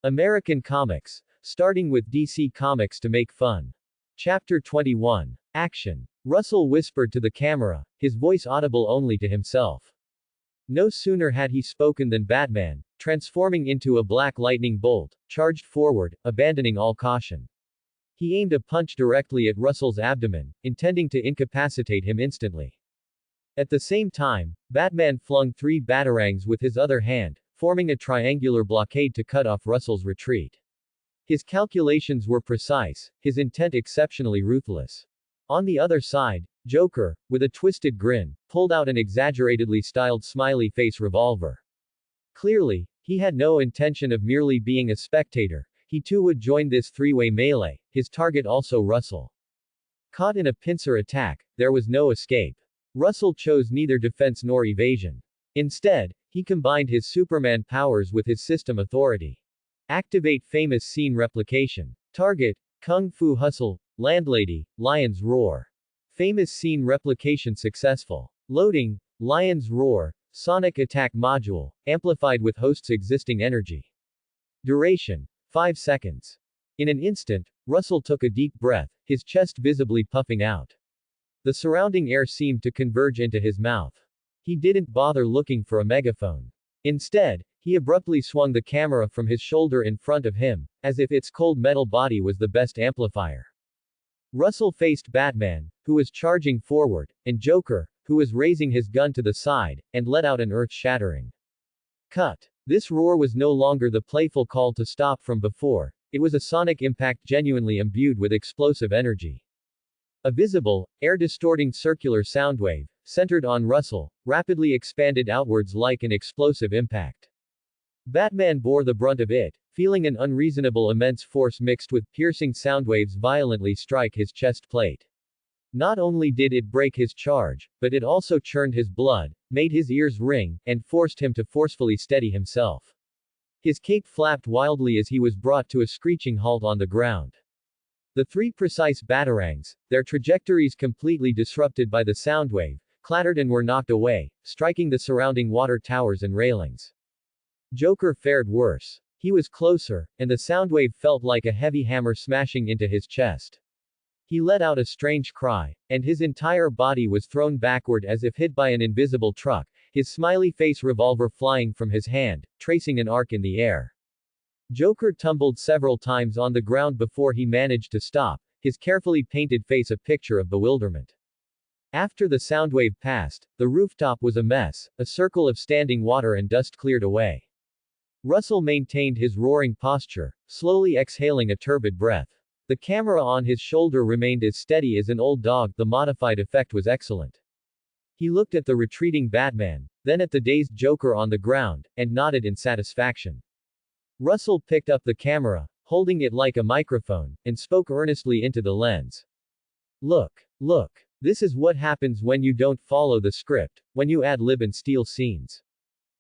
American Comics. Starting with DC Comics to make fun. Chapter 21. Action. Russell whispered to the camera, his voice audible only to himself. No sooner had he spoken than Batman, transforming into a black lightning bolt, charged forward, abandoning all caution. He aimed a punch directly at Russell's abdomen, intending to incapacitate him instantly. At the same time, Batman flung 3 batarangs with his other hand, forming a triangular blockade to cut off Russell's retreat. His calculations were precise, his intent exceptionally ruthless. On the other side, Joker, with a twisted grin, pulled out an exaggeratedly styled smiley face revolver. Clearly, he had no intention of merely being a spectator, he too would join this three-way melee, his target also Russell. Caught in a pincer attack, there was no escape. Russell chose neither defense nor evasion. Instead, he combined his Superman powers with his system authority. Activate famous scene replication. Target, Kung Fu Hustle, Landlady, Lion's Roar. Famous scene replication successful. Loading, Lion's Roar, Sonic Attack Module, amplified with host's existing energy. Duration, 5 seconds. In an instant, Russell took a deep breath, his chest visibly puffing out. The surrounding air seemed to converge into his mouth. He didn't bother looking for a megaphone. Instead, he abruptly swung the camera from his shoulder in front of him, as if its cold metal body was the best amplifier. Russell faced Batman, who was charging forward, and Joker, who was raising his gun to the side, and let out an earth-shattering cut. This roar was no longer the playful call to stop from before, it was a sonic impact genuinely imbued with explosive energy. A visible, air-distorting circular soundwave, centered on Russell, rapidly expanded outwards like an explosive impact. Batman bore the brunt of it, feeling an unreasonable immense force mixed with piercing soundwaves violently strike his chest plate. Not only did it break his charge, but it also churned his blood, made his ears ring, and forced him to forcefully steady himself. His cape flapped wildly as he was brought to a screeching halt on the ground. The 3 precise batarangs, their trajectories completely disrupted by the soundwave, clattered and were knocked away, striking the surrounding water towers and railings. Joker fared worse. He was closer, and the soundwave felt like a heavy hammer smashing into his chest. He let out a strange cry, and his entire body was thrown backward as if hit by an invisible truck, his smiley face revolver flying from his hand, tracing an arc in the air. Joker tumbled several times on the ground before he managed to stop, his carefully painted face a picture of bewilderment. After the soundwave passed, the rooftop was a mess, a circle of standing water and dust cleared away. Russell maintained his roaring posture, slowly exhaling a turbid breath. The camera on his shoulder remained as steady as an old dog, the modified effect was excellent. He looked at the retreating Batman, then at the dazed Joker on the ground, and nodded in satisfaction. Russell picked up the camera, holding it like a microphone, and spoke earnestly into the lens. Look. This is what happens when you don't follow the script, when you ad-lib and steal scenes.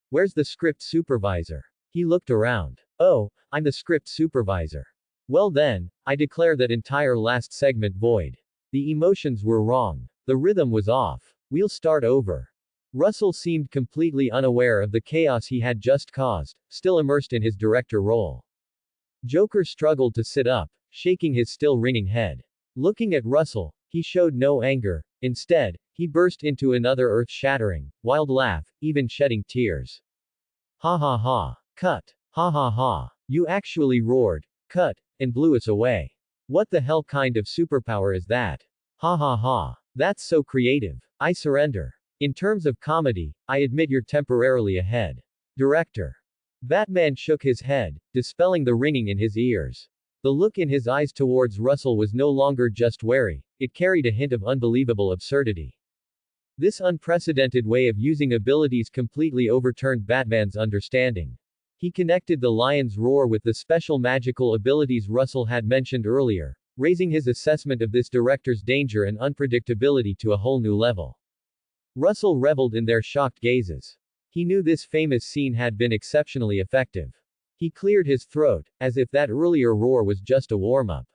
Where's the script supervisor? He looked around. Oh, I'm the script supervisor. Well then, I declare that entire last segment void. The emotions were wrong. The rhythm was off. We'll start over. Russell seemed completely unaware of the chaos he had just caused, still immersed in his director role. Joker struggled to sit up, shaking his still ringing head. Looking at Russell, he showed no anger, instead, he burst into another earth-shattering, wild laugh, even shedding tears. Ha ha ha. Cut. Ha ha ha. You actually roared. Cut. And blew us away. What the hell kind of superpower is that? Ha ha ha. That's so creative. I surrender. In terms of comedy, I admit you're temporarily ahead. Director. Batman shook his head, dispelling the ringing in his ears. The look in his eyes towards Russell was no longer just wary, it carried a hint of unbelievable absurdity. This unprecedented way of using abilities completely overturned Batman's understanding. He connected the Lion's Roar with the special magical abilities Russell had mentioned earlier, raising his assessment of this director's danger and unpredictability to a whole new level. Russell reveled in their shocked gazes. He knew this famous scene had been exceptionally effective. He cleared his throat, as if that earlier roar was just a warm-up.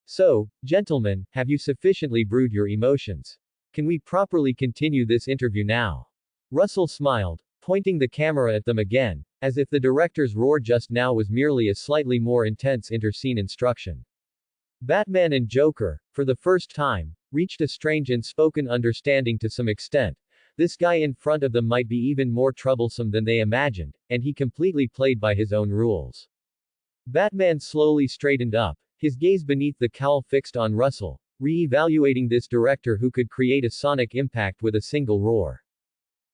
So, gentlemen, have you sufficiently brewed your emotions? Can we properly continue this interview now? Russell smiled, pointing the camera at them again, as if the director's roar just now was merely a slightly more intense inter-scene instruction. Batman and Joker, for the first time, reached a strange unspoken understanding to some extent. This guy in front of them might be even more troublesome than they imagined, and he completely played by his own rules. Batman slowly straightened up, his gaze beneath the cowl fixed on Russell, re-evaluating this director who could create a sonic impact with a single roar.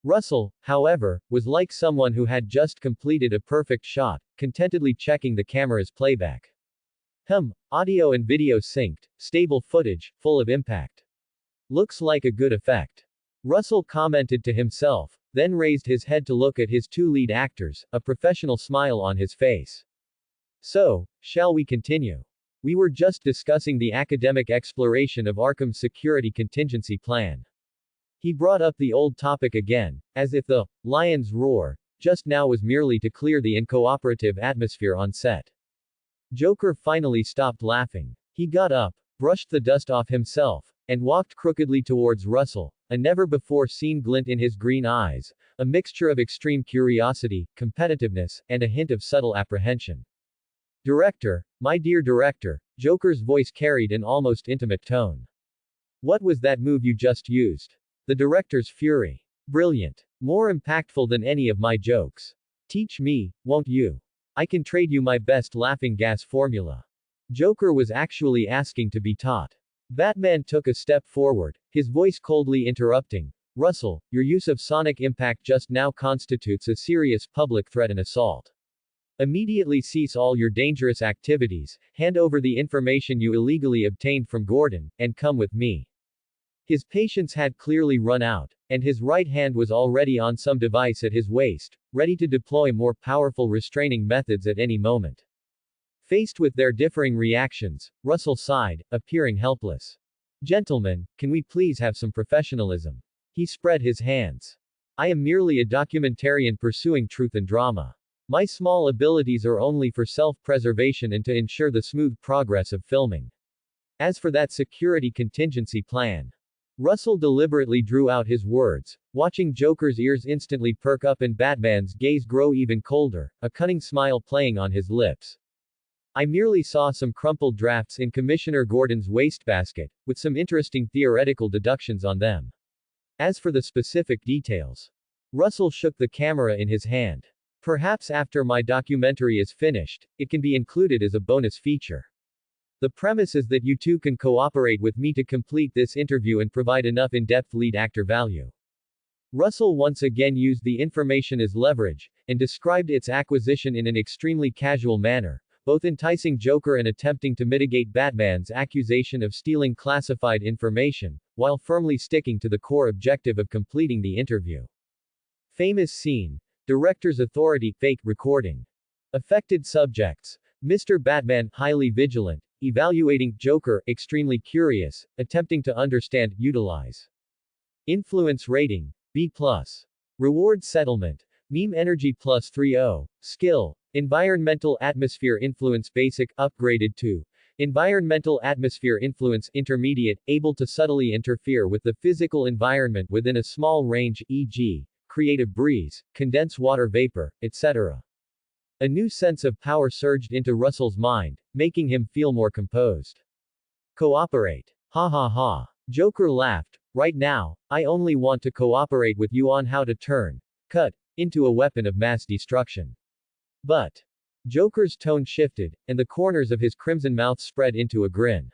Russell, however, was like someone who had just completed a perfect shot, contentedly checking the camera's playback. Audio and video synced, stable footage, full of impact. Looks like a good effect. Russell commented to himself, then raised his head to look at his two lead actors, a professional smile on his face. So, shall we continue? We were just discussing the academic exploration of Arkham's security contingency plan. He brought up the old topic again, as if the lion's roar just now was merely to clear the uncooperative atmosphere on set. Joker finally stopped laughing. He got up, brushed the dust off himself, and walked crookedly towards Russell, a never-before-seen glint in his green eyes, a mixture of extreme curiosity, competitiveness, and a hint of subtle apprehension. Director, my dear director, Joker's voice carried an almost intimate tone. What was that move you just used? The director's fury. Brilliant. More impactful than any of my jokes. Teach me, won't you? I can trade you my best laughing gas formula. Joker was actually asking to be taught. Batman took a step forward, his voice coldly interrupting. Russell, your use of sonic impact just now constitutes a serious public threat and assault. Immediately cease all your dangerous activities, hand over the information you illegally obtained from Gordon, and come with me. His patience had clearly run out, and his right hand was already on some device at his waist, ready to deploy more powerful restraining methods at any moment. Faced with their differing reactions, Russell sighed, appearing helpless. Gentlemen, can we please have some professionalism? He spread his hands. I am merely a documentarian pursuing truth and drama. My small abilities are only for self-preservation and to ensure the smooth progress of filming. As for that security contingency plan. Russell deliberately drew out his words, watching Joker's ears instantly perk up and Batman's gaze grow even colder, a cunning smile playing on his lips. I merely saw some crumpled drafts in Commissioner Gordon's wastebasket, with some interesting theoretical deductions on them. As for the specific details. Russell shook the camera in his hand. Perhaps after my documentary is finished, it can be included as a bonus feature. The premise is that you two can cooperate with me to complete this interview and provide enough in-depth lead actor value. Russell once again used the information as leverage, and described its acquisition in an extremely casual manner, both enticing Joker and attempting to mitigate Batman's accusation of stealing classified information, while firmly sticking to the core objective of completing the interview. Famous scene. Director's authority, fake recording. Affected subjects. Mr. Batman, highly vigilant, evaluating, Joker, extremely curious, attempting to understand, utilize. Influence rating, B+. Reward settlement. Meme energy +30. Skill. Environmental atmosphere influence basic, upgraded to. Environmental atmosphere influence intermediate, able to subtly interfere with the physical environment within a small range, e.g., creative breeze, condense water vapor, etc. A new sense of power surged into Russell's mind, making him feel more composed. Cooperate. Ha ha ha. Joker laughed. Right now, I only want to cooperate with you on how to turn, cut, into a weapon of mass destruction. But. Joker's tone shifted, and the corners of his crimson mouth spread into a grin.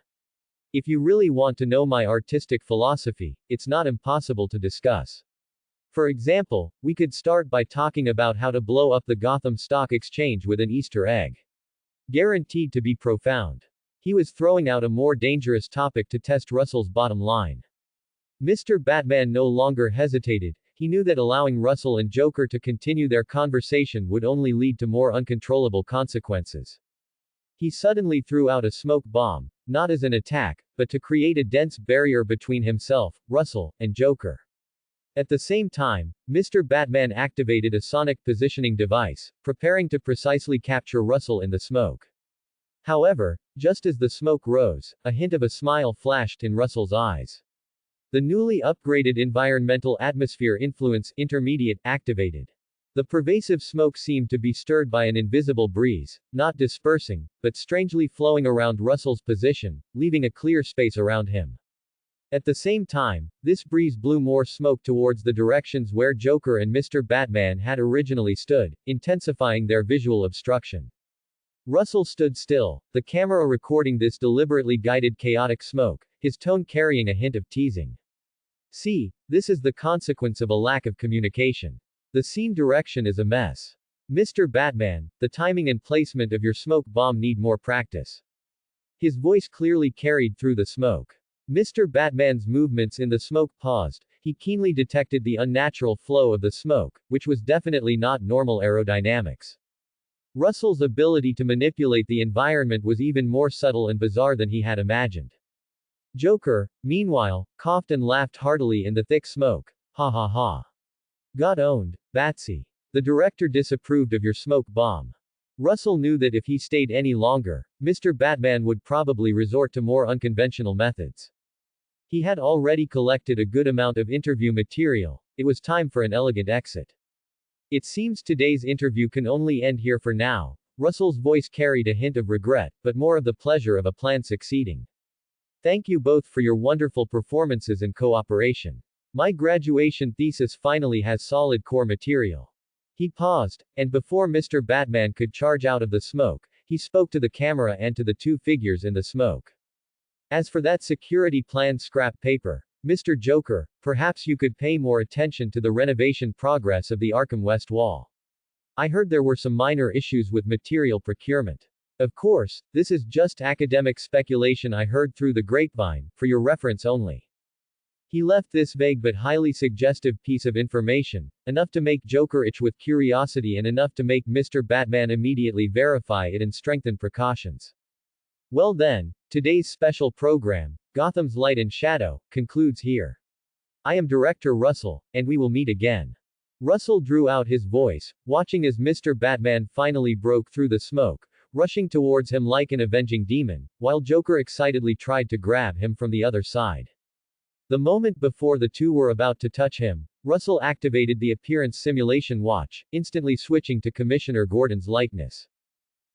If you really want to know my artistic philosophy, it's not impossible to discuss. For example, we could start by talking about how to blow up the Gotham Stock Exchange with an Easter egg. Guaranteed to be profound. He was throwing out a more dangerous topic to test Russell's bottom line. Mr. Batman no longer hesitated. He knew that allowing Russell and Joker to continue their conversation would only lead to more uncontrollable consequences. He suddenly threw out a smoke bomb, not as an attack, but to create a dense barrier between himself, Russell, and Joker. At the same time, Mr. Batman activated a sonic positioning device, preparing to precisely capture Russell in the smoke. However, just as the smoke rose, a hint of a smile flashed in Russell's eyes. The newly upgraded environmental atmosphere influence intermediate activated. The pervasive smoke seemed to be stirred by an invisible breeze, not dispersing, but strangely flowing around Russell's position, leaving a clear space around him. At the same time, this breeze blew more smoke towards the directions where Joker and Mr. Batman had originally stood, intensifying their visual obstruction. Russell stood still, the camera recording this deliberately guided chaotic smoke, his tone carrying a hint of teasing. See, this is the consequence of a lack of communication. The scene direction is a mess. Mr. Batman, the timing and placement of your smoke bomb need more practice. His voice clearly carried through the smoke. Mr. Batman's movements in the smoke paused, he keenly detected the unnatural flow of the smoke, which was definitely not normal aerodynamics. Russell's ability to manipulate the environment was even more subtle and bizarre than he had imagined. Joker, meanwhile, coughed and laughed heartily in the thick smoke. Ha ha ha. Got owned, Batsy. The director disapproved of your smoke bomb. Russell knew that if he stayed any longer, Mr. Batman would probably resort to more unconventional methods. He had already collected a good amount of interview material, it was time for an elegant exit. It seems today's interview can only end here for now. Russell's voice carried a hint of regret, but more of the pleasure of a plan succeeding. Thank you both for your wonderful performances and cooperation. My graduation thesis finally has solid core material. He paused, and before Mr. Batman could charge out of the smoke, he spoke to the camera and to the two figures in the smoke. As for that security plan scrap paper, Mr. Joker, perhaps you could pay more attention to the renovation progress of the Arkham West Wall. I heard there were some minor issues with material procurement. Of course, this is just academic speculation I heard through the grapevine, for your reference only. He left this vague but highly suggestive piece of information, enough to make Joker itch with curiosity and enough to make Mr. Batman immediately verify it and strengthen precautions. Well then, today's special program, Gotham's Light and Shadow, concludes here. I am Director Russell, and we will meet again. Russell drew out his voice, watching as Mr. Batman finally broke through the smoke, rushing towards him like an avenging demon, while Joker excitedly tried to grab him from the other side. The moment before the two were about to touch him, Russell activated the appearance simulation watch, instantly switching to Commissioner Gordon's likeness.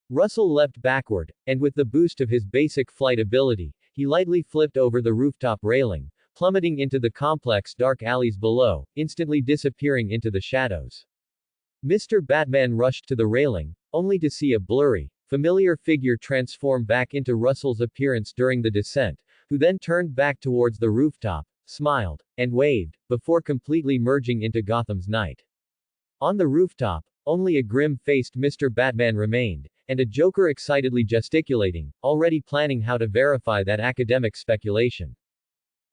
Russell leapt backward, and with the boost of his basic flight ability, he lightly flipped over the rooftop railing, plummeting into the complex dark alleys below, instantly disappearing into the shadows. Mr. Batman rushed to the railing, only to see a blurry, familiar figure transform back into Russell's appearance during the descent, who then turned back towards the rooftop, smiled, and waved, before completely merging into Gotham's night. On the rooftop, only a grim-faced Mr. Batman remained, and a Joker excitedly gesticulating, already planning how to verify that academic speculation.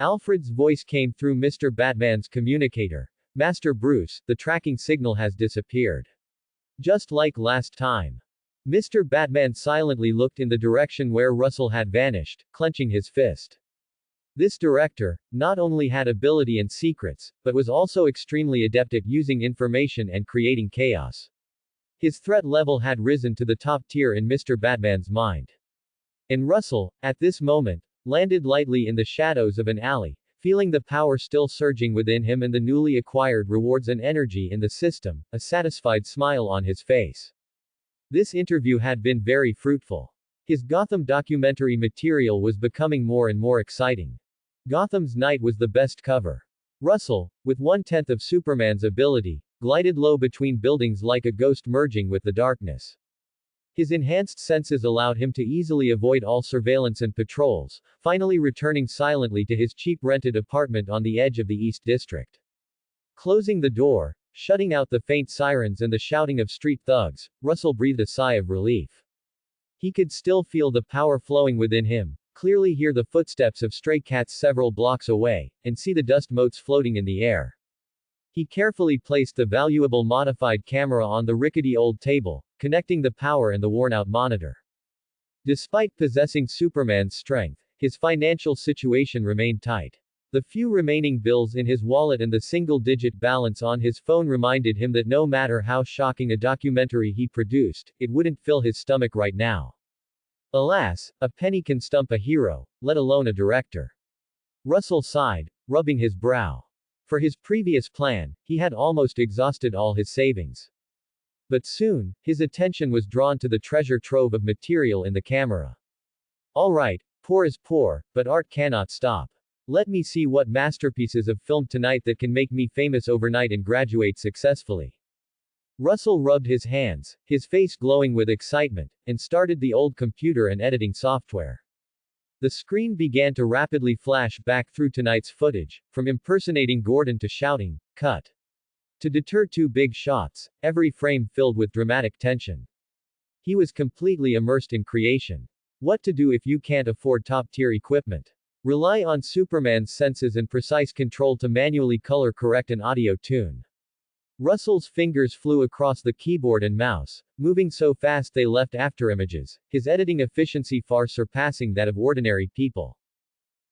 Alfred's voice came through Mr. Batman's communicator. Master Bruce, the tracking signal has disappeared. Just like last time. Mr. Batman silently looked in the direction where Russell had vanished, clenching his fist. This director, not only had ability and secrets, but was also extremely adept at using information and creating chaos. His threat level had risen to the top tier in Mr. Batman's mind. And Russell, at this moment, landed lightly in the shadows of an alley, feeling the power still surging within him and the newly acquired rewards and energy in the system, a satisfied smile on his face. This interview had been very fruitful. His Gotham documentary material was becoming more and more exciting. Gotham's Night was the best cover. Russell, with 1/10 of Superman's ability, glided low between buildings like a ghost merging with the darkness. His enhanced senses allowed him to easily avoid all surveillance and patrols, finally returning silently to his cheap rented apartment on the edge of the East District. Closing the door, shutting out the faint sirens and the shouting of street thugs, Russell breathed a sigh of relief. He could still feel the power flowing within him, clearly hear the footsteps of stray cats several blocks away, and see the dust motes floating in the air. He carefully placed the valuable modified camera on the rickety old table, connecting the power and the worn-out monitor. Despite possessing Superman's strength, his financial situation remained tight. The few remaining bills in his wallet and the single-digit balance on his phone reminded him that no matter how shocking a documentary he produced, it wouldn't fill his stomach right now. Alas, a penny can stump a hero, let alone a director. Russell sighed, rubbing his brow. For his previous plan, he had almost exhausted all his savings. But soon, his attention was drawn to the treasure trove of material in the camera. Alright, poor is poor, but art cannot stop. Let me see what masterpieces of film tonight that can make me famous overnight and graduate successfully. Russell rubbed his hands, his face glowing with excitement, and started the old computer and editing software. The screen began to rapidly flash back through tonight's footage, from impersonating Gordon to shouting, "Cut!" To deter two big shots, every frame filled with dramatic tension. He was completely immersed in creation. What to do if you can't afford top-tier equipment? Rely on Superman's senses and precise control to manually color correct an audio tune. Russell's fingers flew across the keyboard and mouse, moving so fast they left afterimages, his editing efficiency far surpassing that of ordinary people.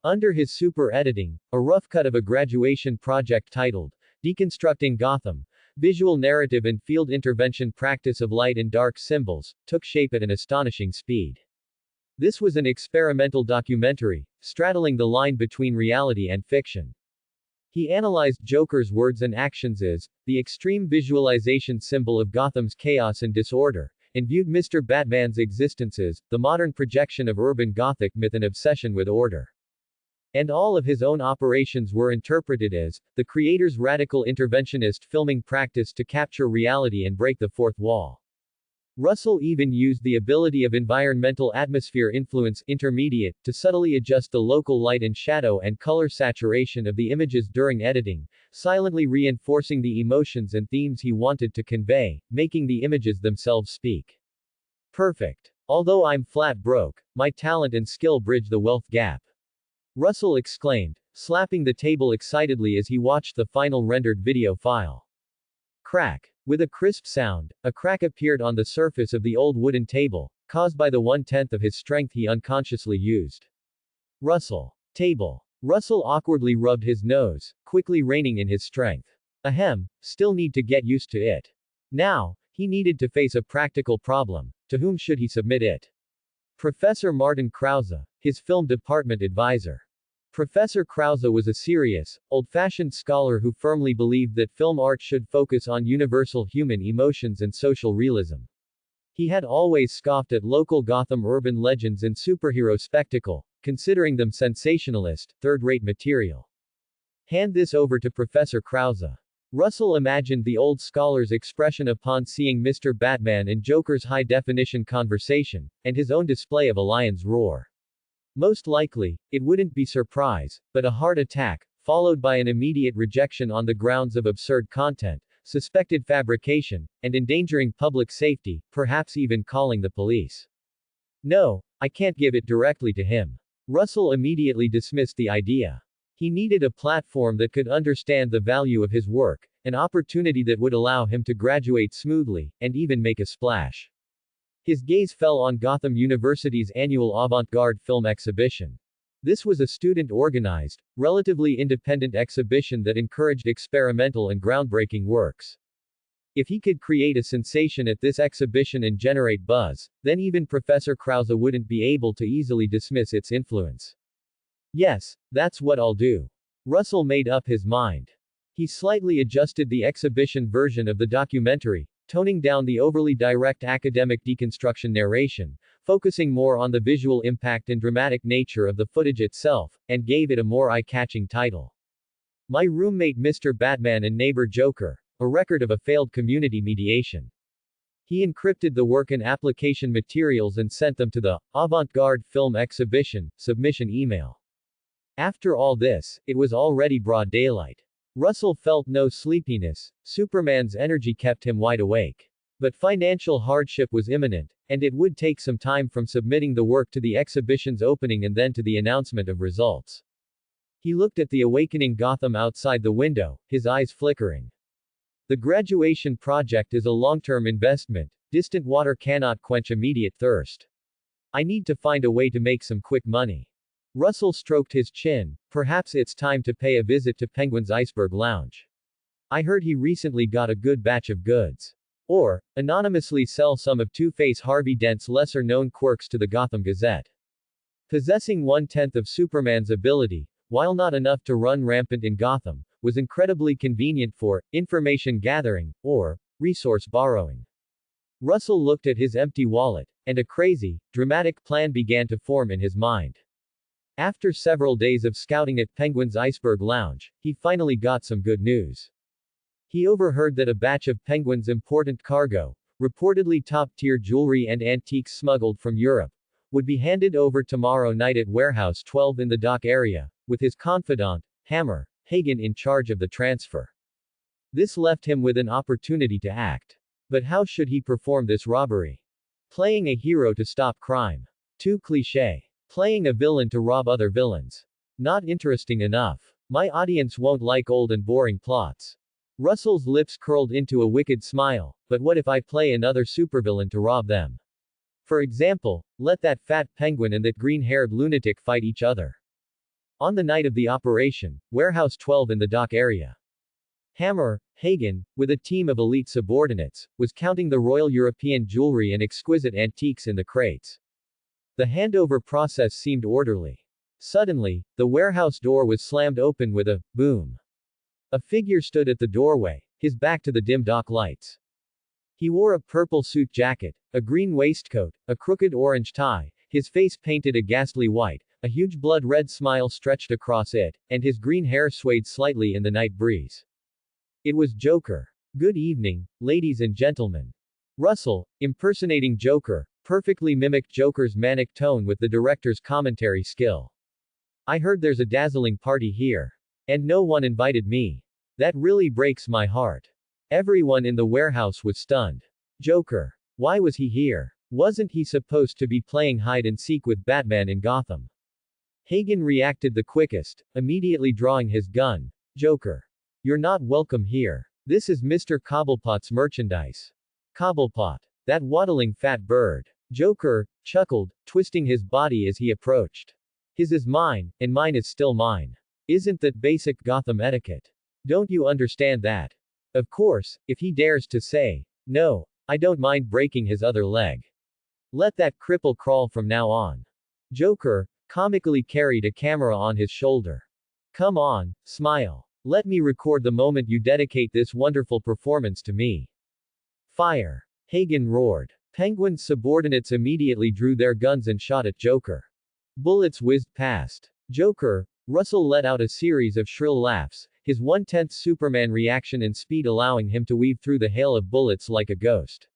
Under his super editing, a rough cut of a graduation project titled, Deconstructing Gotham, Visual Narrative and Field Intervention Practice of Light and Dark Symbols, took shape at an astonishing speed. This was an experimental documentary, straddling the line between reality and fiction. He analyzed Joker's words and actions as the extreme visualization symbol of Gotham's chaos and disorder, and viewed Mr. Batman's existence as the modern projection of urban Gothic myth and obsession with order. And all of his own operations were interpreted as the creator's radical interventionist filming practice to capture reality and break the fourth wall. Russell even used the ability of environmental atmosphere influence intermediate to subtly adjust the local light and shadow and color saturation of the images during editing, silently reinforcing the emotions and themes he wanted to convey, making the images themselves speak. Perfect. Although I'm flat broke, my talent and skill bridge the wealth gap. Russell exclaimed, slapping the table excitedly as he watched the final rendered video file. Crack. With a crisp sound, a crack appeared on the surface of the old wooden table, caused by the 1/10 of his strength he unconsciously used. Russell. Table. Russell awkwardly rubbed his nose, quickly reining in his strength. Ahem, still need to get used to it. Now, he needed to face a practical problem. To whom should he submit it? Professor Martin Krause, his film department advisor. Professor Krause was a serious, old-fashioned scholar who firmly believed that film art should focus on universal human emotions and social realism. He had always scoffed at local Gotham urban legends and superhero spectacle, considering them sensationalist, third-rate material. Hand this over to Professor Krause. Russell imagined the old scholar's expression upon seeing Mr. Batman and Joker's high-definition conversation, and his own display of a lion's roar. Most likely, it wouldn't be surprise, but a heart attack, followed by an immediate rejection on the grounds of absurd content, suspected fabrication, and endangering public safety, perhaps even calling the police. No, I can't give it directly to him. Russell immediately dismissed the idea. He needed a platform that could understand the value of his work, an opportunity that would allow him to graduate smoothly, and even make a splash. His gaze fell on Gotham University's annual avant-garde film exhibition. This was a student-organized, relatively independent exhibition that encouraged experimental and groundbreaking works. If he could create a sensation at this exhibition and generate buzz, then even Professor Krause wouldn't be able to easily dismiss its influence. Yes, that's what I'll do. Russell made up his mind. He slightly adjusted the exhibition version of the documentary, toning down the overly direct academic deconstruction narration, focusing more on the visual impact and dramatic nature of the footage itself, and gave it a more eye-catching title. My Roommate Mr. Batman and Neighbor Joker, a record of a failed community mediation. He encrypted the work and application materials and sent them to the Avant-Garde Film Exhibition submission email. After all this, it was already broad daylight. Russell felt no sleepiness, Superman's energy kept him wide awake. But financial hardship was imminent, and it would take some time from submitting the work to the exhibition's opening and then to the announcement of results. He looked at the awakening Gotham outside the window, his eyes flickering. The graduation project is a long-term investment, distant water cannot quench immediate thirst. I need to find a way to make some quick money. Russell stroked his chin. Perhaps it's time to pay a visit to Penguin's Iceberg Lounge. I heard he recently got a good batch of goods. Or, anonymously sell some of Two-Face Harvey Dent's lesser-known quirks to the Gotham Gazette. Possessing 1/10 of Superman's ability, while not enough to run rampant in Gotham, was incredibly convenient for information gathering, or resource borrowing. Russell looked at his empty wallet, and a crazy, dramatic plan began to form in his mind. After several days of scouting at Penguin's Iceberg Lounge, he finally got some good news. He overheard that a batch of Penguin's important cargo, reportedly top-tier jewelry and antiques smuggled from Europe, would be handed over tomorrow night at Warehouse 12 in the dock area, with his confidant, Hammer, Hagen in charge of the transfer. This left him with an opportunity to act. But how should he perform this robbery? Playing a hero to stop crime. Too cliché. Playing a villain to rob other villains. Not interesting enough. My audience won't like old and boring plots. Russell's lips curled into a wicked smile, but what if I play another supervillain to rob them? For example, let that fat penguin and that green-haired lunatic fight each other. On the night of the operation, Warehouse 12 in the dock area. Hammer, Hagen, with a team of elite subordinates, was counting the Royal European jewelry and exquisite antiques in the crates. The handover process seemed orderly. Suddenly, the warehouse door was slammed open with a boom. A figure stood at the doorway, his back to the dim dock lights. He wore a purple suit jacket, a green waistcoat, a crooked orange tie, his face painted a ghastly white, a huge blood-red smile stretched across it, and his green hair swayed slightly in the night breeze. It was Joker. Good evening, ladies and gentlemen. Russell, impersonating Joker, perfectly mimicked Joker's manic tone with the director's commentary skill. I heard there's a dazzling party here. And no one invited me. That really breaks my heart. Everyone in the warehouse was stunned. Joker. Why was he here? Wasn't he supposed to be playing hide and seek with Batman in Gotham? Hagen reacted the quickest, immediately drawing his gun. Joker. You're not welcome here. This is Mr. Cobblepot's merchandise. Cobblepot. That waddling fat bird. Joker chuckled, twisting his body as he approached. His is mine, and mine is still mine. Isn't that basic Gotham etiquette? Don't you understand that? Of course, if he dares to say, no, I don't mind breaking his other leg. Let that cripple crawl from now on. Joker comically carried a camera on his shoulder. Come on, smile. Let me record the moment you dedicate this wonderful performance to me. Fire. Hagen roared. Penguin's subordinates immediately drew their guns and shot at Joker. Bullets whizzed past. Joker. Russell let out a series of shrill laughs, his 1/10 Superman reaction and speed allowing him to weave through the hail of bullets like a ghost.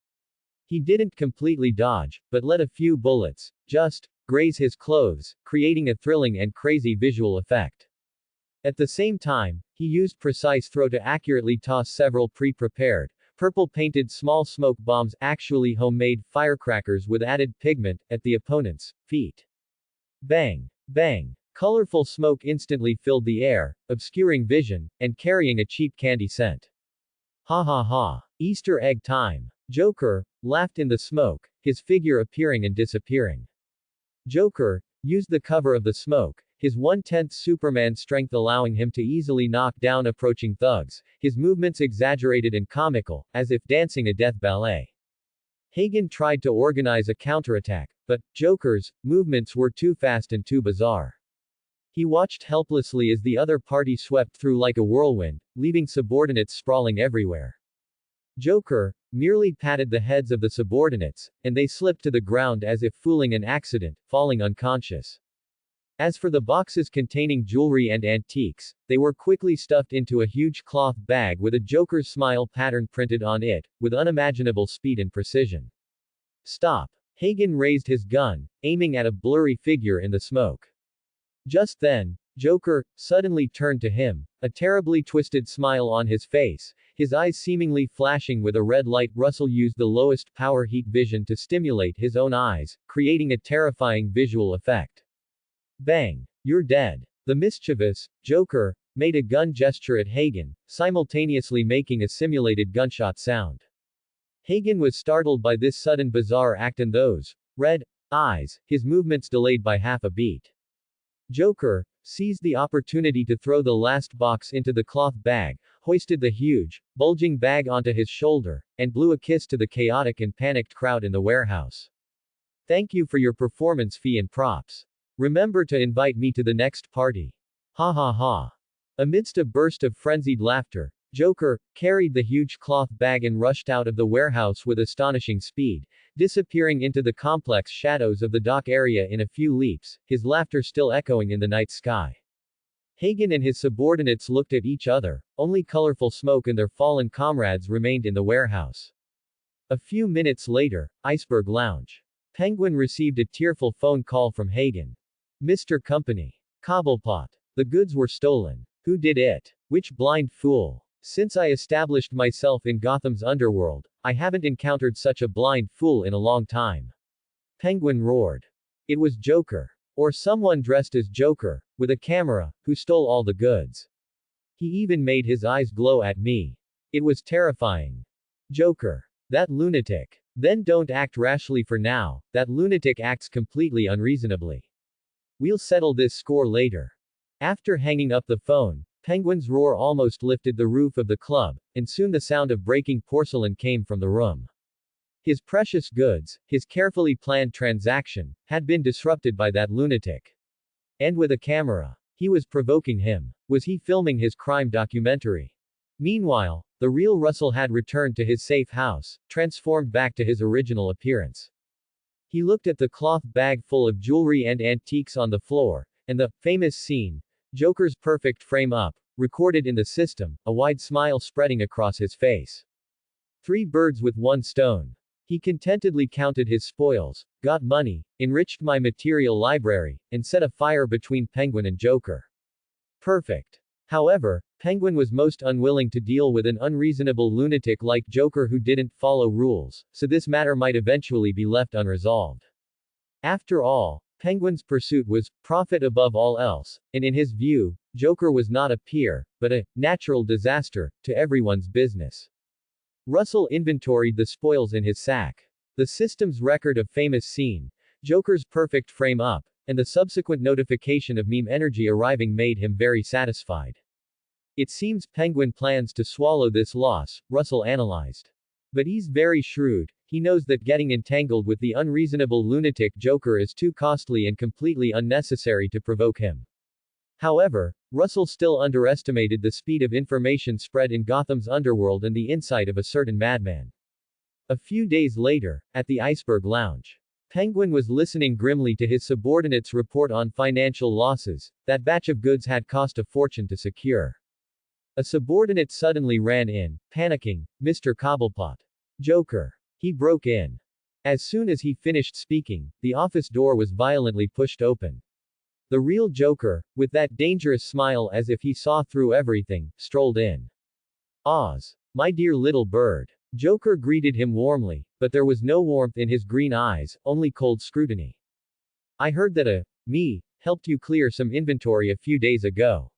He didn't completely dodge, but let a few bullets just graze his clothes, creating a thrilling and crazy visual effect. At the same time, he used precise throw to accurately toss several pre-prepared, purple-painted small smoke bombs, actually homemade firecrackers with added pigment, at the opponent's feet. Bang! Bang! Colorful smoke instantly filled the air, obscuring vision, and carrying a cheap candy scent. Ha ha ha! Easter egg time! Joker laughed in the smoke, his figure appearing and disappearing. Joker used the cover of the smoke, his 1/10 Superman strength allowing him to easily knock down approaching thugs, his movements exaggerated and comical, as if dancing a death ballet. Hagen tried to organize a counterattack, but Joker's movements were too fast and too bizarre. He watched helplessly as the other party swept through like a whirlwind, leaving subordinates sprawling everywhere. Joker merely patted the heads of the subordinates, and they slipped to the ground as if fooling an accident, falling unconscious. As for the boxes containing jewelry and antiques, they were quickly stuffed into a huge cloth bag with a Joker's smile pattern printed on it, with unimaginable speed and precision. Stop! Hagen raised his gun, aiming at a blurry figure in the smoke. Just then, Joker suddenly turned to him, a terribly twisted smile on his face, his eyes seemingly flashing with a red light. Russell used the lowest power heat vision to stimulate his own eyes, creating a terrifying visual effect. Bang! You're dead. The mischievous Joker made a gun gesture at Hagen, simultaneously making a simulated gunshot sound. Hagen was startled by this sudden bizarre act and those red eyes, his movements delayed by half a beat. Joker seized the opportunity to throw the last box into the cloth bag, hoisted the huge, bulging bag onto his shoulder, and blew a kiss to the chaotic and panicked crowd in the warehouse. Thank you for your performance fee and props. Remember to invite me to the next party. Ha ha ha. Amidst a burst of frenzied laughter, Joker carried the huge cloth bag and rushed out of the warehouse with astonishing speed, disappearing into the complex shadows of the dock area in a few leaps, his laughter still echoing in the night sky. Hagen and his subordinates looked at each other, only colorful smoke and their fallen comrades remained in the warehouse. A few minutes later, Iceberg Lounge. Penguin received a tearful phone call from Hagen. Mr. Company. Cobblepot. The goods were stolen. Who did it? Which blind fool? Since I established myself in Gotham's underworld, I haven't encountered such a blind fool in a long time. Penguin roared. It was Joker. Or someone dressed as Joker, with a camera, who stole all the goods. He even made his eyes glow at me. It was terrifying. Joker. That lunatic. Then don't act rashly for now, that lunatic acts completely unreasonably. We'll settle this score later. After hanging up the phone, Penguin's roar almost lifted the roof of the club, and soon the sound of breaking porcelain came from the room. His precious goods, his carefully planned transaction, had been disrupted by that lunatic. And with a camera. He was provoking him. Was he filming his crime documentary? Meanwhile, the real Russell had returned to his safe house, transformed back to his original appearance. He looked at the cloth bag full of jewelry and antiques on the floor, and the famous scene, Joker's perfect frame-up, recorded in the system, a wide smile spreading across his face. 3 birds with 1 stone. He contentedly counted his spoils, got money, enriched my material library, and set a fire between Penguin and Joker. Perfect. However, Penguin was most unwilling to deal with an unreasonable lunatic like Joker who didn't follow rules, so this matter might eventually be left unresolved. After all, Penguin's pursuit was profit above all else, and in his view, Joker was not a peer, but a natural disaster to everyone's business. Russell inventoried the spoils in his sack. The system's record of famous scene, Joker's perfect frame-up, and the subsequent notification of meme energy arriving made him very satisfied. It seems Penguin plans to swallow this loss, Russell analyzed. But he's very shrewd. He knows that getting entangled with the unreasonable lunatic Joker is too costly and completely unnecessary to provoke him. However, Russell still underestimated the speed of information spread in Gotham's underworld and the insight of a certain madman. A few days later, at the Iceberg Lounge, Penguin was listening grimly to his subordinates' report on financial losses. That batch of goods had cost a fortune to secure. A subordinate suddenly ran in, panicking, "Mr. Cobblepot. Joker." He broke in. As soon as he finished speaking, the office door was violently pushed open. The real Joker, with that dangerous smile as if he saw through everything, strolled in. "Oz. My dear little bird." Joker greeted him warmly, but there was no warmth in his green eyes, only cold scrutiny. "I heard that me, helped you clear some inventory a few days ago.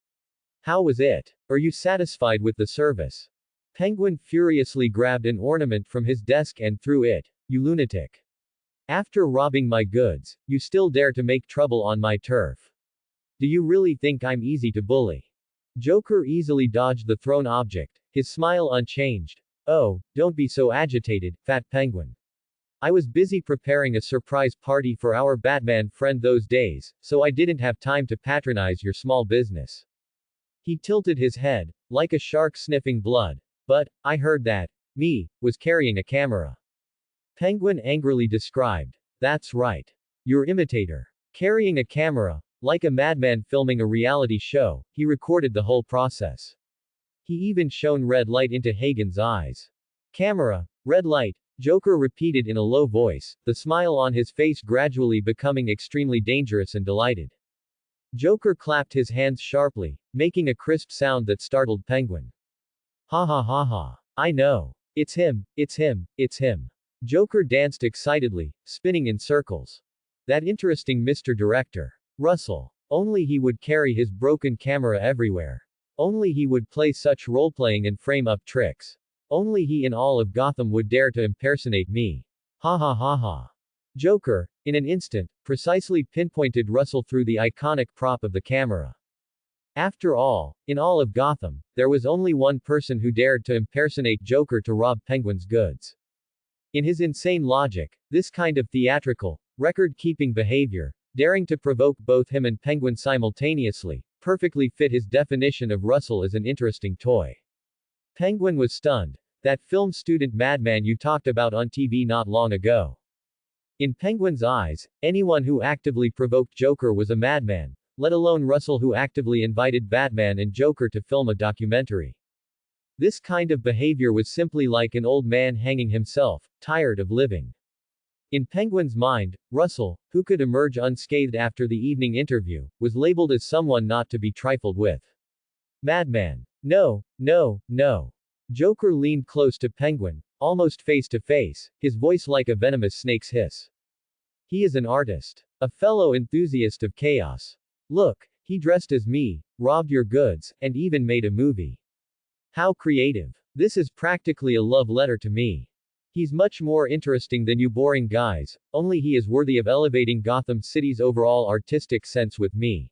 How was it? Are you satisfied with the service?" Penguin furiously grabbed an ornament from his desk and threw it. "You lunatic. After robbing my goods, you still dare to make trouble on my turf. Do you really think I'm easy to bully?" Joker easily dodged the thrown object, his smile unchanged. "Oh, don't be so agitated, Fat Penguin. I was busy preparing a surprise party for our Batman friend those days, so I didn't have time to patronize your small business." He tilted his head, like a shark sniffing blood. "But, I heard that, me, was carrying a camera." Penguin angrily described. "That's right. Your imitator. Carrying a camera. Like a madman filming a reality show, he recorded the whole process. He even shone red light into Hagen's eyes." "Camera. Red light," Joker repeated in a low voice, the smile on his face gradually becoming extremely dangerous and delighted. Joker clapped his hands sharply, making a crisp sound that startled Penguin. "Ha ha ha ha. I know. It's him, it's him, it's him." Joker danced excitedly, spinning in circles. "That interesting Mr. Director. Russell. Only he would carry his broken camera everywhere. Only he would play such role-playing and frame-up tricks. Only he in all of Gotham would dare to impersonate me. Ha ha ha ha." Joker, in an instant, precisely pinpointed Russell through the iconic prop of the camera. After all, in all of Gotham, there was only one person who dared to impersonate Joker to rob Penguin's goods. In his insane logic, this kind of theatrical, record-keeping behavior, daring to provoke both him and Penguin simultaneously, perfectly fit his definition of Russell as an interesting toy. Penguin was stunned. That film student madman you talked about on TV not long ago. In Penguin's eyes, anyone who actively provoked Joker was a madman, let alone Russell, who actively invited Batman and Joker to film a documentary. This kind of behavior was simply like an old man hanging himself, tired of living. In Penguin's mind, Russell, who could emerge unscathed after the evening interview, was labeled as someone not to be trifled with. Madman. No, no, no. Joker leaned close to Penguin, almost face to face, his voice like a venomous snake's hiss. He is an artist. A fellow enthusiast of chaos. Look, he dressed as me, robbed your goods, and even made a movie. How creative. This is practically a love letter to me. He's much more interesting than you boring guys, only he is worthy of elevating Gotham City's overall artistic sense with me.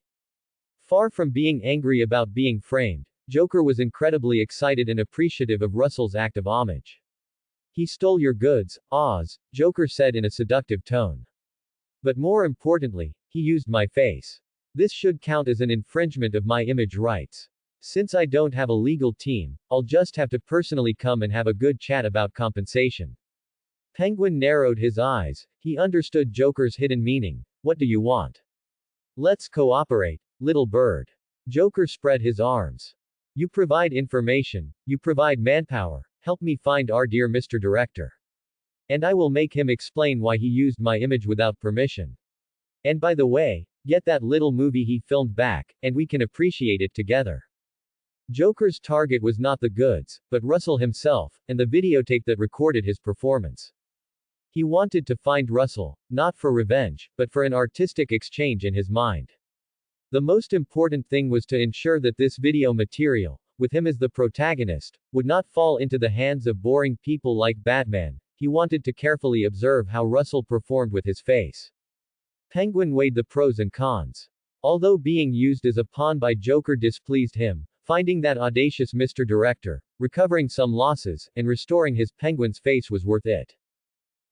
Far from being angry about being framed, Joker was incredibly excited and appreciative of Russell's act of homage. He stole your goods, Oz, Joker said in a seductive tone. But more importantly, he used my face. This should count as an infringement of my image rights. Since I don't have a legal team, I'll just have to personally come and have a good chat about compensation. Penguin narrowed his eyes. He understood Joker's hidden meaning. What do you want? Let's cooperate, little bird. Joker spread his arms. You provide information, you provide manpower, help me find our dear Mr. Director. And I will make him explain why he used my image without permission. And by the way, get that little movie he filmed back, and we can appreciate it together. Joker's target was not the goods, but Russell himself, and the videotape that recorded his performance. He wanted to find Russell, not for revenge, but for an artistic exchange in his mind. The most important thing was to ensure that this video material, with him as the protagonist, would not fall into the hands of boring people like Batman. He wanted to carefully observe how Russell performed with his face. Penguin weighed the pros and cons. Although being used as a pawn by Joker displeased him, finding that audacious Mr. Director, recovering some losses, and restoring his Penguin's face was worth it.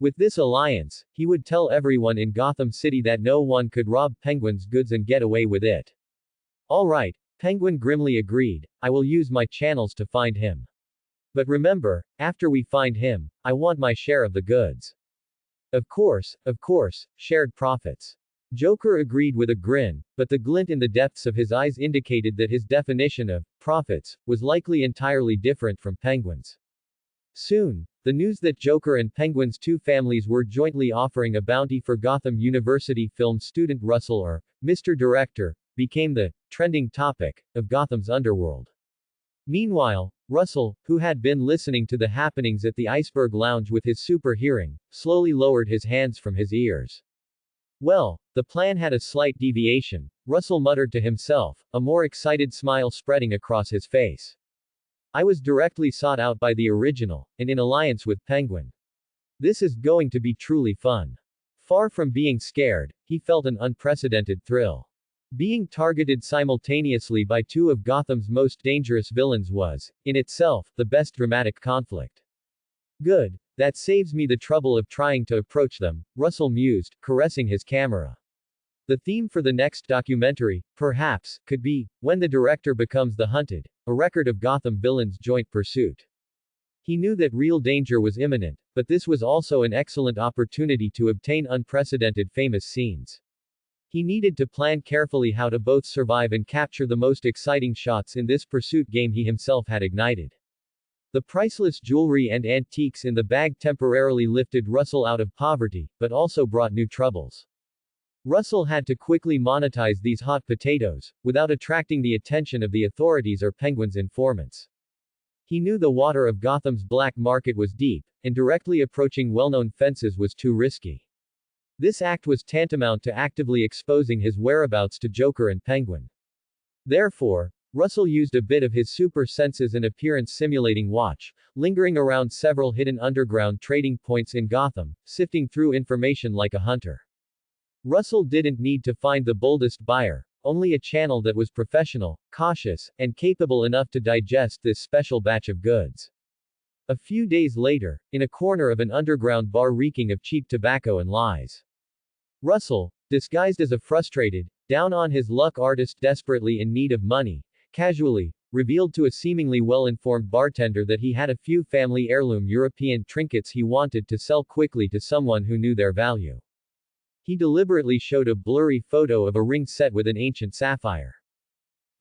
With this alliance, he would tell everyone in Gotham City that no one could rob Penguin's goods and get away with it. Alright, Penguin grimly agreed, I will use my channels to find him. But remember, after we find him, I want my share of the goods. Of course, shared profits. Joker agreed with a grin, but the glint in the depths of his eyes indicated that his definition of profits was likely entirely different from Penguin's. Soon, the news that Joker and Penguin's two families were jointly offering a bounty for Gotham University film student Russell, or Mr. Director, became the trending topic of Gotham's underworld. Meanwhile, Russell, who had been listening to the happenings at the Iceberg Lounge with his super hearing, slowly lowered his hands from his ears. Well, the plan had a slight deviation, Russell muttered to himself, a more excited smile spreading across his face. I was directly sought out by the original, and in alliance with Penguin. This is going to be truly fun. Far from being scared, he felt an unprecedented thrill. Being targeted simultaneously by two of Gotham's most dangerous villains was, in itself, the best dramatic conflict. Good. That saves me the trouble of trying to approach them, Russell mused, caressing his camera. The theme for the next documentary, perhaps, could be, When the Director Becomes the Hunted, a record of Gotham villains' joint pursuit. He knew that real danger was imminent, but this was also an excellent opportunity to obtain unprecedented famous scenes. He needed to plan carefully how to both survive and capture the most exciting shots in this pursuit game he himself had ignited. The priceless jewelry and antiques in the bag temporarily lifted Russell out of poverty, but also brought new troubles. Russell had to quickly monetize these hot potatoes, without attracting the attention of the authorities or Penguin's informants. He knew the water of Gotham's black market was deep, and directly approaching well-known fences was too risky. This act was tantamount to actively exposing his whereabouts to Joker and Penguin. Therefore, Russell used a bit of his super senses and appearance simulating watch, lingering around several hidden underground trading points in Gotham, sifting through information like a hunter. Russell didn't need to find the boldest buyer, only a channel that was professional, cautious, and capable enough to digest this special batch of goods. A few days later, in a corner of an underground bar reeking of cheap tobacco and lies, Russell, disguised as a frustrated, down-on-his-luck artist desperately in need of money, casually revealed to a seemingly well-informed bartender that he had a few family heirloom European trinkets he wanted to sell quickly to someone who knew their value. He deliberately showed a blurry photo of a ring set with an ancient sapphire.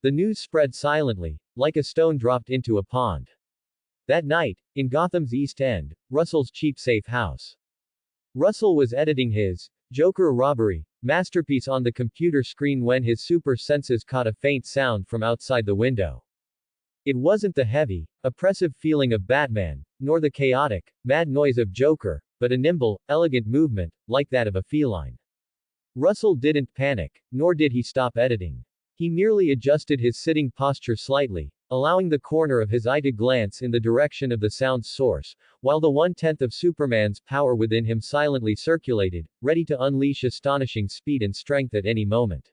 The news spread silently, like a stone dropped into a pond. That night, in Gotham's East End, Russell's cheap safe house. Russell was editing his Joker robbery masterpiece on the computer screen when his super senses caught a faint sound from outside the window. It wasn't the heavy, oppressive feeling of Batman, nor the chaotic, mad noise of Joker, but a nimble, elegant movement, like that of a feline. Russell didn't panic, nor did he stop editing. He merely adjusted his sitting posture slightly, allowing the corner of his eye to glance in the direction of the sound's source, while the one-tenth of Superman's power within him silently circulated, ready to unleash astonishing speed and strength at any moment.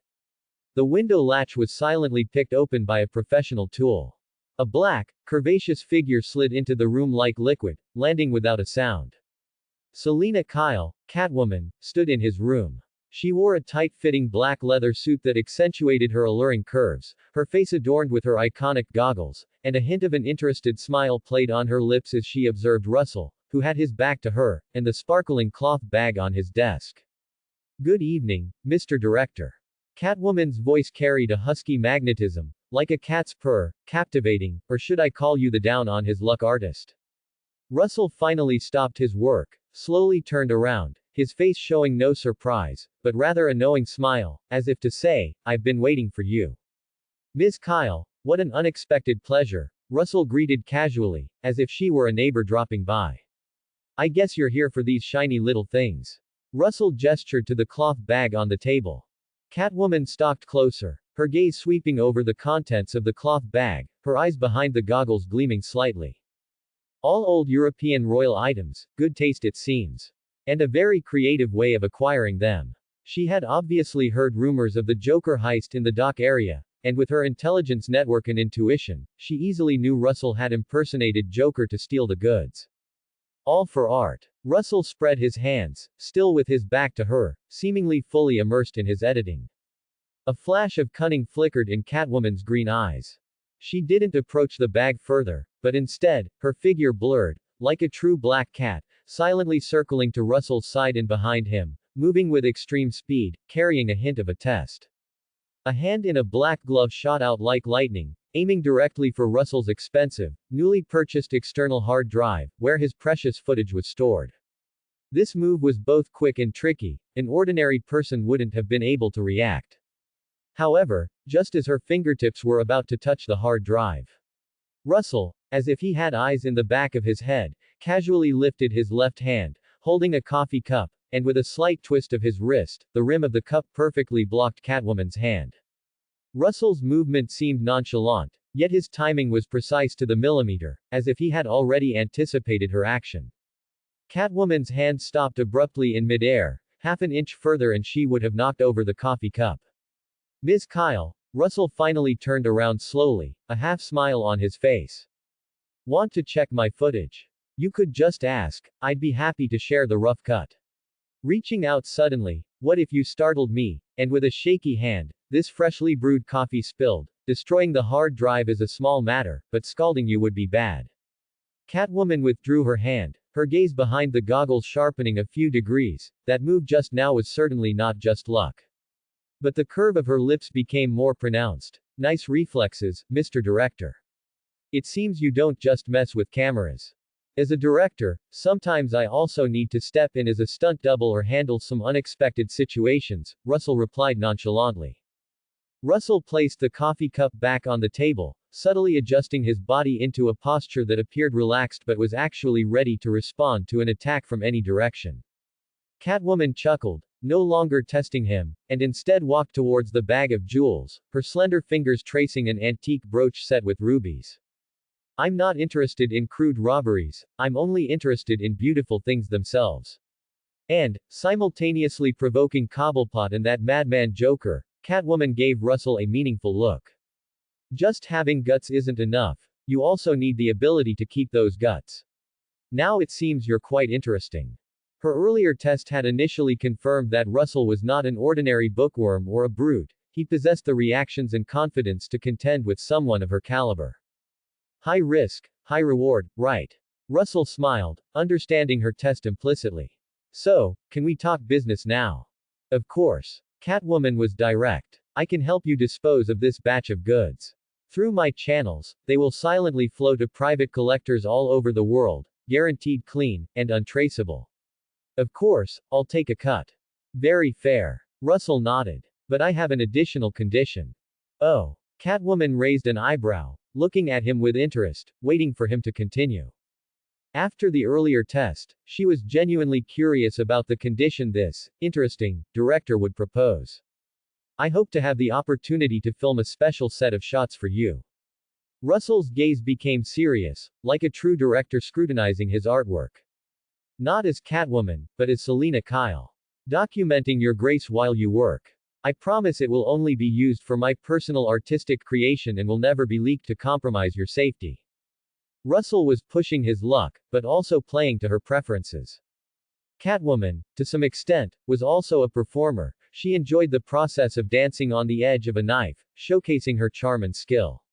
The window latch was silently picked open by a professional tool. A black, curvaceous figure slid into the room like liquid, landing without a sound. Selina Kyle, Catwoman, stood in his room. She wore a tight-fitting black leather suit that accentuated her alluring curves, her face adorned with her iconic goggles, and a hint of an interested smile played on her lips as she observed Russell, who had his back to her, and the sparkling cloth bag on his desk. "Good evening, Mr. Director." Catwoman's voice carried a husky magnetism, like a cat's purr, captivating, or should I call you the down-on-his-luck artist? Russell finally stopped his work, slowly turned around, his face showing no surprise, but rather a knowing smile, as if to say, "I've been waiting for you." "Ms. Kyle, what an unexpected pleasure," Russell greeted casually, as if she were a neighbor dropping by. "I guess you're here for these shiny little things." Russell gestured to the cloth bag on the table. Catwoman stalked closer, her gaze sweeping over the contents of the cloth bag, her eyes behind the goggles gleaming slightly. All old European royal items, good taste it seems. And a very creative way of acquiring them. She had obviously heard rumors of the Joker heist in the dock area, and with her intelligence network and intuition, she easily knew Russell had impersonated Joker to steal the goods. All for art. Russell spread his hands, still with his back to her, seemingly fully immersed in his editing. A flash of cunning flickered in Catwoman's green eyes. She didn't approach the bag further, but instead, her figure blurred, like a true black cat, silently circling to Russell's side and behind him, moving with extreme speed, carrying a hint of a test. A hand in a black glove shot out like lightning, aiming directly for Russell's expensive, newly purchased external hard drive, where his precious footage was stored. This move was both quick and tricky, an ordinary person wouldn't have been able to react. However, just as her fingertips were about to touch the hard drive, Russell, as if he had eyes in the back of his head, casually lifted his left hand, holding a coffee cup, and with a slight twist of his wrist, the rim of the cup perfectly blocked Catwoman's hand. Russell's movement seemed nonchalant, yet his timing was precise to the millimeter, as if he had already anticipated her action. Catwoman's hand stopped abruptly in midair, half an inch further and she would have knocked over the coffee cup. "Ms. Kyle," Russell finally turned around slowly, a half-smile on his face. "Want to check my footage? You could just ask, I'd be happy to share the rough cut." Reaching out suddenly, "What if you startled me?" And with a shaky hand, "This freshly brewed coffee spilled. Destroying the hard drive is a small matter, but scalding you would be bad." Catwoman withdrew her hand, her gaze behind the goggles sharpening a few degrees. That move just now was certainly not just luck. But the curve of her lips became more pronounced. "Nice reflexes, Mr. Director. It seems you don't just mess with cameras. As a director, sometimes I also need to step in as a stunt double or handle some unexpected situations," Russell replied nonchalantly. Russell placed the coffee cup back on the table, subtly adjusting his body into a posture that appeared relaxed but was actually ready to respond to an attack from any direction. Catwoman chuckled, no longer testing him, and instead walked towards the bag of jewels, her slender fingers tracing an antique brooch set with rubies. "I'm not interested in crude robberies, I'm only interested in beautiful things themselves." And, simultaneously provoking Cobblepot and that madman Joker, Catwoman gave Russell a meaningful look. "Just having guts isn't enough, you also need the ability to keep those guts. Now it seems you're quite interesting." Her earlier test had initially confirmed that Russell was not an ordinary bookworm or a brute, he possessed the reactions and confidence to contend with someone of her caliber. High risk, high reward, right? Russell smiled, understanding her test implicitly. So, can we talk business now? Of course. Catwoman was direct. I can help you dispose of this batch of goods. Through my channels, they will silently flow to private collectors all over the world, guaranteed clean and untraceable. Of course, I'll take a cut. Very fair. Russell nodded. But I have an additional condition. Oh. Catwoman raised an eyebrow, looking at him with interest, waiting for him to continue. After the earlier test, she was genuinely curious about the condition this interesting director would propose. I hope to have the opportunity to film a special set of shots for you. Russell's gaze became serious, like a true director scrutinizing his artwork. Not as Catwoman, but as Selina Kyle. Documenting your grace while you work. I promise it will only be used for my personal artistic creation and will never be leaked to compromise your safety. Russell was pushing his luck, but also playing to her preferences. Catwoman, to some extent, was also a performer. She enjoyed the process of dancing on the edge of a knife, showcasing her charm and skill.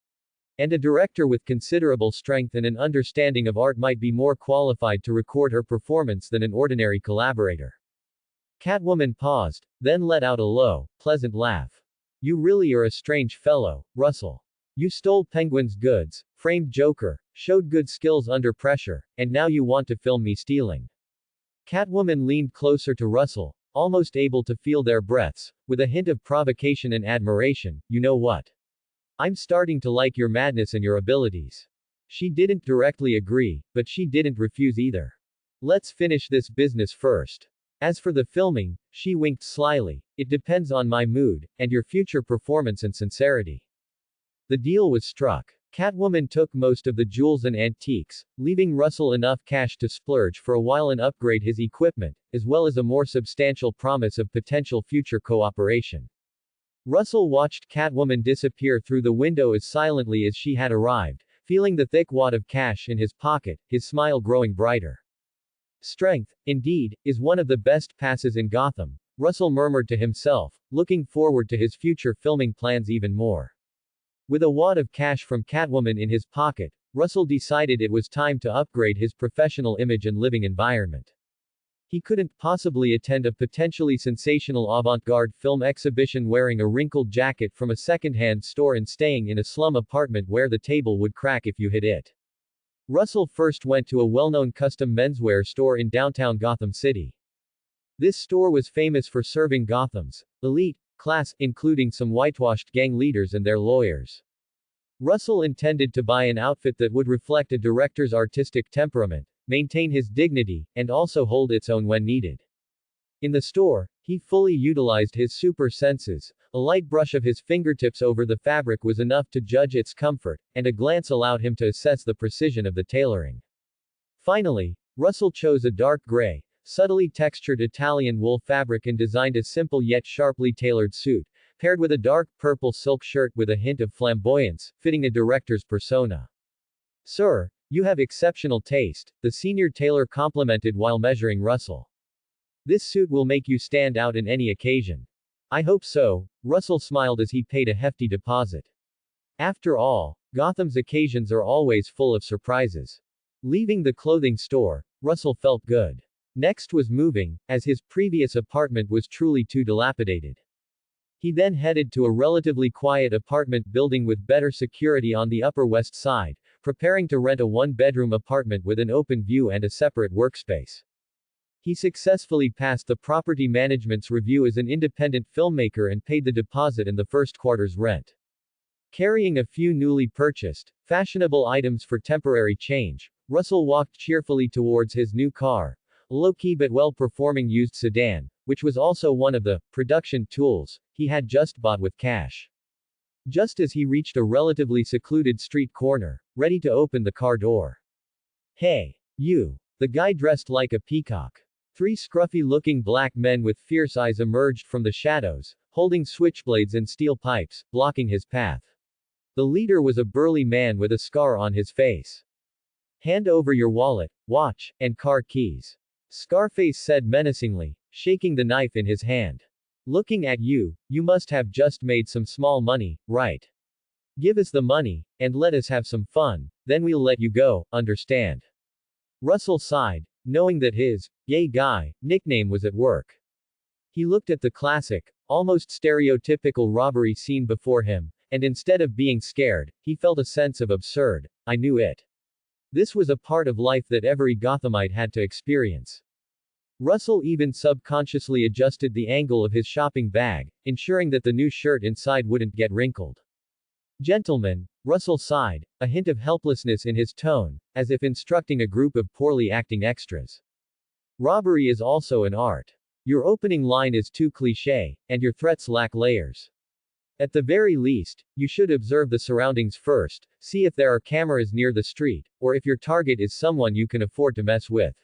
And a director with considerable strength and an understanding of art might be more qualified to record her performance than an ordinary collaborator. Catwoman paused, then let out a low, pleasant laugh. You really are a strange fellow, Russell. You stole Penguin's goods, framed Joker, showed good skills under pressure, and now you want to film me stealing. Catwoman leaned closer to Russell, almost able to feel their breaths, with a hint of provocation and admiration. You know what? I'm starting to like your madness and your abilities. She didn't directly agree, but she didn't refuse either. Let's finish this business first. As for the filming, she winked slyly, it depends on my mood, and your future performance and sincerity. The deal was struck. Catwoman took most of the jewels and antiques, leaving Russell enough cash to splurge for a while and upgrade his equipment, as well as a more substantial promise of potential future cooperation. Russell watched Catwoman disappear through the window as silently as she had arrived, feeling the thick wad of cash in his pocket, his smile growing brighter. Strength, indeed, is one of the best passes in Gotham, Russell murmured to himself, looking forward to his future filming plans even more. With a wad of cash from Catwoman in his pocket, Russell decided it was time to upgrade his professional image and living environment. He couldn't possibly attend a potentially sensational avant-garde film exhibition wearing a wrinkled jacket from a second-hand store and staying in a slum apartment where the table would crack if you hit it. Russell first went to a well-known custom menswear store in downtown Gotham City. This store was famous for serving Gotham's elite class, including some whitewashed gang leaders and their lawyers. Russell intended to buy an outfit that would reflect a director's artistic temperament, maintain his dignity, and also hold its own when needed. In the store, he fully utilized his super senses. A light brush of his fingertips over the fabric was enough to judge its comfort, and a glance allowed him to assess the precision of the tailoring. Finally, Russell chose a dark gray, subtly textured Italian wool fabric and designed a simple yet sharply tailored suit, paired with a dark purple silk shirt with a hint of flamboyance, fitting a director's persona. Sir, you have exceptional taste, the senior tailor complimented while measuring Russell. This suit will make you stand out in any occasion. I hope so, Russell smiled as he paid a hefty deposit. After all, Gotham's occasions are always full of surprises. Leaving the clothing store, Russell felt good. Next was moving, as his previous apartment was truly too dilapidated. He then headed to a relatively quiet apartment building with better security on the Upper West Side, preparing to rent a one-bedroom apartment with an open view and a separate workspace. He successfully passed the property management's review as an independent filmmaker and paid the deposit and the first quarter's rent. Carrying a few newly purchased, fashionable items for temporary change, Russell walked cheerfully towards his new car, a low-key but well-performing used sedan, which was also one of the production tools he had just bought with cash. Just as he reached a relatively secluded street corner, ready to open the car door. Hey, you! The guy dressed like a peacock. Three scruffy-looking black men with fierce eyes emerged from the shadows, holding switchblades and steel pipes, blocking his path. The leader was a burly man with a scar on his face. Hand over your wallet, watch, and car keys. Scarface said menacingly, shaking the knife in his hand. Looking at you, you must have just made some small money, right? Give us the money, and let us have some fun, then we'll let you go, understand? Russell sighed, knowing that his gay guy nickname was at work. He looked at the classic, almost stereotypical robbery scene before him, and instead of being scared, he felt a sense of absurd. I knew it. This was a part of life that every Gothamite had to experience. Russell even subconsciously adjusted the angle of his shopping bag, ensuring that the new shirt inside wouldn't get wrinkled. Gentlemen, Russell sighed, a hint of helplessness in his tone, as if instructing a group of poorly acting extras. Robbery is also an art. Your opening line is too cliché, and your threats lack layers. At the very least, you should observe the surroundings first, see if there are cameras near the street, or if your target is someone you can afford to mess with.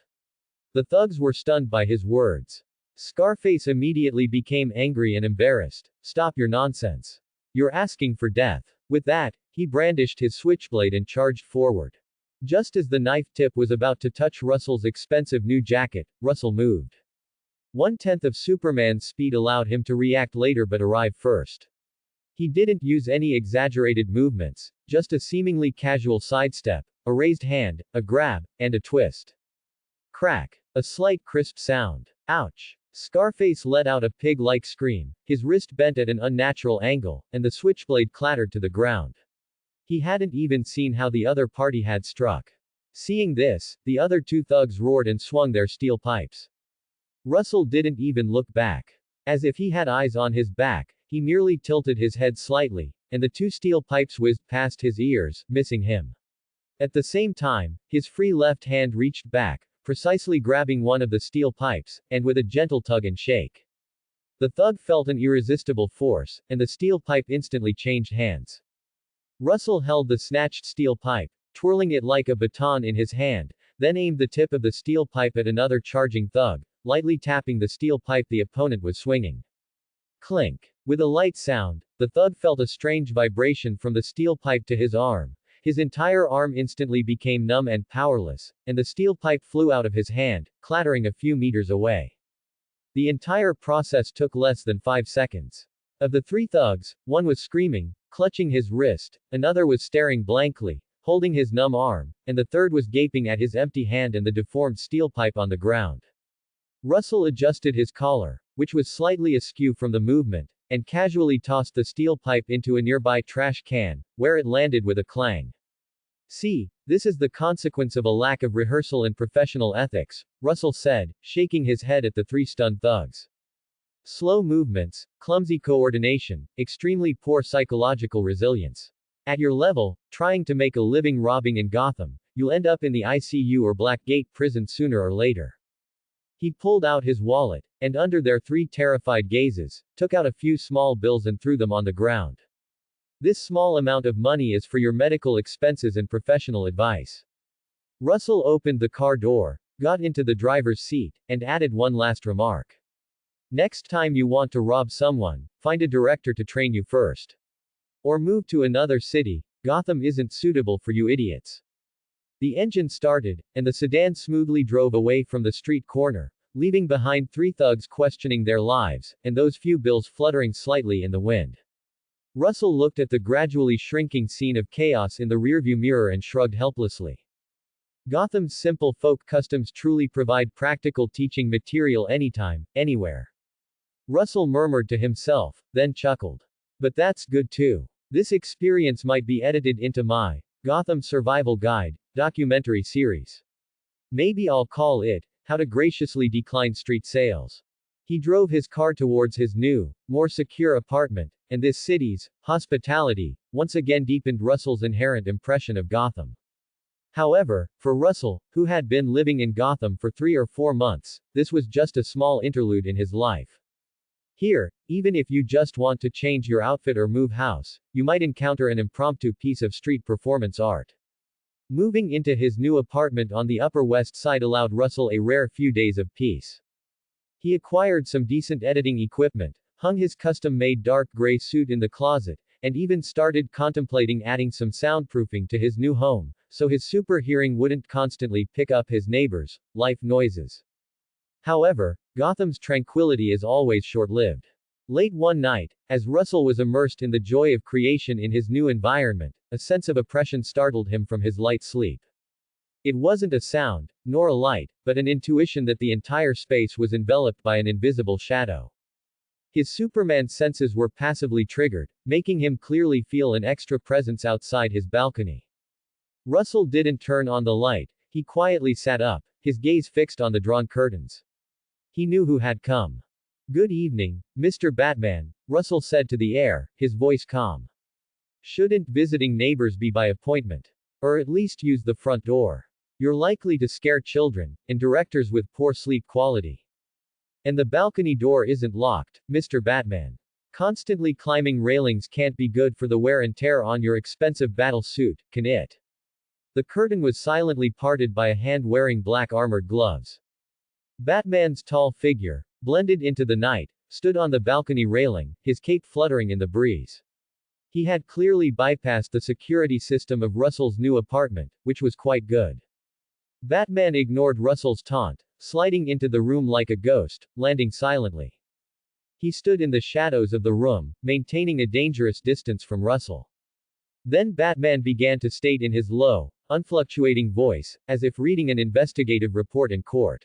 The thugs were stunned by his words. Scarface immediately became angry and embarrassed. Stop your nonsense. You're asking for death. With that, he brandished his switchblade and charged forward. Just as the knife tip was about to touch Russell's expensive new jacket, Russell moved. 1/10 of Superman's speed allowed him to react later but arrive first. He didn't use any exaggerated movements, just a seemingly casual sidestep, a raised hand, a grab, and a twist. Crack. A slight crisp sound. Ouch. Scarface let out a pig-like scream, his wrist bent at an unnatural angle, and the switchblade clattered to the ground. He hadn't even seen how the other party had struck. Seeing this, the other two thugs roared and swung their steel pipes. Russell didn't even look back. As if he had eyes on his back, he merely tilted his head slightly, and the two steel pipes whizzed past his ears, missing him. At the same time, his free left hand reached back, precisely grabbing one of the steel pipes, and with a gentle tug and shake. The thug felt an irresistible force, and the steel pipe instantly changed hands. Russell held the snatched steel pipe, twirling it like a baton in his hand, then aimed the tip of the steel pipe at another charging thug, lightly tapping the steel pipe the opponent was swinging. Clink. With a light sound, the thug felt a strange vibration from the steel pipe to his arm. His entire arm instantly became numb and powerless, and the steel pipe flew out of his hand, clattering a few meters away. The entire process took less than 5 seconds. Of the three thugs, one was screaming, clutching his wrist, another was staring blankly, holding his numb arm, and the third was gaping at his empty hand and the deformed steel pipe on the ground. Russell adjusted his collar, which was slightly askew from the movement, and casually tossed the steel pipe into a nearby trash can, where it landed with a clang. See, this is the consequence of a lack of rehearsal and professional ethics, Russell said, shaking his head at the three stunned thugs. Slow movements, clumsy coordination, extremely poor psychological resilience. At your level, trying to make a living robbing in Gotham, you'll end up in the ICU or Blackgate prison sooner or later. He pulled out his wallet, and under their three terrified gazes, took out a few small bills and threw them on the ground. This small amount of money is for your medical expenses and professional advice. Russell opened the car door, got into the driver's seat, and added one last remark. Next time you want to rob someone, find a director to train you first. Or move to another city. Gotham isn't suitable for you idiots. The engine started, and the sedan smoothly drove away from the street corner, leaving behind three thugs questioning their lives, and those few bills fluttering slightly in the wind. Russell looked at the gradually shrinking scene of chaos in the rearview mirror and shrugged helplessly. Gotham's simple folk customs truly provide practical teaching material anytime, anywhere. Russell murmured to himself, then chuckled. But that's good too. This experience might be edited into my Gotham Survival Guide documentary series. Maybe I'll call it, How to Graciously Decline Street Sales. He drove his car towards his new, more secure apartment, and this city's hospitality once again deepened Russell's inherent impression of Gotham. However, for Russell, who had been living in Gotham for 3 or 4 months, this was just a small interlude in his life. Here, even if you just want to change your outfit or move house, you might encounter an impromptu piece of street performance art. Moving into his new apartment on the Upper West Side allowed Russell a rare few days of peace. He acquired some decent editing equipment, hung his custom-made dark gray suit in the closet, and even started contemplating adding some soundproofing to his new home, so his super hearing wouldn't constantly pick up his neighbors' life noises. However, Gotham's tranquility is always short-lived. Late one night, as Russell was immersed in the joy of creation in his new environment, a sense of oppression startled him from his light sleep. It wasn't a sound, nor a light, but an intuition that the entire space was enveloped by an invisible shadow. His Superman senses were passively triggered, making him clearly feel an extra presence outside his balcony. Russell didn't turn on the light, he quietly sat up, his gaze fixed on the drawn curtains. He knew who had come. "Good evening, Mr. Batman," Russell said to the air, his voice calm. "Shouldn't visiting neighbors be by appointment? Or at least use the front door? You're likely to scare children, and directors with poor sleep quality. And the balcony door isn't locked, Mr. Batman. Constantly climbing railings can't be good for the wear and tear on your expensive battle suit, can it?" The curtain was silently parted by a hand wearing black armored gloves. Batman's tall figure, blended into the night, stood on the balcony railing, his cape fluttering in the breeze. He had clearly bypassed the security system of Russell's new apartment, which was quite good. Batman ignored Russell's taunt, sliding into the room like a ghost, landing silently. He stood in the shadows of the room, maintaining a dangerous distance from Russell. Then Batman began to state in his low, unfluctuating voice, as if reading an investigative report in court.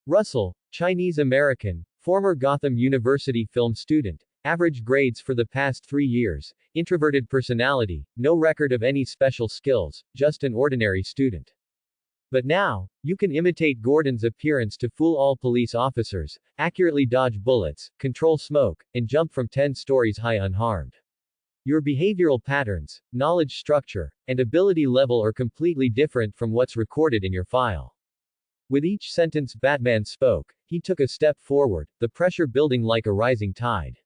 "Russell, Chinese-American, former Gotham University film student, average grades for the past 3 years, introverted personality, no record of any special skills, just an ordinary student. But now, you can imitate Gordon's appearance to fool all police officers, accurately dodge bullets, control smoke, and jump from 10 stories high unharmed. Your behavioral patterns, knowledge structure, and ability level are completely different from what's recorded in your file." With each sentence Batman spoke, he took a step forward, the pressure building like a rising tide.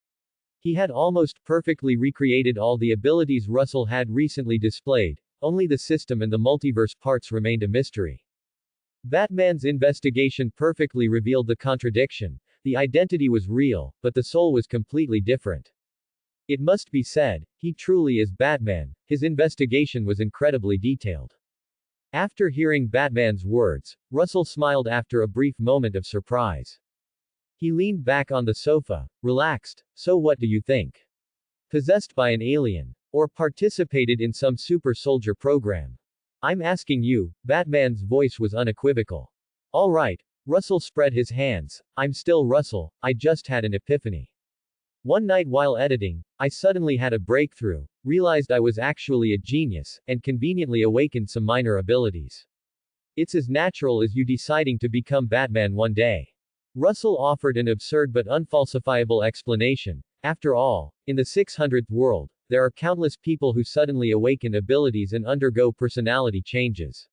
He had almost perfectly recreated all the abilities Russell had recently displayed, only the system and the multiverse parts remained a mystery. Batman's investigation perfectly revealed the contradiction. The identity was real, but the soul was completely different. It must be said, he truly is Batman. His investigation was incredibly detailed. After hearing Batman's words, Russell smiled after a brief moment of surprise. He leaned back on the sofa, relaxed. "So what do you think? Possessed by an alien? Or participated in some super soldier program? I'm asking you." Batman's voice was unequivocal. "All right." Russell spread his hands. "I'm still Russell, I just had an epiphany. One night while editing, I suddenly had a breakthrough, realized I was actually a genius, and conveniently awakened some minor abilities. It's as natural as you deciding to become Batman one day." Russell offered an absurd but unfalsifiable explanation. After all, in the 600th world, there are countless people who suddenly awaken abilities and undergo personality changes.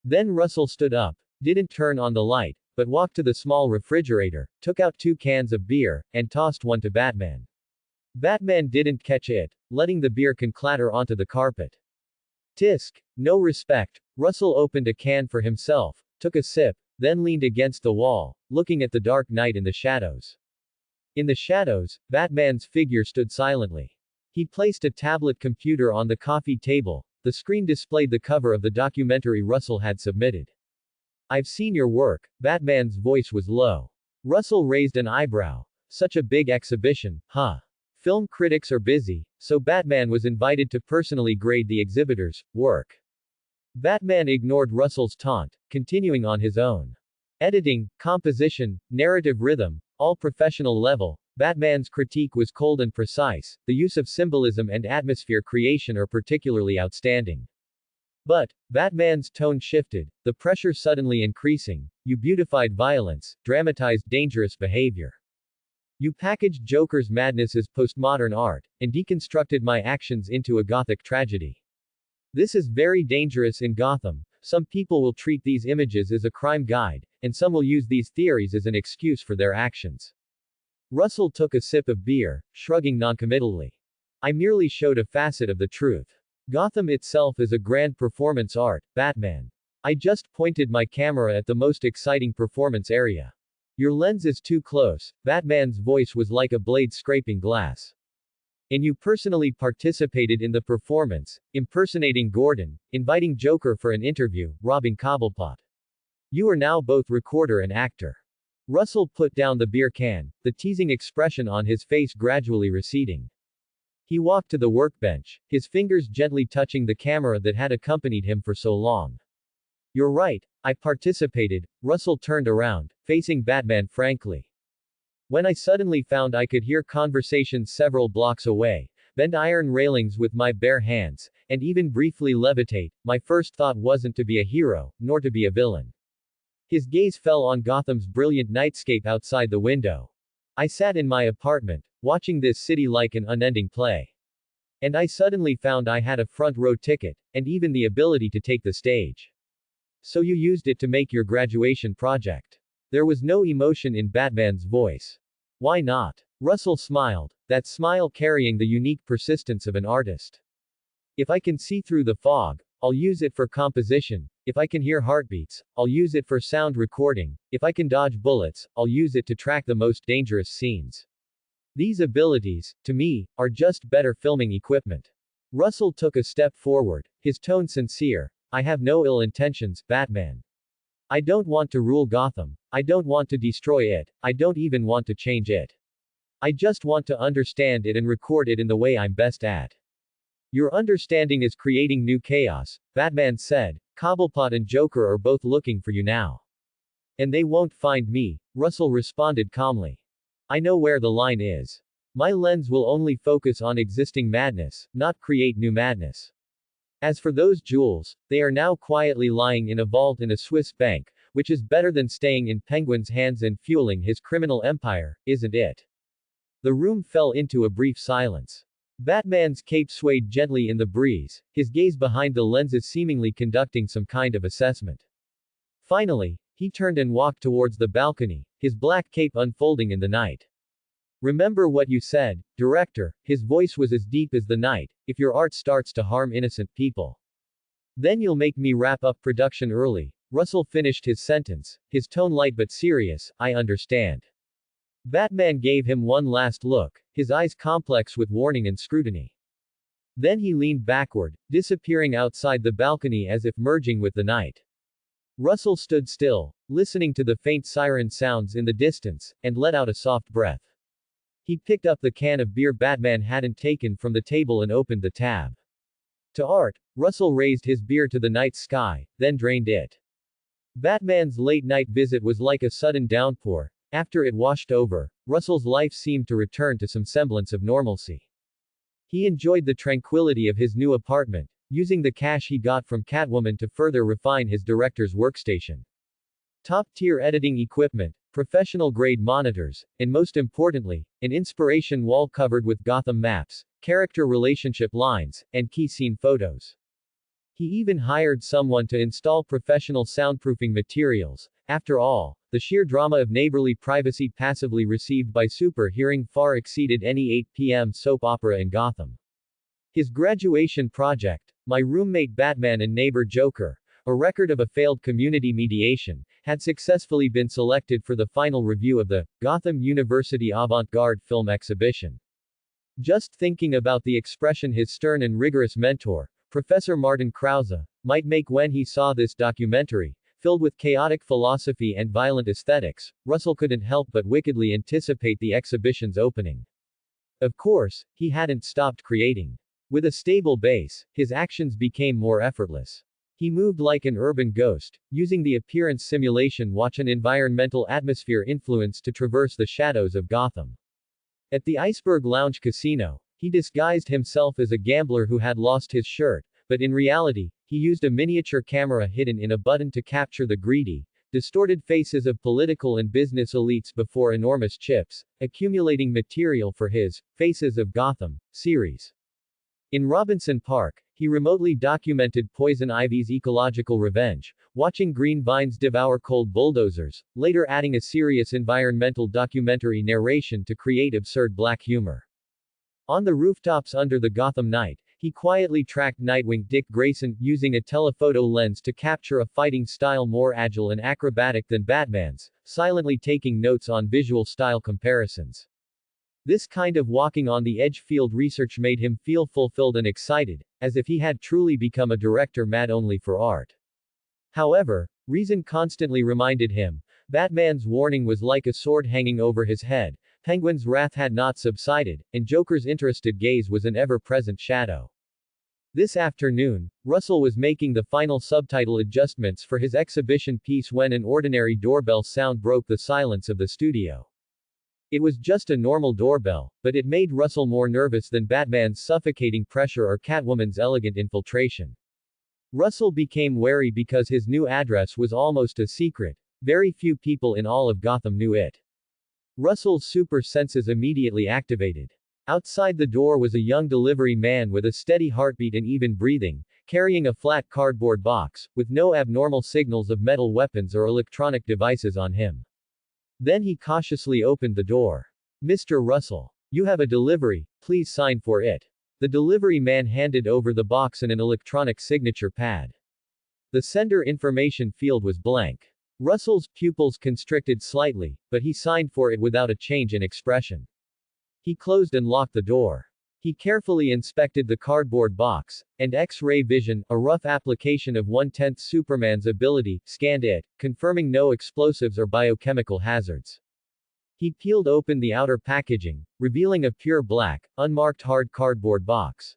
Then Russell stood up, didn't turn on the light, but walked to the small refrigerator, took out 2 cans of beer, and tossed one to Batman. Batman didn't catch it, letting the beer can clatter onto the carpet. Tisk. No respect. Russell opened a can for himself, took a sip, then leaned against the wall, looking at the dark night in the shadows. In the shadows, Batman's figure stood silently. He placed a tablet computer on the coffee table. The screen displayed the cover of the documentary Russell had submitted. "I've seen your work." Batman's voice was low. Russell raised an eyebrow. "Such a big exhibition, huh? Film critics are busy, so Batman was invited to personally grade the exhibitors' work." Batman ignored Russell's taunt, continuing on his own. Editing, composition, narrative rhythm, all professional level. Batman's critique was cold and precise. The use of symbolism and atmosphere creation are particularly outstanding. But, Batman's tone shifted, the pressure suddenly increasing. "You beautified violence, dramatized dangerous behavior. You packaged Joker's madness as postmodern art, and deconstructed my actions into a gothic tragedy. This is very dangerous in Gotham. Some people will treat these images as a crime guide, and some will use these theories as an excuse for their actions." Russell took a sip of beer, shrugging noncommittally. "I merely showed a facet of the truth. Gotham itself is a grand performance art, Batman. I just pointed my camera at the most exciting performance area. Your lens is too close." Batman's voice was like a blade scraping glass. "And you personally participated in the performance, impersonating Gordon, inviting Joker for an interview, robbing Cobblepot. You are now both recorder and actor." Russell put down the beer can, the teasing expression on his face gradually receding. He walked to the workbench, his fingers gently touching the camera that had accompanied him for so long. You're right, I participated. Russell turned around, facing Batman frankly. When I suddenly found I could hear conversations several blocks away, bend iron railings with my bare hands, and even briefly levitate, my first thought wasn't to be a hero, nor to be a villain. His gaze fell on Gotham's brilliant nightscape outside the window. I sat in my apartment, watching this city like an unending play. And I suddenly found I had a front row ticket, and even the ability to take the stage. So you used it to make your graduation project. There was no emotion in Batman's voice. Why not? Russell smiled, that smile carrying the unique persistence of an artist. If I can see through the fog, I'll use it for composition. If I can hear heartbeats, I'll use it for sound recording. If I can dodge bullets, I'll use it to track the most dangerous scenes. These abilities, to me, are just better filming equipment. Russell took a step forward, his tone sincere. I have no ill intentions, Batman. I don't want to rule Gotham. I don't want to destroy it. I don't even want to change it. I just want to understand it and record it in the way I'm best at. Your understanding is creating new chaos, Batman said. Cobblepot and Joker are both looking for you now. And they won't find me, Russell responded calmly. I know where the line is. My lens will only focus on existing madness, not create new madness. As for those jewels, they are now quietly lying in a vault in a Swiss bank, which is better than staying in Penguin's hands and fueling his criminal empire, isn't it? The room fell into a brief silence. Batman's cape swayed gently in the breeze, his gaze behind the lenses seemingly conducting some kind of assessment. Finally, he turned and walked towards the balcony, his black cape unfolding in the night. Remember what you said, director, his voice was as deep as the night, if your art starts to harm innocent people. Then you'll make me wrap up production early. Russell finished his sentence, his tone light but serious, I understand. Batman gave him one last look, his eyes complex with warning and scrutiny. Then he leaned backward, disappearing outside the balcony as if merging with the night. Russell stood still, listening to the faint siren sounds in the distance, and let out a soft breath. He picked up the can of beer Batman hadn't taken from the table and opened the tab. To art, Russell raised his beer to the night sky, then drained it. Batman's late-night visit was like a sudden downpour. After it washed over, Russell's life seemed to return to some semblance of normalcy. He enjoyed the tranquility of his new apartment, using the cash he got from Catwoman to further refine his director's workstation. Top-tier editing equipment, professional-grade monitors, and most importantly, an inspiration wall covered with Gotham maps, character relationship lines, and key scene photos. He even hired someone to install professional soundproofing materials. After all, the sheer drama of neighborly privacy passively received by Super Hearing far exceeded any 8 p.m. soap opera in Gotham. His graduation project, My Roommate Batman and Neighbor Joker, a record of a failed community mediation, had successfully been selected for the final review of the Gotham University Avant-Garde Film Exhibition. Just thinking about the expression his stern and rigorous mentor, Professor Martin Krause, might make when he saw this documentary, filled with chaotic philosophy and violent aesthetics, Russell couldn't help but wickedly anticipate the exhibition's opening. Of course, he hadn't stopped creating. With a stable base, his actions became more effortless. He moved like an urban ghost, using the appearance simulation watch and environmental atmosphere influence to traverse the shadows of Gotham. At the Iceberg Lounge Casino, he disguised himself as a gambler who had lost his shirt, but in reality, he used a miniature camera hidden in a button to capture the greedy, distorted faces of political and business elites before enormous chips, accumulating material for his Faces of Gotham series. In Robinson Park, he remotely documented Poison Ivy's ecological revenge, watching green vines devour cold bulldozers, later adding a serious environmental documentary narration to create absurd black humor. On the rooftops under the Gotham night, he quietly tracked Nightwing Dick Grayson, using a telephoto lens to capture a fighting style more agile and acrobatic than Batman's, silently taking notes on visual style comparisons. This kind of walking on the edge field research made him feel fulfilled and excited, as if he had truly become a director mad only for art. However, reason constantly reminded him, Batman's warning was like a sword hanging over his head, Penguin's wrath had not subsided, and Joker's interested gaze was an ever-present shadow. This afternoon, Russell was making the final subtitle adjustments for his exhibition piece when an ordinary doorbell sound broke the silence of the studio. It was just a normal doorbell, but it made Russell more nervous than Batman's suffocating pressure or Catwoman's elegant infiltration. Russell became wary because his new address was almost a secret. Very few people in all of Gotham knew it. Russell's super senses immediately activated. Outside the door was a young delivery man with a steady heartbeat and even breathing, carrying a flat cardboard box, with no abnormal signals of metal weapons or electronic devices on him. Then he cautiously opened the door. "Mr. Russell. You have a delivery, please sign for it." The delivery man handed over the box and an electronic signature pad. The sender information field was blank. Russell's pupils constricted slightly, but he signed for it without a change in expression. He closed and locked the door. He carefully inspected the cardboard box, and X-ray vision, a rough application of 1/10 Superman's ability, scanned it, confirming no explosives or biochemical hazards. He peeled open the outer packaging, revealing a pure black, unmarked hard cardboard box.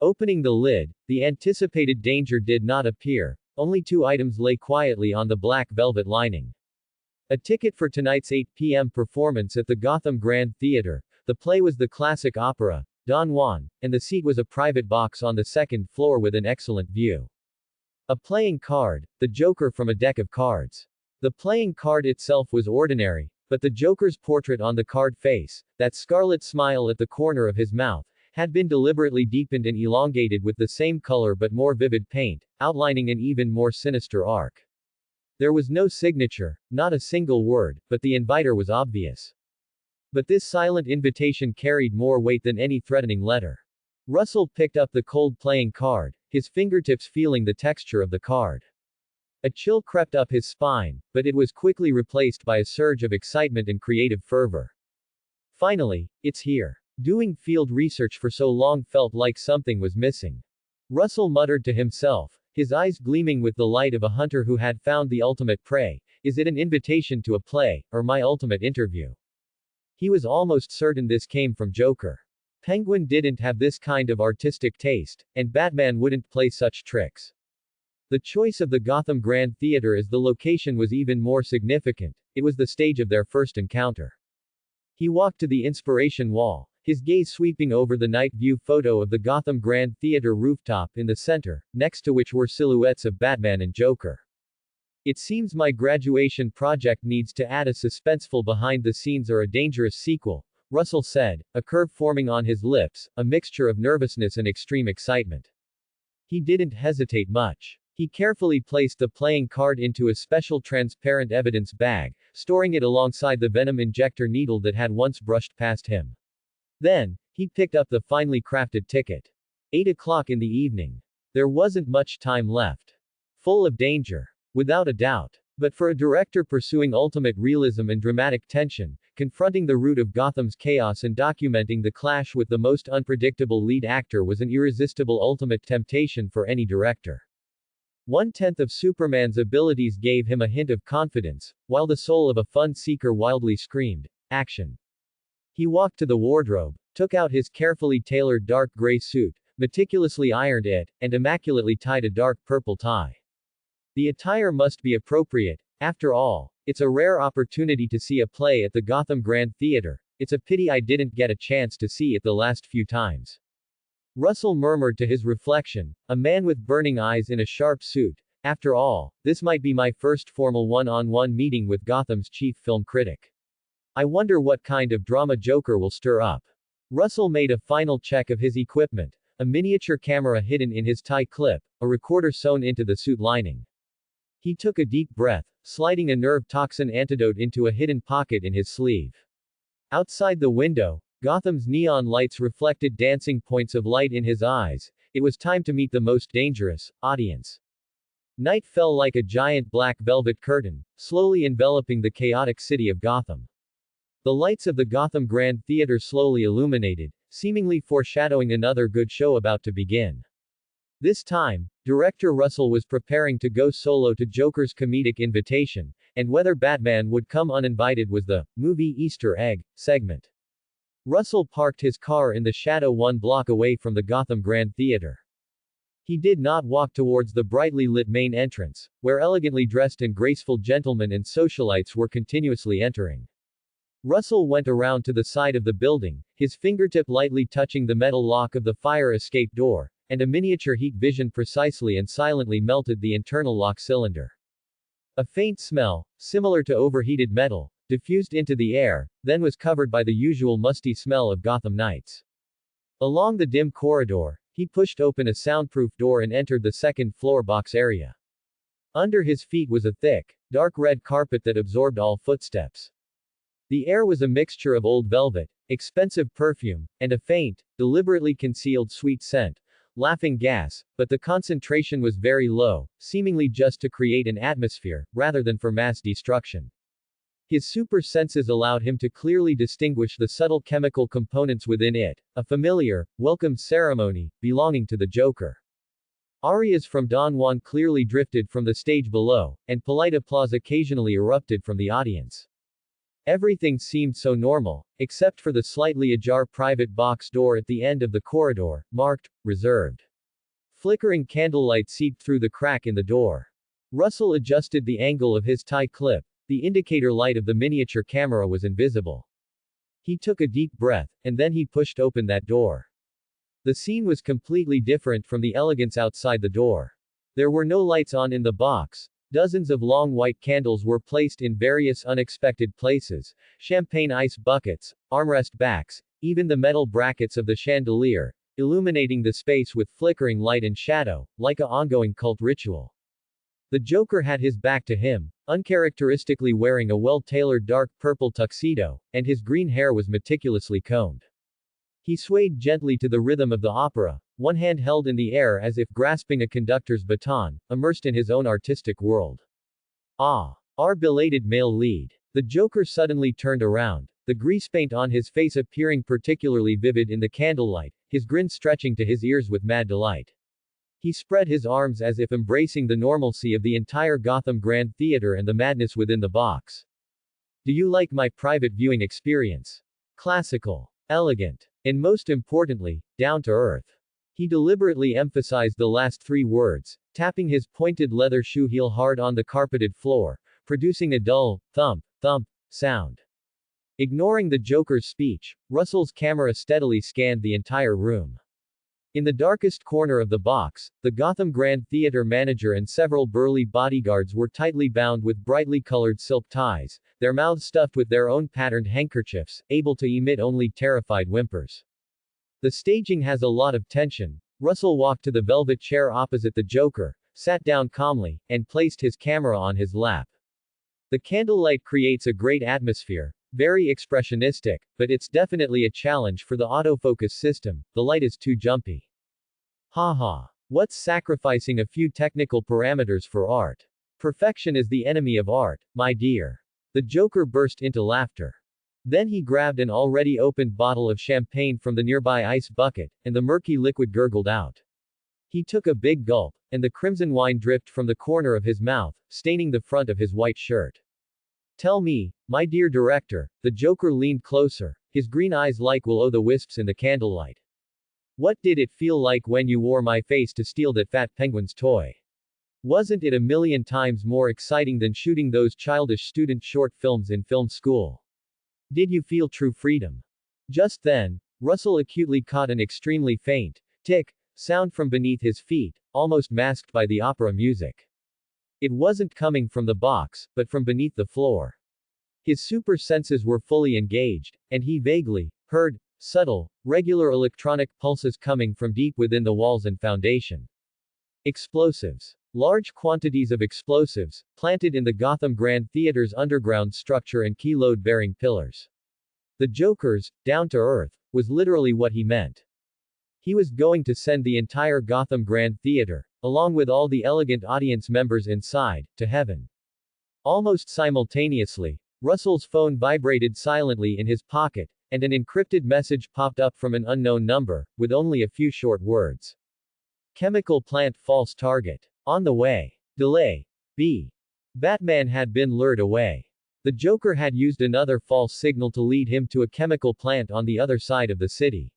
Opening the lid, the anticipated danger did not appear, only 2 items lay quietly on the black velvet lining. A ticket for tonight's 8 p.m. performance at the Gotham Grand Theater. The play was the classic opera, Don Juan, and the seat was a private box on the second floor with an excellent view. A playing card, the Joker from a deck of cards. The playing card itself was ordinary, but the Joker's portrait on the card face, that scarlet smile at the corner of his mouth, had been deliberately deepened and elongated with the same color but more vivid paint, outlining an even more sinister arc. There was no signature, not a single word, but the inviter was obvious. But this silent invitation carried more weight than any threatening letter. Russell picked up the cold playing card, his fingertips feeling the texture of the card. A chill crept up his spine, but it was quickly replaced by a surge of excitement and creative fervor. Finally, it's here. Doing field research for so long felt like something was missing. Russell muttered to himself, his eyes gleaming with the light of a hunter who had found the ultimate prey. Is it an invitation to a play, or my ultimate interview? He was almost certain this came from Joker. Penguin didn't have this kind of artistic taste, and Batman wouldn't play such tricks. The choice of the Gotham Grand Theater as the location was even more significant. It was the stage of their first encounter. He walked to the inspiration wall, his gaze sweeping over the night view photo of the Gotham Grand Theater rooftop in the center, next to which were silhouettes of Batman and Joker. It seems my graduation project needs to add a suspenseful behind the scenes or a dangerous sequel, Russell said, a curve forming on his lips, a mixture of nervousness and extreme excitement. He didn't hesitate much. He carefully placed the playing card into a special transparent evidence bag, storing it alongside the venom injector needle that had once brushed past him. Then, he picked up the finely crafted ticket. 8 o'clock in the evening. There wasn't much time left. Full of danger. Without a doubt. But for a director pursuing ultimate realism and dramatic tension, confronting the root of Gotham's chaos and documenting the clash with the most unpredictable lead actor was an irresistible ultimate temptation for any director. 1/10 of Superman's abilities gave him a hint of confidence, while the soul of a fun seeker wildly screamed, action. He walked to the wardrobe, took out his carefully tailored dark gray suit, meticulously ironed it, and immaculately tied a dark purple tie. The attire must be appropriate. After all, it's a rare opportunity to see a play at the Gotham Grand Theater. It's a pity I didn't get a chance to see it the last few times. Russell murmured to his reflection, a man with burning eyes in a sharp suit. After all, this might be my first formal one-on-one meeting with Gotham's chief film critic. I wonder what kind of drama Joker will stir up. Russell made a final check of his equipment, a miniature camera hidden in his tie clip, a recorder sewn into the suit lining. He took a deep breath, sliding a nerve toxin antidote into a hidden pocket in his sleeve. Outside the window, Gotham's neon lights reflected dancing points of light in his eyes. It was time to meet the most dangerous audience. Night fell like a giant black velvet curtain, slowly enveloping the chaotic city of Gotham. The lights of the Gotham Grand Theater slowly illuminated, seemingly foreshadowing another good show about to begin. This time, director Russell was preparing to go solo to Joker's comedic invitation, and whether Batman would come uninvited was the movie Easter egg segment. Russell parked his car in the shadow 1 block away from the Gotham Grand Theater. He did not walk towards the brightly lit main entrance, where elegantly dressed and graceful gentlemen and socialites were continuously entering. Russell went around to the side of the building, his fingertip lightly touching the metal lock of the fire escape door, and a miniature heat vision precisely and silently melted the internal lock cylinder. A faint smell, similar to overheated metal, diffused into the air, then was covered by the usual musty smell of Gotham nights. Along the dim corridor, he pushed open a soundproof door and entered the second-floor box area. Under his feet was a thick, dark red carpet that absorbed all footsteps. The air was a mixture of old velvet, expensive perfume, and a faint, deliberately concealed sweet scent, laughing gas, but the concentration was very low, seemingly just to create an atmosphere, rather than for mass destruction. His super senses allowed him to clearly distinguish the subtle chemical components within it, a familiar, welcome ceremony, belonging to the Joker. Arias from Don Juan clearly drifted from the stage below, and polite applause occasionally erupted from the audience. Everything seemed so normal, except for the slightly ajar private box door at the end of the corridor, marked, reserved. Flickering candlelight seeped through the crack in the door. Russell adjusted the angle of his tie clip. The indicator light of the miniature camera was invisible. He took a deep breath, and then he pushed open that door. The scene was completely different from the elegance outside the door. There were no lights on in the box. Dozens of long white candles were placed in various unexpected places, champagne ice buckets, armrest backs, even the metal brackets of the chandelier, illuminating the space with flickering light and shadow, like an ongoing cult ritual. The Joker had his back to him, uncharacteristically wearing a well-tailored dark purple tuxedo, and his green hair was meticulously combed. He swayed gently to the rhythm of the opera, one hand held in the air as if grasping a conductor's baton, immersed in his own artistic world. Ah! Our belated male lead. The Joker suddenly turned around, the grease paint on his face appearing particularly vivid in the candlelight, his grin stretching to his ears with mad delight. He spread his arms as if embracing the normalcy of the entire Gotham Grand Theater and the madness within the box. Do you like my private viewing experience? Classical. Elegant. And most importantly, down to earth. He deliberately emphasized the last 3 words, tapping his pointed leather shoe heel hard on the carpeted floor, producing a dull, thump, thump, sound. Ignoring the Joker's speech, Russell's camera steadily scanned the entire room. In the darkest corner of the box, the Gotham Grand Theater manager and several burly bodyguards were tightly bound with brightly colored silk ties, their mouths stuffed with their own patterned handkerchiefs, able to emit only terrified whimpers. The staging has a lot of tension. Russell walked to the velvet chair opposite the Joker, sat down calmly, and placed his camera on his lap. The candlelight creates a great atmosphere, very expressionistic, but it's definitely a challenge for the autofocus system, the light is too jumpy. Haha. What's sacrificing a few technical parameters for art? Perfection is the enemy of art, my dear. The Joker burst into laughter. Then he grabbed an already opened bottle of champagne from the nearby ice bucket, and the murky liquid gurgled out. He took a big gulp, and the crimson wine dripped from the corner of his mouth, staining the front of his white shirt. Tell me, my dear director, the Joker leaned closer, his green eyes like will-o'-the-wisps in the candlelight. What did it feel like when you wore my face to steal that fat penguin's toy? Wasn't it a million times more exciting than shooting those childish student short films in film school? Did you feel true freedom? Just then, Russell acutely caught an extremely faint, tick, sound from beneath his feet, almost masked by the opera music. It wasn't coming from the box, but from beneath the floor. His super senses were fully engaged, and he vaguely heard subtle, regular electronic pulses coming from deep within the walls and foundation. Explosives. Large quantities of explosives, planted in the Gotham Grand Theater's underground structure and key load-bearing pillars. The Joker's, down to earth, was literally what he meant. He was going to send the entire Gotham Grand Theater, along with all the elegant audience members inside, to heaven. Almost simultaneously, Russell's phone vibrated silently in his pocket, and an encrypted message popped up from an unknown number, with only a few short words. Chemical plant false target. On the way. Delay. B. Batman had been lured away. The Joker had used another false signal to lead him to a chemical plant on the other side of the city.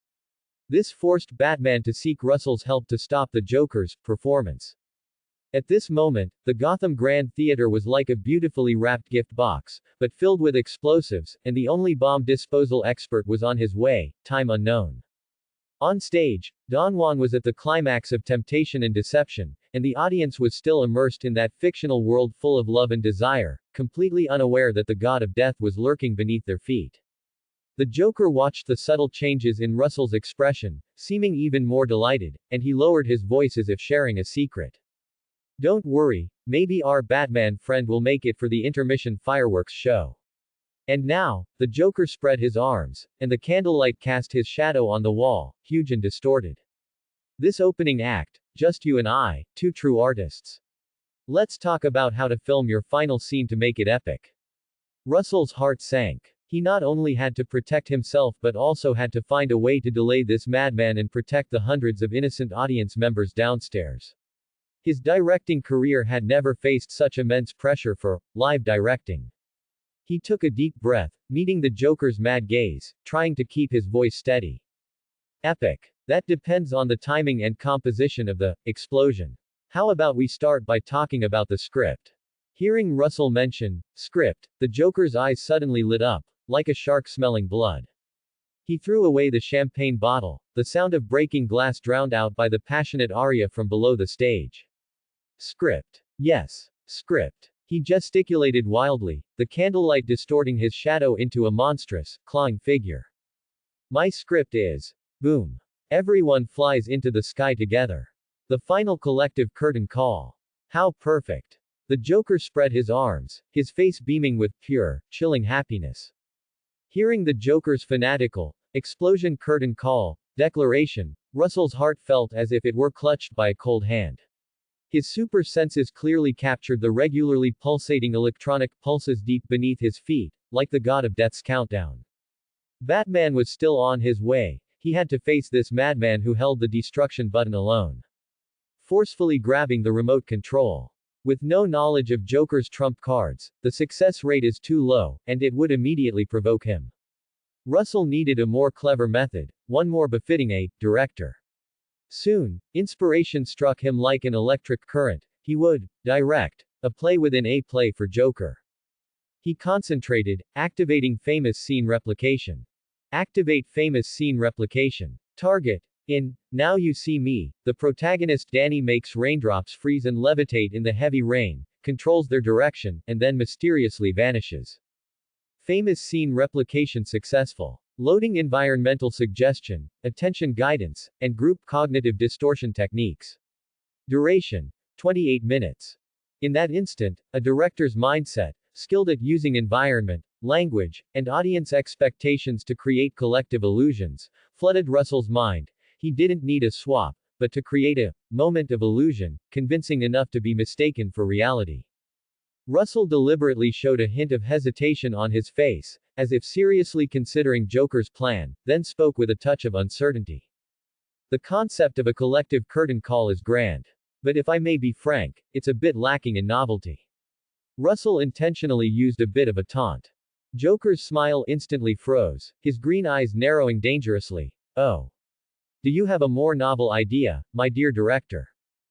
This forced Batman to seek Russell's help to stop the Joker's performance. At this moment, the Gotham Grand Theater was like a beautifully wrapped gift box, but filled with explosives, and the only bomb disposal expert was on his way, time unknown. On stage, Don Juan was at the climax of temptation and deception, and the audience was still immersed in that fictional world full of love and desire, completely unaware that the god of death was lurking beneath their feet. The Joker watched the subtle changes in Russell's expression, seeming even more delighted, and he lowered his voice as if sharing a secret. Don't worry, maybe our Batman friend will make it for the intermission fireworks show. And now, the Joker spread his arms, and the candlelight cast his shadow on the wall, huge and distorted. This opening act, just you and I, two true artists. Let's talk about how to film your final scene to make it epic. Russell's heart sank. He not only had to protect himself but also had to find a way to delay this madman and protect the hundreds of innocent audience members downstairs. His directing career had never faced such immense pressure for live directing. He took a deep breath, meeting the Joker's mad gaze, trying to keep his voice steady. Epic. That depends on the timing and composition of the explosion. How about we start by talking about the script? Hearing Russell mention script, the Joker's eyes suddenly lit up, like a shark smelling blood. He threw away the champagne bottle, the sound of breaking glass drowned out by the passionate aria from below the stage. Script. Yes. Script. He gesticulated wildly, the candlelight distorting his shadow into a monstrous, clawing figure. My script is. Boom. Everyone flies into the sky together. The final collective curtain call. How perfect. The Joker spread his arms, his face beaming with pure, chilling happiness. Hearing the Joker's fanatical, explosion curtain call, declaration, Russell's heart felt as if it were clutched by a cold hand. His super senses clearly captured the regularly pulsating electronic pulses deep beneath his feet, like the god of death's countdown. Batman was still on his way. He had to face this madman who held the destruction button alone. Forcefully grabbing the remote control. With no knowledge of Joker's trump cards, the success rate is too low, and it would immediately provoke him. Russell needed a more clever method, one more befitting a director. Soon, inspiration struck him like an electric current. He would direct a play within a play for Joker. He concentrated, activating famous scene replication. Activate famous scene replication. Target. In Now You See Me, the protagonist Danny makes raindrops freeze and levitate in the heavy rain, controls their direction, and then mysteriously vanishes. Famous scene replication successful. Loading environmental suggestion, attention guidance, and group cognitive distortion techniques. Duration. 28 minutes. In that instant, a director's mindset, skilled at using environment, language, and audience expectations to create collective illusions, flooded Russell's mind. He didn't need a swap, but to create a moment of illusion, convincing enough to be mistaken for reality. Russell deliberately showed a hint of hesitation on his face, as if seriously considering Joker's plan, then spoke with a touch of uncertainty. The concept of a collective curtain call is grand. But if I may be frank, it's a bit lacking in novelty. Russell intentionally used a bit of a taunt. Joker's smile instantly froze, his green eyes narrowing dangerously. Oh. Do you have a more novel idea, my dear director?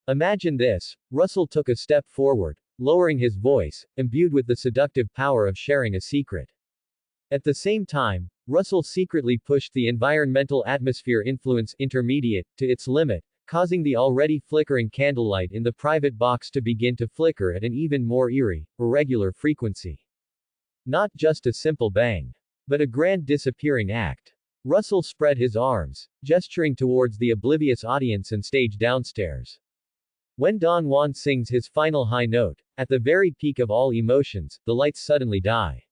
Imagine this. Russell took a step forward, lowering his voice, imbued with the seductive power of sharing a secret. At the same time, Russell secretly pushed the environmental atmosphere influence intermediate to its limit, causing the already flickering candlelight in the private box to begin to flicker at an even more eerie, irregular frequency. Not just a simple bang, but a grand disappearing act. Russell spread his arms, gesturing towards the oblivious audience and stage downstairs. When Don Juan sings his final high note, at the very peak of all emotions, the lights suddenly die.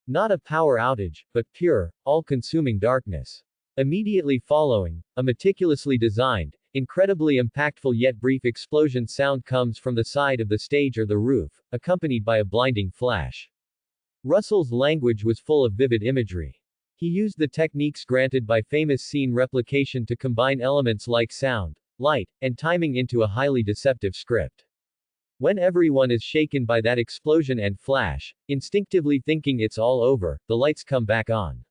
Not a power outage, but pure, all-consuming darkness. Immediately following, a meticulously designed, incredibly impactful yet brief explosion sound comes from the side of the stage or the roof, accompanied by a blinding flash. Russell's language was full of vivid imagery. He used the techniques granted by famous scene replication to combine elements like sound, light, and timing into a highly deceptive script. When everyone is shaken by that explosion and flash, instinctively thinking it's all over, the lights come back on.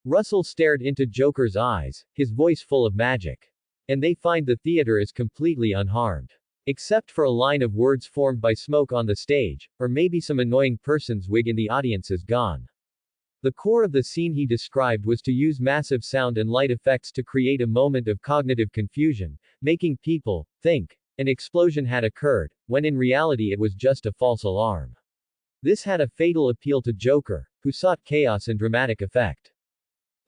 Russell stared into Joker's eyes, his voice full of magic. And they find the theater is completely unharmed. Except for a line of words formed by smoke on the stage, or maybe some annoying person's wig in the audience is gone. The core of the scene he described was to use massive sound and light effects to create a moment of cognitive confusion, making people think an explosion had occurred, when in reality it was just a false alarm. This had a fatal appeal to Joker, who sought chaos and dramatic effect.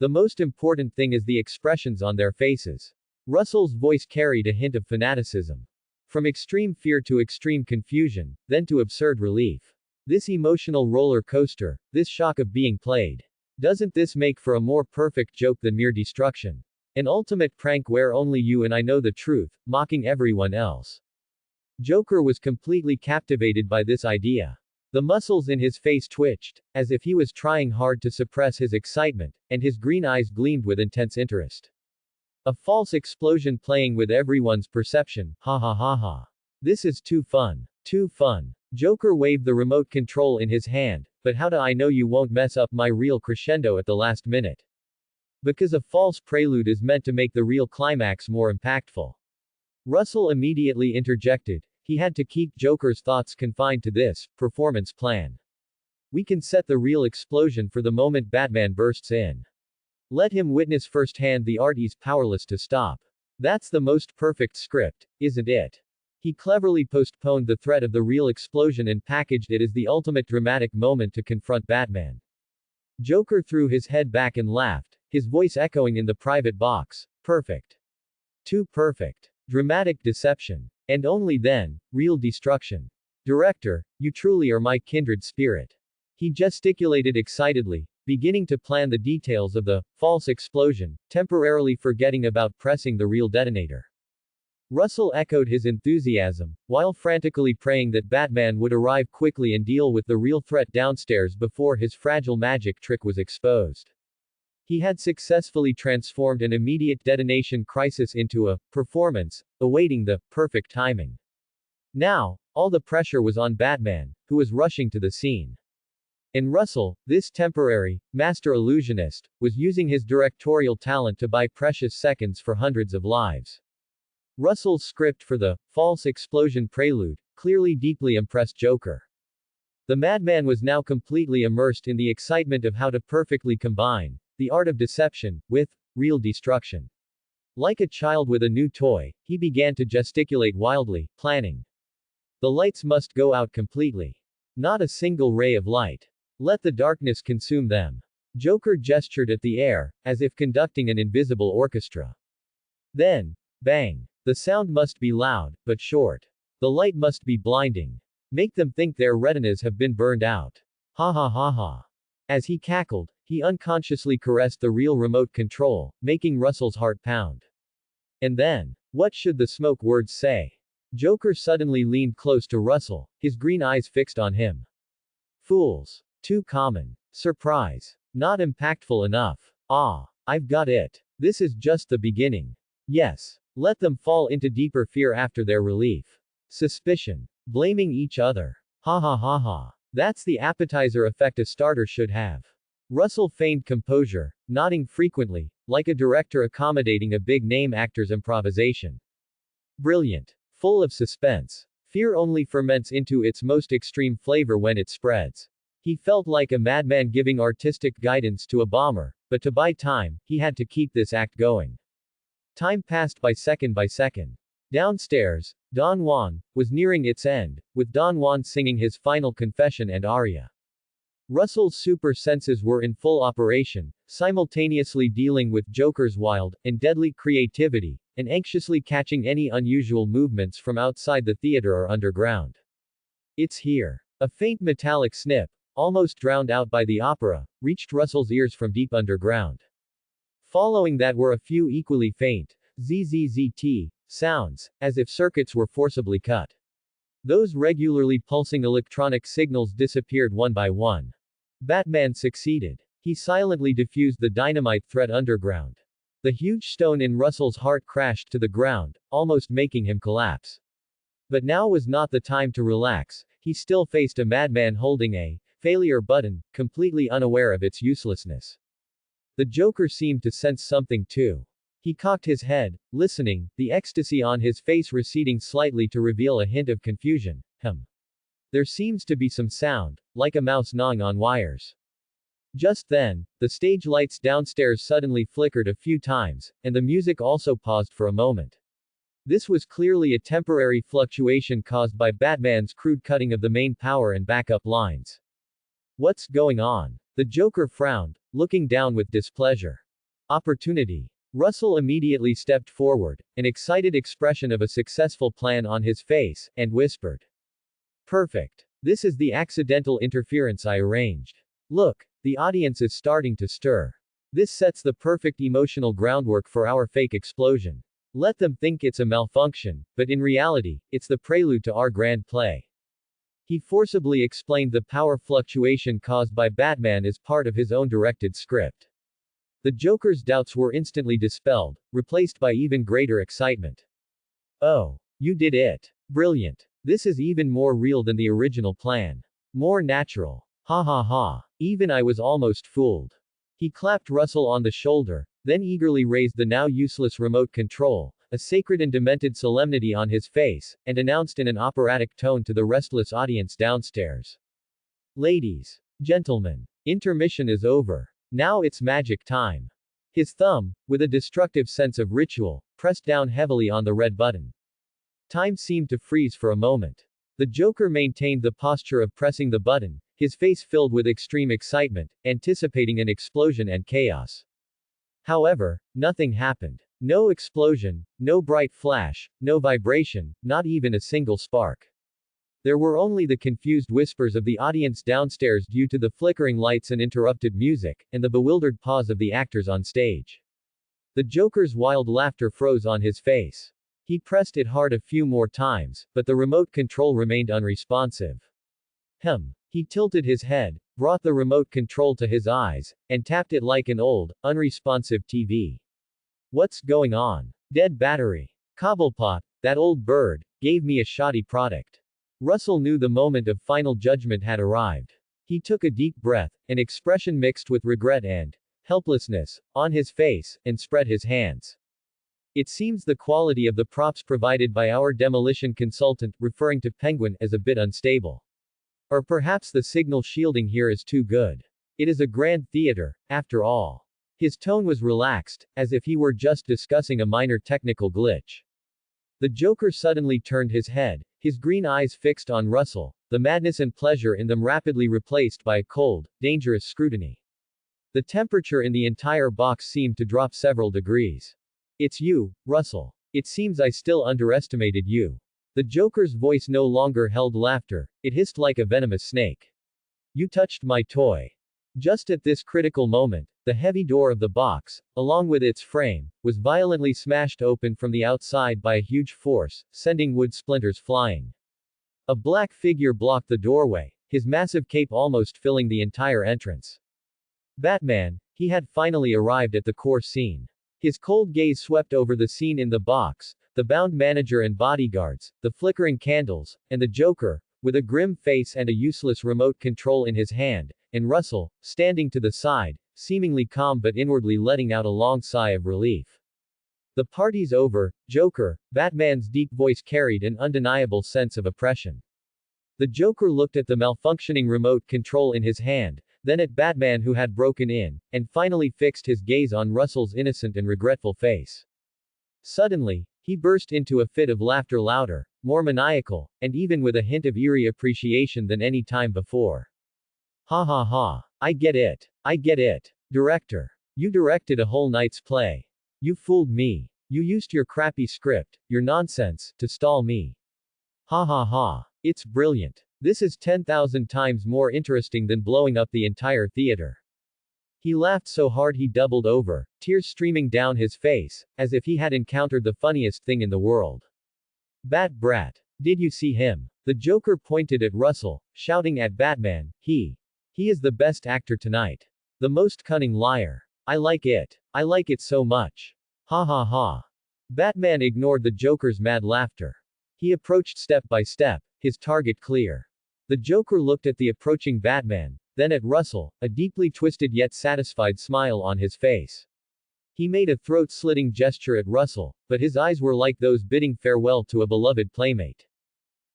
The most important thing is the expressions on their faces. Russell's voice carried a hint of fanaticism. From extreme fear to extreme confusion, then to absurd relief. This emotional roller coaster, this shock of being played. Doesn't this make for a more perfect joke than mere destruction? An ultimate prank where only you and I know the truth, mocking everyone else. Joker was completely captivated by this idea. The muscles in his face twitched, as if he was trying hard to suppress his excitement, and his green eyes gleamed with intense interest. A false explosion playing with everyone's perception, ha ha ha ha. This is too fun. Too fun. Joker waved the remote control in his hand, but how do I know you won't mess up my real crescendo at the last minute? Because a false prelude is meant to make the real climax more impactful. Russell immediately interjected. He had to keep Joker's thoughts confined to this performance plan. We can set the real explosion for the moment Batman bursts in. Let him witness firsthand the art he's powerless to stop. That's the most perfect script, isn't it? He cleverly postponed the threat of the real explosion and packaged it as the ultimate dramatic moment to confront Batman. Joker threw his head back and laughed, his voice echoing in the private box. Perfect. Too perfect. Dramatic deception. And only then, real destruction. Director, you truly are my kindred spirit. He gesticulated excitedly, beginning to plan the details of the false explosion, temporarily forgetting about pressing the real detonator. Russell echoed his enthusiasm, while frantically praying that Batman would arrive quickly and deal with the real threat downstairs before his fragile magic trick was exposed. He had successfully transformed an immediate detonation crisis into a performance, awaiting the perfect timing. Now, all the pressure was on Batman, who was rushing to the scene. And Russell, this temporary, master illusionist, was using his directorial talent to buy precious seconds for hundreds of lives. Russell's script for the false explosion prelude clearly deeply impressed Joker. The madman was now completely immersed in the excitement of how to perfectly combine the art of deception with real destruction. Like a child with a new toy, he began to gesticulate wildly, planning. The lights must go out completely. Not a single ray of light. Let the darkness consume them. Joker gestured at the air, as if conducting an invisible orchestra. Then, bang. The sound must be loud, but short. The light must be blinding. Make them think their retinas have been burned out. Ha ha ha ha. As he cackled, he unconsciously caressed the real remote control, making Russell's heart pound. And then, what should the smoke words say? Joker suddenly leaned close to Russell, his green eyes fixed on him. Fools. Too common. Surprise. Not impactful enough. Ah. I've got it. This is just the beginning. Yes. Let them fall into deeper fear after their relief. Suspicion. Blaming each other. Ha ha ha ha. That's the appetizer effect a starter should have. Russell feigned composure, nodding frequently, like a director accommodating a big-name actor's improvisation. Brilliant. Full of suspense. Fear only ferments into its most extreme flavor when it spreads. He felt like a madman giving artistic guidance to a bomber, but to buy time, he had to keep this act going. Time passed by second by second. Downstairs, Don Juan was nearing its end, with Don Juan singing his final confession and aria. Russell's super senses were in full operation, simultaneously dealing with Joker's wild and deadly creativity, and anxiously catching any unusual movements from outside the theater or underground. It's here. A faint metallic snip, almost drowned out by the opera, reached Russell's ears from deep underground. Following that were a few equally faint, ZZZT, sounds, as if circuits were forcibly cut. Those regularly pulsing electronic signals disappeared one by one. Batman succeeded. He silently diffused the dynamite threat underground. The huge stone in Russell's heart crashed to the ground, almost making him collapse. But now was not the time to relax. He still faced a madman holding a failure button, completely unaware of its uselessness. The Joker seemed to sense something too. He cocked his head, listening, the ecstasy on his face receding slightly to reveal a hint of confusion. There seems to be some sound, like a mouse gnawing on wires. Just then, the stage lights downstairs suddenly flickered a few times, and the music also paused for a moment. This was clearly a temporary fluctuation caused by Batman's crude cutting of the main power and backup lines. What's going on? The Joker frowned, looking down with displeasure. Opportunity. Russell immediately stepped forward, an excited expression of a successful plan on his face, and whispered. Perfect. This is the accidental interference I arranged. Look, the audience is starting to stir. This sets the perfect emotional groundwork for our fake explosion. Let them think it's a malfunction, but in reality, it's the prelude to our grand play. He forcibly explained the power fluctuation caused by Batman as part of his own directed script. The Joker's doubts were instantly dispelled, replaced by even greater excitement. Oh, you did it. Brilliant. This is even more real than the original plan. More natural. Ha ha ha. Even I was almost fooled. He clapped Russell on the shoulder, then eagerly raised the now useless remote control, a sacred and demented solemnity on his face, and announced in an operatic tone to the restless audience downstairs. Ladies, gentlemen, intermission is over. Now it's magic time. His thumb, with a destructive sense of ritual, pressed down heavily on the red button. Time seemed to freeze for a moment. The Joker maintained the posture of pressing the button, his face filled with extreme excitement, anticipating an explosion and chaos. However, nothing happened. No explosion, no bright flash, no vibration, not even a single spark. There were only the confused whispers of the audience downstairs due to the flickering lights and interrupted music, and the bewildered pause of the actors on stage. The Joker's wild laughter froze on his face. He pressed it hard a few more times, but the remote control remained unresponsive. He tilted his head, brought the remote control to his eyes, and tapped it like an old, unresponsive TV. What's going on? Dead battery. Cobblepot, that old bird, gave me a shoddy product. Russell knew the moment of final judgment had arrived. He took a deep breath, an expression mixed with regret and helplessness on his face, and spread his hands. It seems the quality of the props provided by our demolition consultant, referring to Penguin, as a bit unstable. Or perhaps the signal shielding here is too good. It is a grand theater, after all. His tone was relaxed, as if he were just discussing a minor technical glitch. The Joker suddenly turned his head, his green eyes fixed on Russell, the madness and pleasure in them rapidly replaced by a cold, dangerous scrutiny. The temperature in the entire box seemed to drop several degrees. It's you, Russell. It seems I still underestimated you. The Joker's voice no longer held laughter, it hissed like a venomous snake. You touched my toy. Just at this critical moment, the heavy door of the box, along with its frame, was violently smashed open from the outside by a huge force, sending wood splinters flying. A black figure blocked the doorway, his massive cape almost filling the entire entrance. Batman, he had finally arrived at the core scene. His cold gaze swept over the scene in the box, the bound manager and bodyguards, the flickering candles, and the Joker, with a grim face and a useless remote control in his hand, and Russell, standing to the side, seemingly calm but inwardly letting out a long sigh of relief. The party's over, Joker, Batman's deep voice carried an undeniable sense of oppression. The Joker looked at the malfunctioning remote control in his hand, then at Batman who had broken in, and finally fixed his gaze on Russell's innocent and regretful face. Suddenly, he burst into a fit of laughter louder, more maniacal, and even with a hint of eerie appreciation than any time before. Ha ha ha. I get it. I get it. Director. You directed a whole night's play. You fooled me. You used your crappy script, your nonsense, to stall me. Ha ha ha. It's brilliant. This is 10,000 times more interesting than blowing up the entire theater. He laughed so hard he doubled over, tears streaming down his face, as if he had encountered the funniest thing in the world. Bat brat. Did you see him? The Joker pointed at Russell, shouting at Batman, He is the best actor tonight. The most cunning liar. I like it. I like it so much. Ha ha ha. Batman ignored the Joker's mad laughter. He approached step by step, his target clear. The Joker looked at the approaching Batman, then at Russell, a deeply twisted yet satisfied smile on his face. He made a throat-slitting gesture at Russell, but his eyes were like those bidding farewell to a beloved playmate.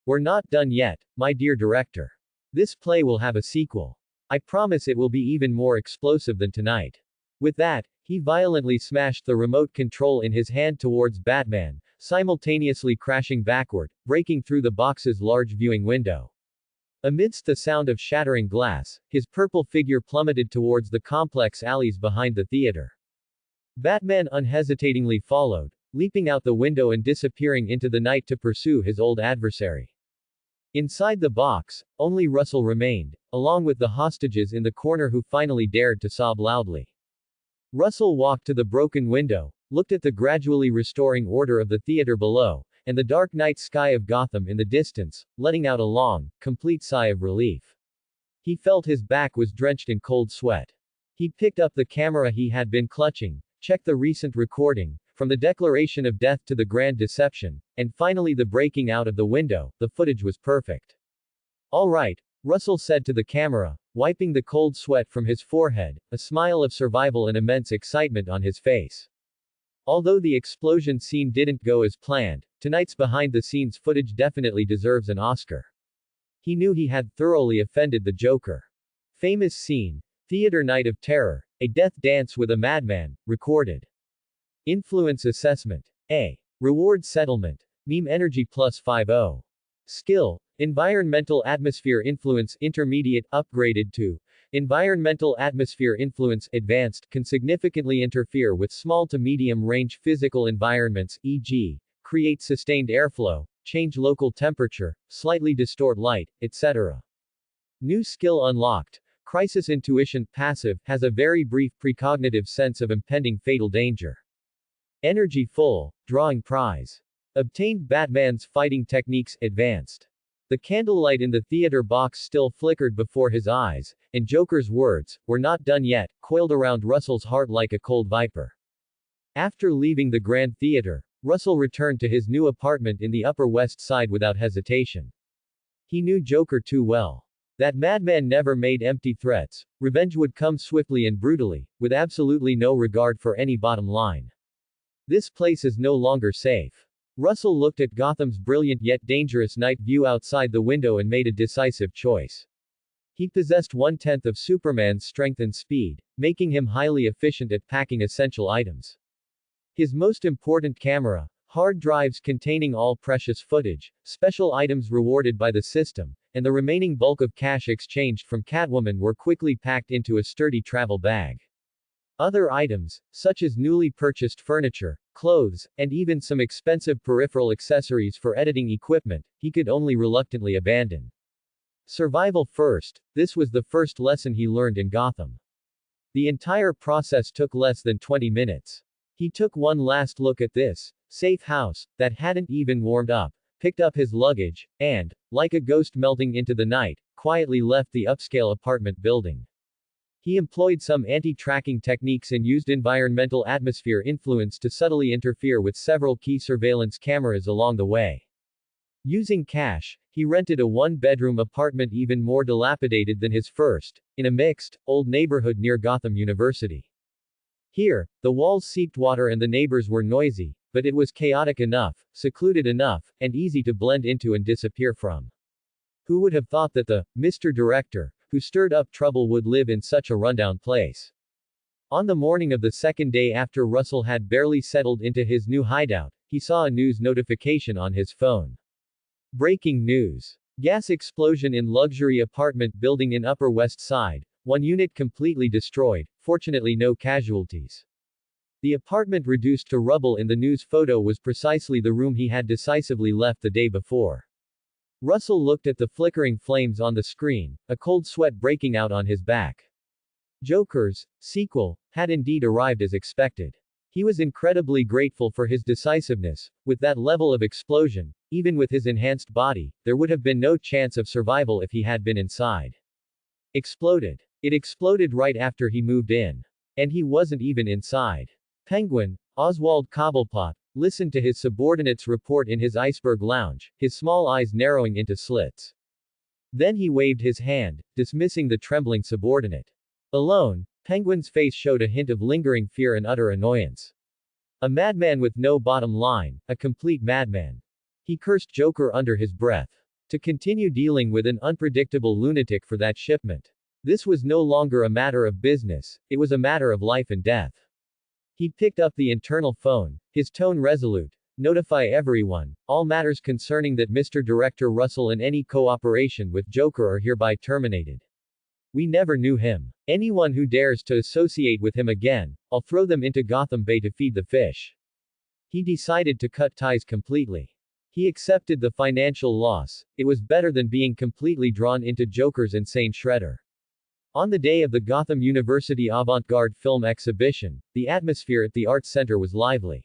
We're not done yet, my dear director. This play will have a sequel. I promise it will be even more explosive than tonight. With that, he violently smashed the remote control in his hand towards Batman, simultaneously crashing backward, breaking through the box's large viewing window. Amidst the sound of shattering glass, his purple figure plummeted towards the complex alleys behind the theater. Batman unhesitatingly followed, leaping out the window and disappearing into the night to pursue his old adversary. Inside the box, only Russell remained, along with the hostages in the corner who finally dared to sob loudly. Russell walked to the broken window, looked at the gradually restoring order of the theater below, and the dark night sky of Gotham in the distance, letting out a long, complete sigh of relief. He felt his back was drenched in cold sweat. He picked up the camera he had been clutching, checked the recent recording, from the declaration of death to the grand deception, and finally the breaking out of the window. The footage was perfect. All right, Russell said to the camera, wiping the cold sweat from his forehead, a smile of survival and immense excitement on his face. Although the explosion scene didn't go as planned, tonight's behind-the-scenes footage definitely deserves an Oscar. He knew he had thoroughly offended the Joker. Famous scene, Theater Night of Terror, a death dance with a madman, recorded. Influence assessment. A. Reward settlement. Meme energy plus 50. Skill. Environmental atmosphere influence intermediate upgraded to. Environmental atmosphere influence advanced can significantly interfere with small to medium range physical environments, e.g., create sustained airflow, change local temperature, slightly distort light, etc. New skill unlocked. Crisis intuition passive has a very brief precognitive sense of impending fatal danger. Energy full, drawing prize. Obtained Batman's fighting techniques advanced. The candlelight in the theater box still flickered before his eyes, and Joker's words, "We're not done yet," coiled around Russell's heart like a cold viper. After leaving the Grand Theater, Russell returned to his new apartment in the Upper West Side without hesitation. He knew Joker too well. That madman never made empty threats. Revenge would come swiftly and brutally, with absolutely no regard for any bottom line. This place is no longer safe. Russell looked at Gotham's brilliant yet dangerous night view outside the window and made a decisive choice. He possessed 1/10 of Superman's strength and speed, making him highly efficient at packing essential items. His most important camera, hard drives containing all precious footage, special items rewarded by the system, and the remaining bulk of cash exchanged from Catwoman were quickly packed into a sturdy travel bag. Other items, such as newly purchased furniture, clothes, and even some expensive peripheral accessories for editing equipment, he could only reluctantly abandon. Survival first, this was the first lesson he learned in Gotham. The entire process took less than 20 minutes. He took one last look at this safe house that hadn't even warmed up, picked up his luggage, and, like a ghost melting into the night, quietly left the upscale apartment building. He employed some anti-tracking techniques and used environmental atmosphere influence to subtly interfere with several key surveillance cameras along the way. Using cash, he rented a one-bedroom apartment even more dilapidated than his first, in a mixed, old neighborhood near Gotham University. Here, the walls seeped water and the neighbors were noisy, but it was chaotic enough, secluded enough, and easy to blend into and disappear from. Who would have thought that the Mr. Director, who stirred up trouble would live in such a rundown place? On the morning of the second day after Russell had barely settled into his new hideout, he saw a news notification on his phone. Breaking news. Gas explosion in luxury apartment building in Upper West Side, one unit completely destroyed, fortunately no casualties. The apartment reduced to rubble in the news photo was precisely the room he had decisively left the day before. Russell looked at the flickering flames on the screen, a cold sweat breaking out on his back. Joker's sequel had indeed arrived as expected. He was incredibly grateful for his decisiveness. With that level of explosion, even with his enhanced body, there would have been no chance of survival if he had been inside. Exploded. It exploded right after he moved in. And he wasn't even inside. Penguin, Oswald Cobblepot, listened to his subordinate's report in his iceberg lounge, his small eyes narrowing into slits. Then he waved his hand, dismissing the trembling subordinate. Alone, Penguin's face showed a hint of lingering fear and utter annoyance. A madman with no bottom line, a complete madman. He cursed Joker under his breath. To continue dealing with an unpredictable lunatic for that shipment. This was no longer a matter of business, it was a matter of life and death. He picked up the internal phone, his tone resolute. Notify everyone, all matters concerning that Mr. Director Russell and any cooperation with Joker are hereby terminated. We never knew him. Anyone who dares to associate with him again, I'll throw them into Gotham Bay to feed the fish. He decided to cut ties completely. He accepted the financial loss, it was better than being completely drawn into Joker's insane shredder. On the day of the Gotham University Avant-Garde Film Exhibition, the atmosphere at the Arts Center was lively.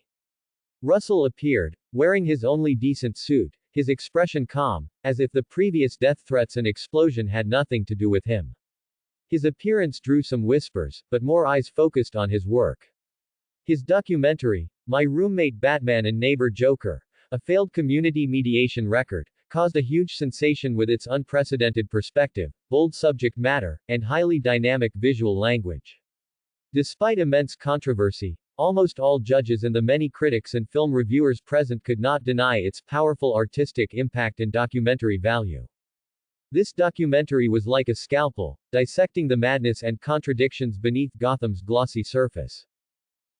Russell appeared, wearing his only decent suit, his expression calm, as if the previous death threats and explosion had nothing to do with him. His appearance drew some whispers, but more eyes focused on his work. His documentary, My Roommate Batman and Neighbor Joker, a failed community mediation record, caused a huge sensation with its unprecedented perspective, bold subject matter, and highly dynamic visual language. Despite immense controversy, almost all judges and the many critics and film reviewers present could not deny its powerful artistic impact and documentary value. This documentary was like a scalpel, dissecting the madness and contradictions beneath Gotham's glossy surface.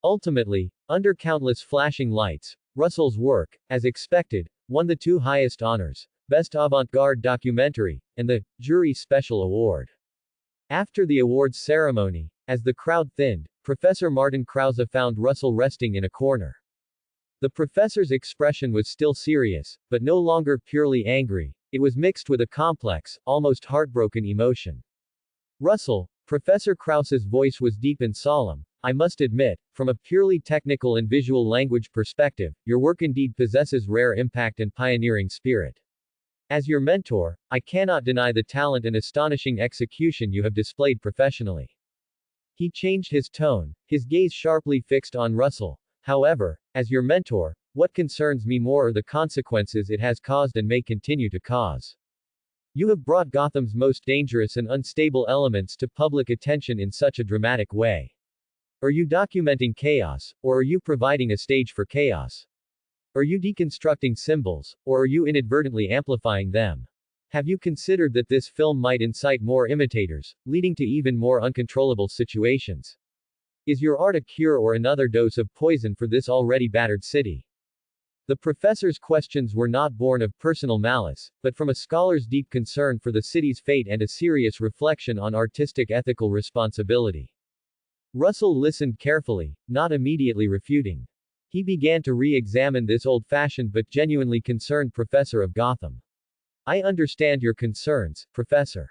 Ultimately, under countless flashing lights, Russell's work, as expected, won the two highest honors, Best Avant-Garde Documentary, and the Jury Special Award. After the awards ceremony, as the crowd thinned, Professor Martin Krause found Russell resting in a corner. The professor's expression was still serious, but no longer purely angry, it was mixed with a complex, almost heartbroken emotion. Russell, Professor Krause's voice was deep and solemn. I must admit, from a purely technical and visual language perspective, your work indeed possesses rare impact and pioneering spirit. As your mentor, I cannot deny the talent and astonishing execution you have displayed professionally. He changed his tone, his gaze sharply fixed on Russell. However, as your mentor, what concerns me more are the consequences it has caused and may continue to cause. You have brought Gotham's most dangerous and unstable elements to public attention in such a dramatic way. Are you documenting chaos, or are you providing a stage for chaos? Are you deconstructing symbols, or are you inadvertently amplifying them? Have you considered that this film might incite more imitators, leading to even more uncontrollable situations? Is your art a cure or another dose of poison for this already battered city? The professor's questions were not born of personal malice, but from a scholar's deep concern for the city's fate and a serious reflection on artistic ethical responsibility. Russell listened carefully, not immediately refuting. He began to re-examine this old-fashioned but genuinely concerned professor of Gotham. I understand your concerns, Professor.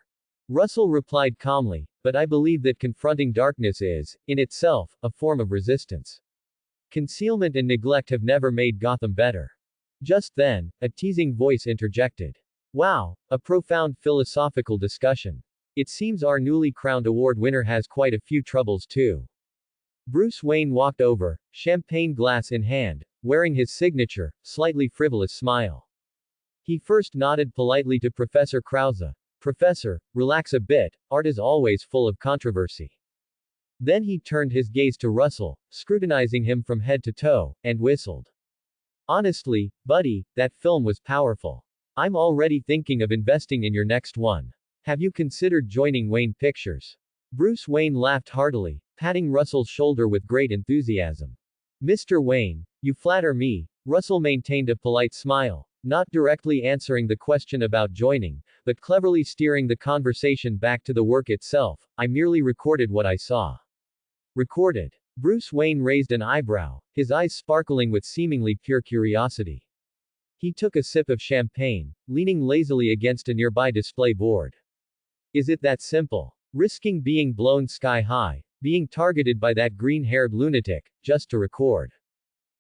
Russell replied calmly, but I believe that confronting darkness is, in itself, a form of resistance. Concealment and neglect have never made Gotham better. Just then, a teasing voice interjected. Wow, a profound philosophical discussion. It seems our newly crowned award winner has quite a few troubles too. Bruce Wayne walked over, champagne glass in hand, wearing his signature, slightly frivolous smile. He first nodded politely to Professor Krause. Professor, relax a bit, art is always full of controversy. Then he turned his gaze to Russell, scrutinizing him from head to toe, and whistled. Honestly, buddy, that film was powerful. I'm already thinking of investing in your next one. Have you considered joining Wayne Pictures? Bruce Wayne laughed heartily, patting Russell's shoulder with great enthusiasm. Mr. Wayne, you flatter me. Russell maintained a polite smile, not directly answering the question about joining, but cleverly steering the conversation back to the work itself. I merely recorded what I saw. Recorded. Bruce Wayne raised an eyebrow, his eyes sparkling with seemingly pure curiosity. He took a sip of champagne, leaning lazily against a nearby display board. Is it that simple? Risking being blown sky high, being targeted by that green-haired lunatic, just to record.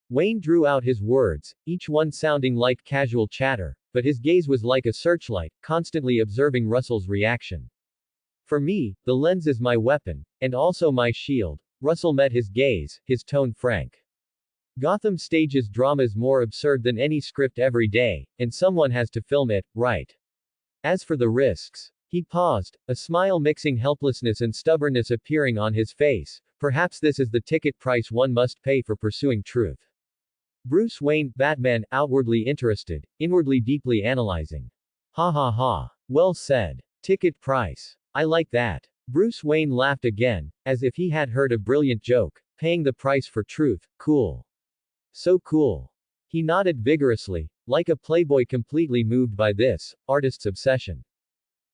Wayne drew out his words, each one sounding like casual chatter, but his gaze was like a searchlight, constantly observing Russell's reaction. For me, the lens is my weapon, and also my shield. Russell met his gaze, his tone frank. Gotham stages dramas more absurd than any script every day, and someone has to film it, right? As for the risks. He paused, a smile mixing helplessness and stubbornness appearing on his face. Perhaps this is the ticket price one must pay for pursuing truth. Bruce Wayne, Batman, outwardly interested, inwardly deeply analyzing. Ha ha ha. Well said. Ticket price. I like that. Bruce Wayne laughed again, as if he had heard a brilliant joke. Paying the price for truth, cool. So cool. He nodded vigorously, like a playboy completely moved by this artist's obsession.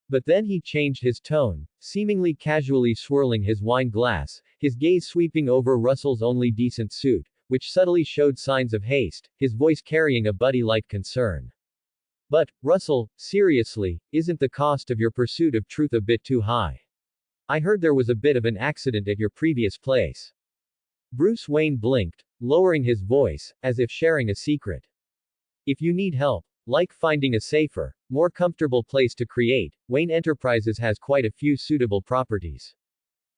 But then he changed his tone, seemingly casually swirling his wine glass, his gaze sweeping over Russell's only decent suit, which subtly showed signs of haste, his voice carrying a buddy-like concern. But, Russell, seriously, isn't the cost of your pursuit of truth a bit too high? I heard there was a bit of an accident at your previous place. Bruce Wayne blinked, lowering his voice, as if sharing a secret. If you need help, like finding a safer, more comfortable place to create, Wayne Enterprises has quite a few suitable properties.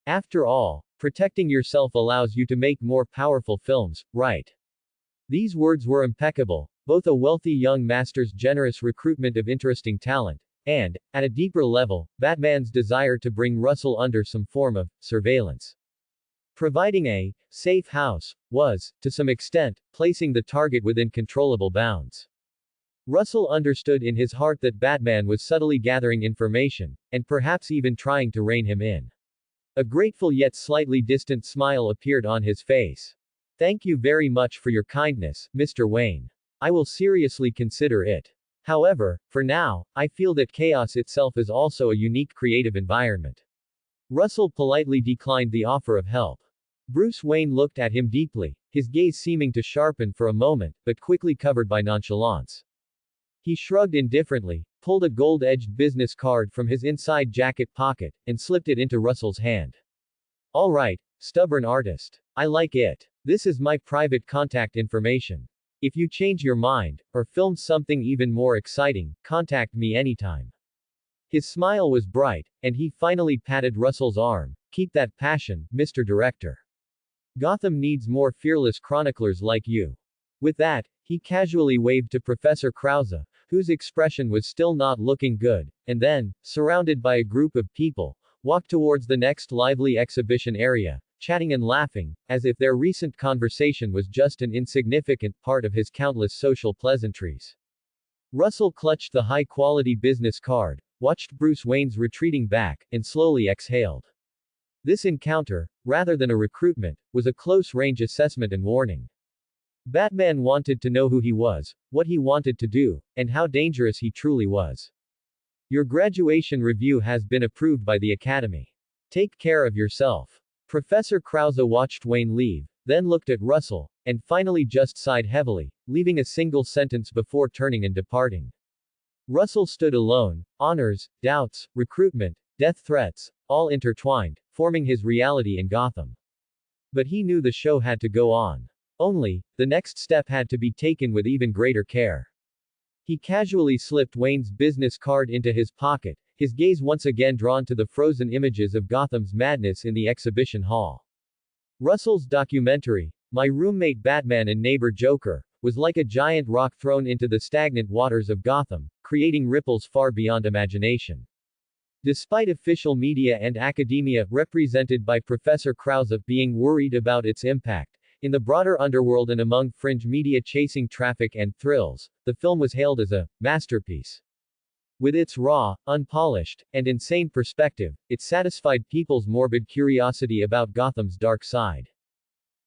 After all, protecting yourself allows you to make more powerful films, right? These words were impeccable, both a wealthy young master's generous recruitment of interesting talent, and, at a deeper level, Batman's desire to bring Russell under some form of surveillance. Providing a safe house was, to some extent, placing the target within controllable bounds. Russell understood in his heart that Batman was subtly gathering information, and perhaps even trying to rein him in. A grateful yet slightly distant smile appeared on his face. Thank you very much for your kindness, Mr. Wayne. I will seriously consider it. However, for now, I feel that chaos itself is also a unique creative environment. Russell politely declined the offer of help. Bruce Wayne looked at him deeply, his gaze seeming to sharpen for a moment, but quickly covered by nonchalance. He shrugged indifferently, pulled a gold-edged business card from his inside jacket pocket, and slipped it into Russell's hand. All right, stubborn artist. I like it. This is my private contact information. If you change your mind, or film something even more exciting, contact me anytime. His smile was bright, and he finally patted Russell's arm. Keep that passion, Mr. Director. Gotham needs more fearless chroniclers like you. With that, he casually waved to Professor Krause, whose expression was still not looking good, and then, surrounded by a group of people, walked towards the next lively exhibition area, chatting and laughing, as if their recent conversation was just an insignificant part of his countless social pleasantries. Russell clutched the high-quality business card, watched Bruce Wayne's retreating back, and slowly exhaled. This encounter, rather than a recruitment, was a close-range assessment and warning. Batman wanted to know who he was, what he wanted to do, and how dangerous he truly was. Your graduation review has been approved by the Academy. Take care of yourself. Professor Krause watched Wayne leave, then looked at Russell, and finally just sighed heavily, leaving a single sentence before turning and departing. Russell stood alone, honors, doubts, recruitment, death threats, all intertwined, forming his reality in Gotham. But he knew the show had to go on. Only, the next step had to be taken with even greater care. He casually slipped Wayne's business card into his pocket, his gaze once again drawn to the frozen images of Gotham's madness in the exhibition hall. Russell's documentary, My Roommate Batman and Neighbor Joker, was like a giant rock thrown into the stagnant waters of Gotham, creating ripples far beyond imagination. Despite official media and academia, represented by Professor Krause, being worried about its impact, in the broader underworld and among fringe media chasing traffic and thrills, the film was hailed as a masterpiece. With its raw, unpolished, and insane perspective, it satisfied people's morbid curiosity about Gotham's dark side.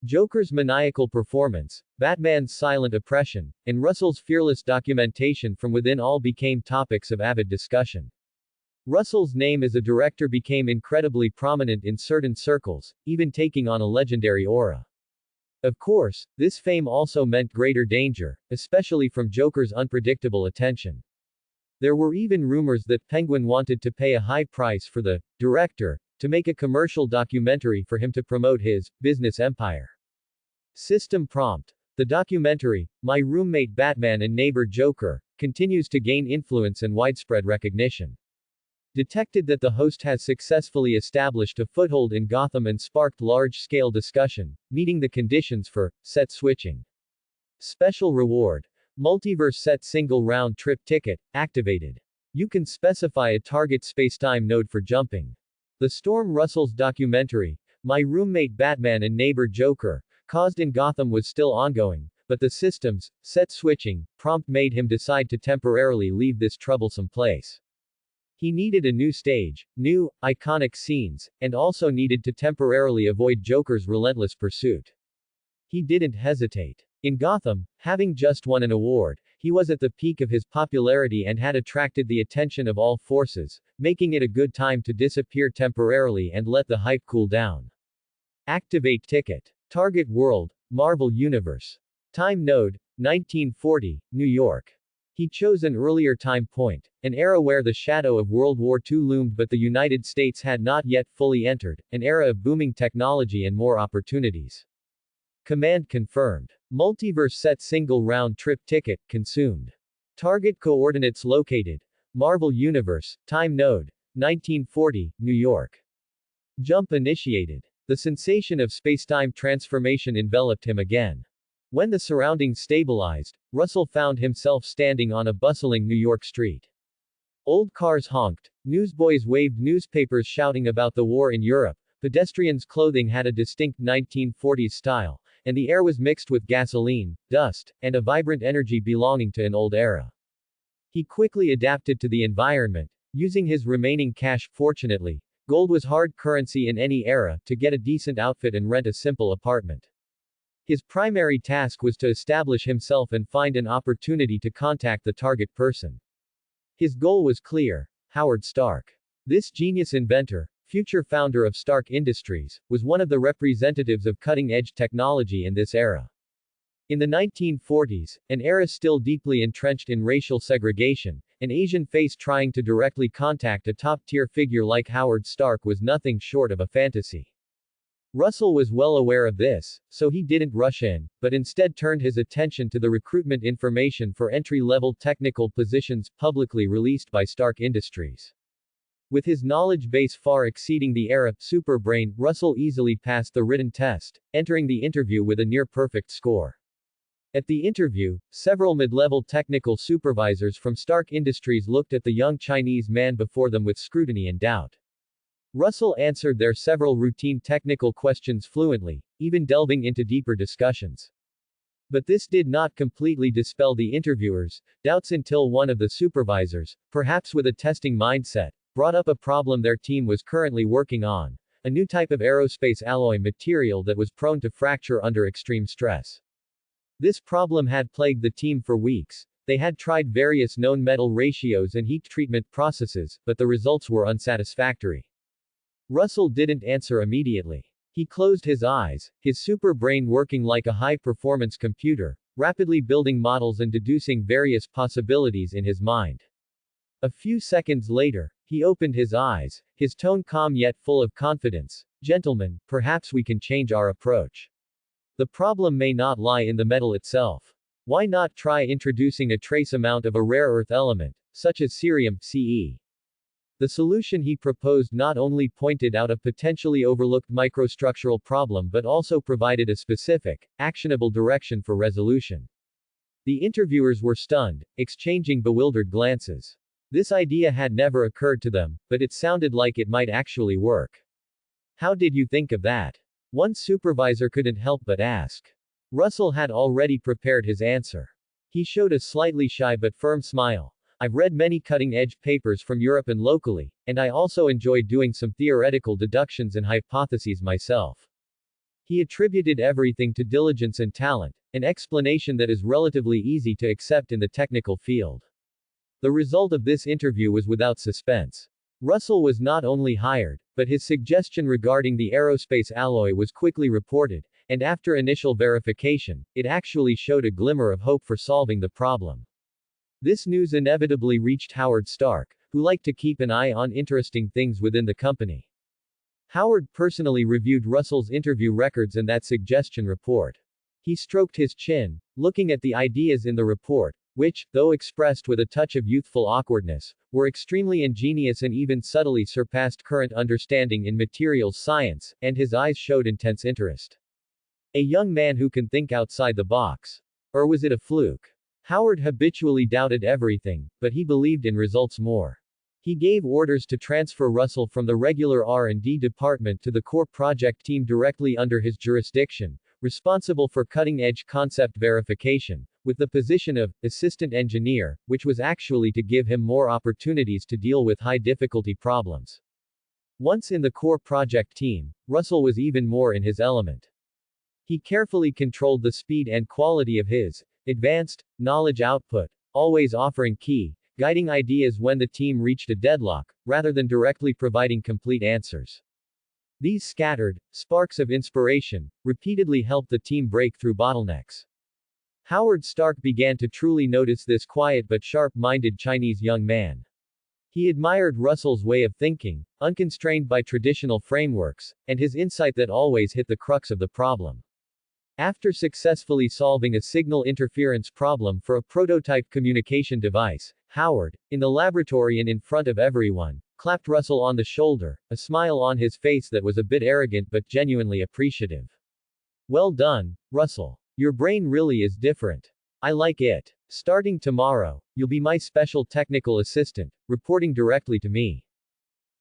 Joker's maniacal performance, Batman's silent oppression, and Russell's fearless documentation from within all became topics of avid discussion. Russell's name as a director became incredibly prominent in certain circles, even taking on a legendary aura. Of course, this fame also meant greater danger, especially from Joker's unpredictable attention. There were even rumors that Penguin wanted to pay a high price for the director to make a commercial documentary for him to promote his business empire. System prompt. The documentary, My Roommate Batman and Neighbor Joker, continues to gain influence and widespread recognition. detected that the host has successfully established a foothold in Gotham and sparked large-scale discussion, meeting the conditions for set switching. Special reward. Multiverse set single round trip ticket, activated. You can specify a target spacetime node for jumping. The Storm Russell's documentary, My Roommate Batman and Neighbor Joker, caused in Gotham was still ongoing, but the system's set switching prompt made him decide to temporarily leave this troublesome place. He needed a new stage, new, iconic scenes, and also needed to temporarily avoid Joker's relentless pursuit. He didn't hesitate. In Gotham, having just won an award, he was at the peak of his popularity and had attracted the attention of all forces, making it a good time to disappear temporarily and let the hype cool down. Activate ticket. Target world, Marvel Universe. Time node, 1940, New York. He chose an earlier time point, an era where the shadow of World War II loomed but the United States had not yet fully entered, an era of booming technology and more opportunities. Command confirmed. Multiverse set single round trip ticket, consumed. Target coordinates located. Marvel Universe, time node, 1940, New York. Jump initiated. The sensation of spacetime transformation enveloped him again. When the surroundings stabilized, Russell found himself standing on a bustling New York street. Old cars honked, newsboys waved newspapers shouting about the war in Europe, pedestrians' clothing had a distinct 1940s style, and the air was mixed with gasoline, dust, and a vibrant energy belonging to an old era. He quickly adapted to the environment, using his remaining cash. Fortunately, gold was hard currency in any era, to get a decent outfit and rent a simple apartment. His primary task was to establish himself and find an opportunity to contact the target person. His goal was clear: Howard Stark. This genius inventor, future founder of Stark Industries, was one of the representatives of cutting-edge technology in this era. In the 1940s, an era still deeply entrenched in racial segregation, an Asian face trying to directly contact a top-tier figure like Howard Stark was nothing short of a fantasy. Russell was well aware of this, so he didn't rush in, but instead turned his attention to the recruitment information for entry-level technical positions publicly released by Stark Industries. With his knowledge base far exceeding the era superbrain, Russell easily passed the written test, entering the interview with a near-perfect score. At the interview, several mid-level technical supervisors from Stark Industries looked at the young Chinese man before them with scrutiny and doubt. Russell answered their several routine technical questions fluently, even delving into deeper discussions. But this did not completely dispel the interviewers' doubts until one of the supervisors, perhaps with a testing mindset, brought up a problem their team was currently working on: a new type of aerospace alloy material that was prone to fracture under extreme stress. This problem had plagued the team for weeks. They had tried various known metal ratios and heat treatment processes, but the results were unsatisfactory. Russell didn't answer immediately. He closed his eyes, his super brain working like a high-performance computer, rapidly building models and deducing various possibilities in his mind. A few seconds later, he opened his eyes, his tone calm yet full of confidence. Gentlemen, perhaps we can change our approach. The problem may not lie in the metal itself. Why not try introducing a trace amount of a rare earth element, such as cerium, Ce? The solution he proposed not only pointed out a potentially overlooked microstructural problem but also provided a specific, actionable direction for resolution. The interviewers were stunned, exchanging bewildered glances. This idea had never occurred to them, but it sounded like it might actually work. How did you think of that? One supervisor couldn't help but ask. Russell had already prepared his answer. He showed a slightly shy but firm smile. I've read many cutting-edge papers from Europe and locally, and I also enjoy doing some theoretical deductions and hypotheses myself. He attributed everything to diligence and talent, an explanation that is relatively easy to accept in the technical field. The result of this interview was without suspense. Russell was not only hired, but his suggestion regarding the aerospace alloy was quickly reported, and after initial verification, it actually showed a glimmer of hope for solving the problem. This news inevitably reached Howard Stark, who liked to keep an eye on interesting things within the company. Howard personally reviewed Russell's interview records and that suggestion report. He stroked his chin, looking at the ideas in the report, which, though expressed with a touch of youthful awkwardness, were extremely ingenious and even subtly surpassed current understanding in materials science, and his eyes showed intense interest. A young man who can think outside the box. Or was it a fluke? Howard habitually doubted everything, but he believed in results more. He gave orders to transfer Russell from the regular R&D department to the core project team directly under his jurisdiction, responsible for cutting-edge concept verification, with the position of assistant engineer, which was actually to give him more opportunities to deal with high-difficulty problems. Once in the core project team, Russell was even more in his element. He carefully controlled the speed and quality of his advanced knowledge output, always offering key, guiding ideas when the team reached a deadlock, rather than directly providing complete answers. These scattered sparks of inspiration repeatedly helped the team break through bottlenecks. Howard Stark began to truly notice this quiet but sharp-minded Chinese young man. He admired Russell's way of thinking, unconstrained by traditional frameworks, and his insight that always hit the crux of the problem. After successfully solving a signal interference problem for a prototype communication device, Howard, in the laboratory and in front of everyone, clapped Russell on the shoulder, a smile on his face that was a bit arrogant but genuinely appreciative. "Well done, Russell. Your brain really is different. I like it. Starting tomorrow, you'll be my special technical assistant, reporting directly to me."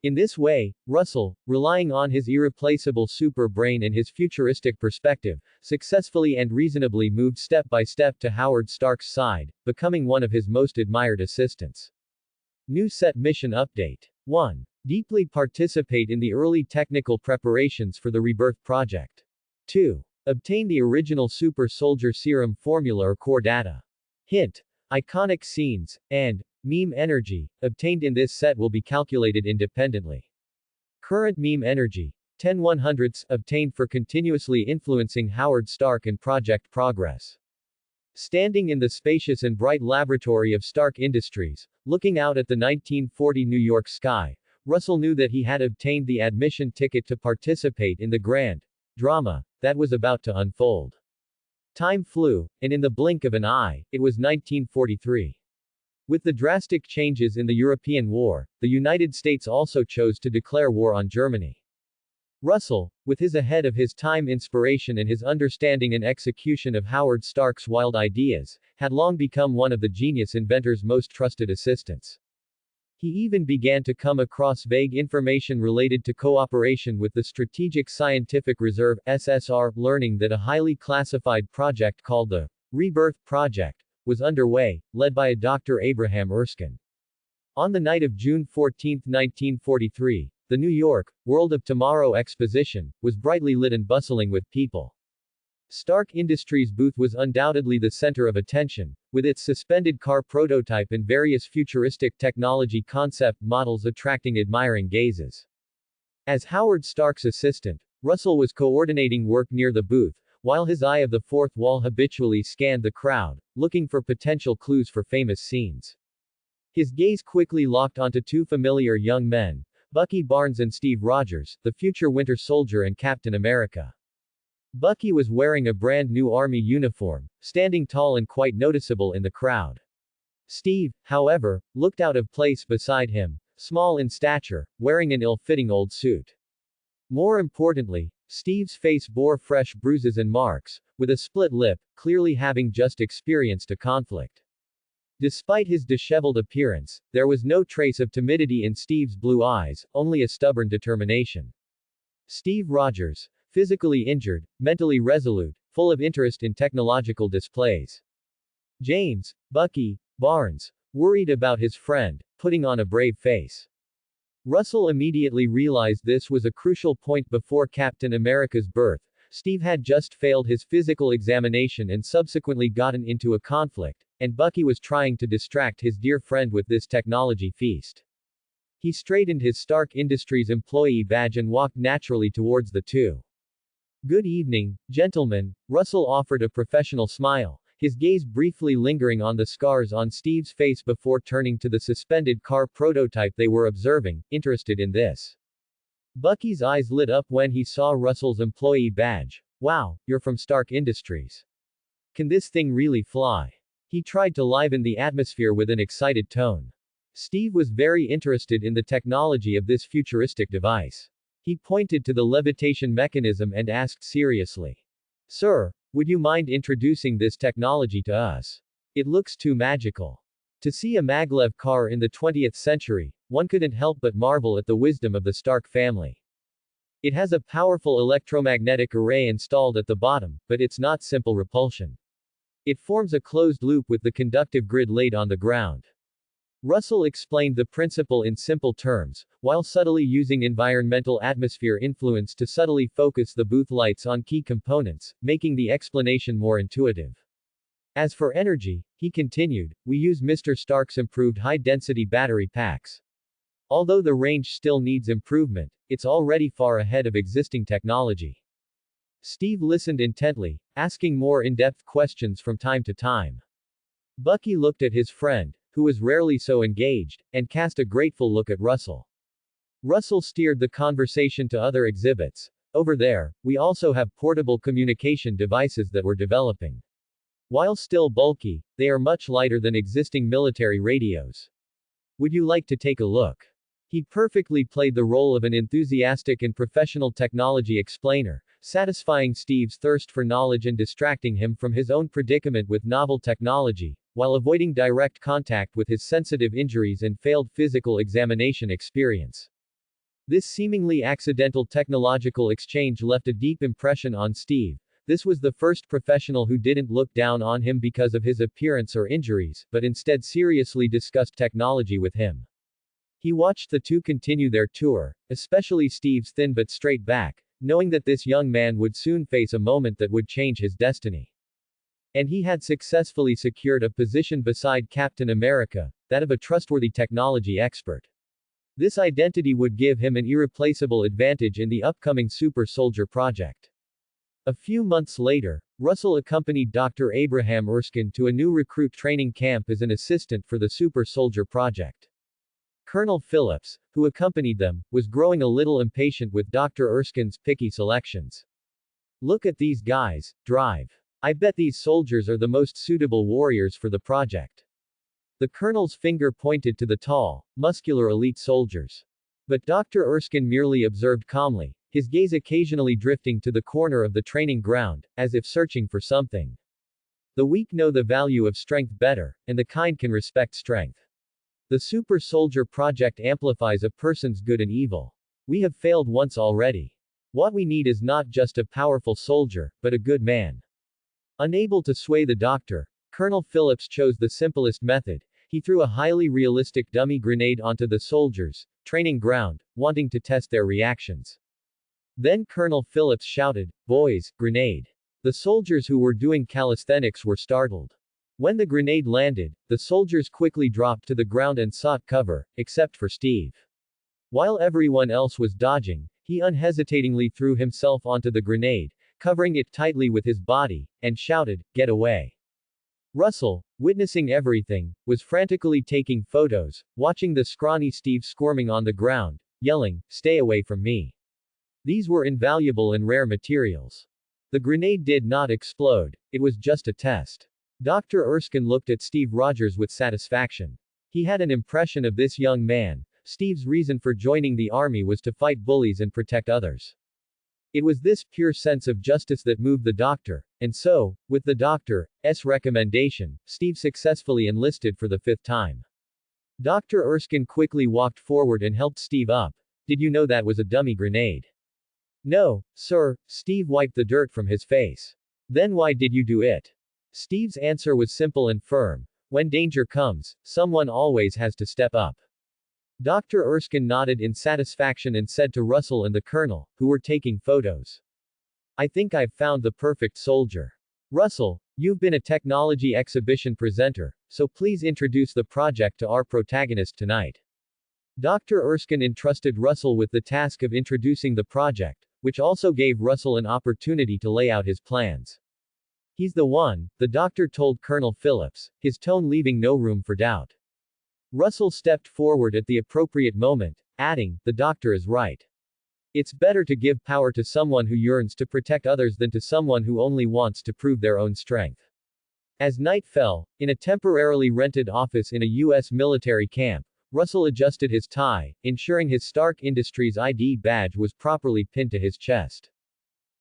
In this way, Russell, relying on his irreplaceable super brain and his futuristic perspective, successfully and reasonably moved step by step to Howard Stark's side, becoming one of his most admired assistants. New set mission update. 1. Deeply participate in the early technical preparations for the Rebirth project. 2. Obtain the original super soldier serum formula or core data. Hint. Iconic scenes, and meme energy, obtained in this set will be calculated independently. Current meme energy, 10/100ths, obtained for continuously influencing Howard Stark and project progress. Standing in the spacious and bright laboratory of Stark Industries, looking out at the 1940 New York sky, Russell knew that he had obtained the admission ticket to participate in the grand drama that was about to unfold. Time flew, and in the blink of an eye, it was 1943. With the drastic changes in the European War, the United States also chose to declare war on Germany. Russell, with his ahead of his time inspiration and his understanding and execution of Howard Stark's wild ideas, had long become one of the genius inventor's most trusted assistants. He even began to come across vague information related to cooperation with the Strategic Scientific Reserve (SSR), learning that a highly classified project called the Rebirth Project was underway, led by a Dr. Abraham Erskine. On the night of June 14, 1943, the New York World of Tomorrow exposition was brightly lit and bustling with people. Stark Industries' booth was undoubtedly the center of attention, with its suspended car prototype and various futuristic technology concept models attracting admiring gazes. As Howard Stark's assistant, Russell was coordinating work near the booth, while his eye of the fourth wall habitually scanned the crowd, looking for potential clues for famous scenes. His gaze quickly locked onto two familiar young men, Bucky Barnes and Steve Rogers, the future Winter Soldier and Captain America. Bucky was wearing a brand new army uniform, standing tall and quite noticeable in the crowd. Steve, however, looked out of place beside him, small in stature, wearing an ill-fitting old suit. More importantly, Steve's face bore fresh bruises and marks, with a split lip, clearly having just experienced a conflict. Despite his disheveled appearance, there was no trace of timidity in Steve's blue eyes, only a stubborn determination. Steve Rogers, physically injured, mentally resolute, full of interest in technological displays. James, Bucky, Barnes, worried about his friend, putting on a brave face. Russell immediately realized this was a crucial point before Captain America's birth. Steve had just failed his physical examination and subsequently gotten into a conflict, and Bucky was trying to distract his dear friend with this technology feast. He straightened his Stark Industries employee badge and walked naturally towards the two. "Good evening, gentlemen," Russell offered a professional smile, his gaze briefly lingering on the scars on Steve's face before turning to the suspended car prototype they were observing, interested in this. Bucky's eyes lit up when he saw Russell's employee badge. "Wow, you're from Stark Industries. Can this thing really fly?" He tried to liven the atmosphere with an excited tone. Steve was very interested in the technology of this futuristic device. He pointed to the levitation mechanism and asked seriously, "Sir, would you mind introducing this technology to us? It looks too magical." To see a maglev car in the 20th century, one couldn't help but marvel at the wisdom of the Stark family. It has a powerful electromagnetic array installed at the bottom, but it's not simple repulsion. It forms a closed loop with the conductive grid laid on the ground. Russell explained the principle in simple terms, while subtly using environmental atmosphere influence to subtly focus the booth lights on key components, making the explanation more intuitive. As for energy, he continued, we use Mr. Stark's improved high-density battery packs. Although the range still needs improvement, it's already far ahead of existing technology. Steve listened intently, asking more in-depth questions from time to time. Bucky looked at his friend, who was rarely so engaged, and cast a grateful look at Russell. Russell steered the conversation to other exhibits. Over there, we also have portable communication devices that we're developing. While still bulky, they are much lighter than existing military radios. Would you like to take a look? He perfectly played the role of an enthusiastic and professional technology explainer, satisfying Steve's thirst for knowledge and distracting him from his own predicament with novel technology, while avoiding direct contact with his sensitive injuries and failed physical examination experience. This seemingly accidental technological exchange left a deep impression on Steve. This was the first professional who didn't look down on him because of his appearance or injuries, but instead seriously discussed technology with him. He watched the two continue their tour, especially Steve's thin but straight back, knowing that this young man would soon face a moment that would change his destiny. And he had successfully secured a position beside Captain America, that of a trustworthy technology expert. This identity would give him an irreplaceable advantage in the upcoming Super Soldier project. A few months later, Russell accompanied Dr. Abraham Erskine to a new recruit training camp as an assistant for the Super Soldier project. Colonel Phillips, who accompanied them, was growing a little impatient with Dr. Erskine's picky selections. Look at these guys, drive. I bet these soldiers are the most suitable warriors for the project. The colonel's finger pointed to the tall, muscular elite soldiers. But Dr. Erskine merely observed calmly, his gaze occasionally drifting to the corner of the training ground, as if searching for something. The weak know the value of strength better, and the kind can respect strength. The Super Soldier project amplifies a person's good and evil. We have failed once already. What we need is not just a powerful soldier, but a good man. Unable to sway the doctor, Colonel Phillips chose the simplest method. He threw a highly realistic dummy grenade onto the soldiers' training ground, wanting to test their reactions. Then Colonel Phillips shouted, "Boys, grenade." The soldiers who were doing calisthenics were startled. When the grenade landed, the soldiers quickly dropped to the ground and sought cover, except for Steve. While everyone else was dodging, he unhesitatingly threw himself onto the grenade, covering it tightly with his body, and shouted, "Get away." Russell, witnessing everything, was frantically taking photos, watching the scrawny Steve squirming on the ground, yelling, "Stay away from me." These were invaluable and rare materials. The grenade did not explode, it was just a test. Dr. Erskine looked at Steve Rogers with satisfaction. He had an impression of this young man. Steve's reason for joining the army was to fight bullies and protect others. It was this pure sense of justice that moved the doctor, and so, with the doctor's recommendation, Steve successfully enlisted for the 5th time. Dr. Erskine quickly walked forward and helped Steve up. Did you know that was a dummy grenade? No, sir, Steve wiped the dirt from his face. Then why did you do it? Steve's answer was simple and firm. When danger comes, someone always has to step up. Dr. Erskine nodded in satisfaction and said to Russell and the colonel, who were taking photos, "I think I've found the perfect soldier. Russell, you've been a technology exhibition presenter, so please introduce the project to our protagonist tonight." Dr. Erskine entrusted Russell with the task of introducing the project, which also gave Russell an opportunity to lay out his plans. "He's the one," the doctor told Colonel Phillips, his tone leaving no room for doubt. Russell stepped forward at the appropriate moment, adding, "The doctor is right. It's better to give power to someone who yearns to protect others than to someone who only wants to prove their own strength." As night fell, in a temporarily rented office in a U.S. military camp, Russell adjusted his tie, ensuring his Stark Industries ID badge was properly pinned to his chest.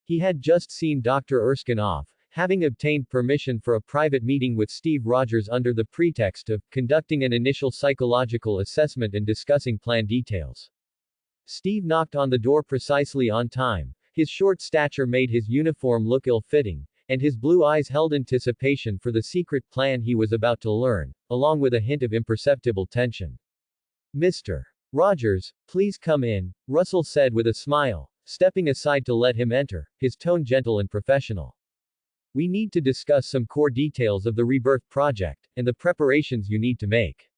He had just seen Dr. Erskine off, having obtained permission for a private meeting with Steve Rogers under the pretext of conducting an initial psychological assessment and discussing plan details. Steve knocked on the door precisely on time. His short stature made his uniform look ill-fitting, and his blue eyes held anticipation for the secret plan he was about to learn, along with a hint of imperceptible tension. "Mr. Rogers, please come in," Russell said with a smile, stepping aside to let him enter, his tone gentle and professional. "We need to discuss some core details of the Rebirth project, and the preparations you need to make."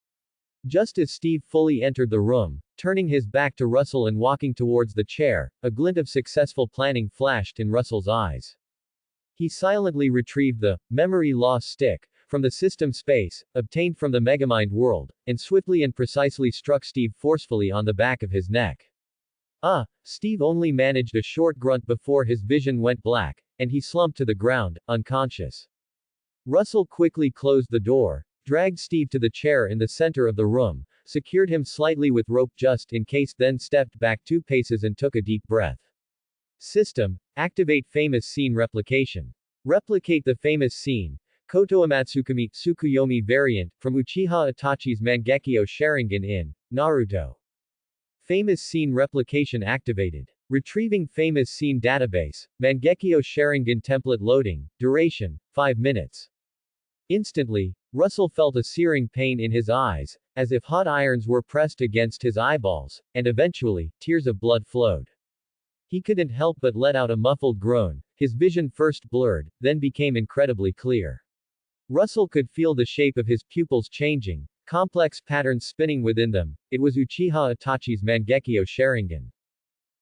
Just as Steve fully entered the room, turning his back to Russell and walking towards the chair, a glint of successful planning flashed in Russell's eyes. He silently retrieved the memory loss stick from the system space, obtained from the Megamind world, and swiftly and precisely struck Steve forcefully on the back of his neck. Steve only managed a short grunt before his vision went black, and he slumped to the ground, unconscious. Russell quickly closed the door, dragged Steve to the chair in the center of the room, secured him slightly with rope just in case, then stepped back 2 paces and took a deep breath. System, activate famous scene replication. Replicate the famous scene, Kotoamatsukami Tsukuyomi variant, from Uchiha Itachi's Mangekyo Sharingan in Naruto. Famous scene replication activated. Retrieving famous scene database, Mangekyo Sharingan template loading, duration, 5 minutes. Instantly, Russell felt a searing pain in his eyes, as if hot irons were pressed against his eyeballs, and eventually, tears of blood flowed. He couldn't help but let out a muffled groan. His vision first blurred, then became incredibly clear. Russell could feel the shape of his pupils changing, complex patterns spinning within them. It was Uchiha Itachi's Mangekyo Sharingan.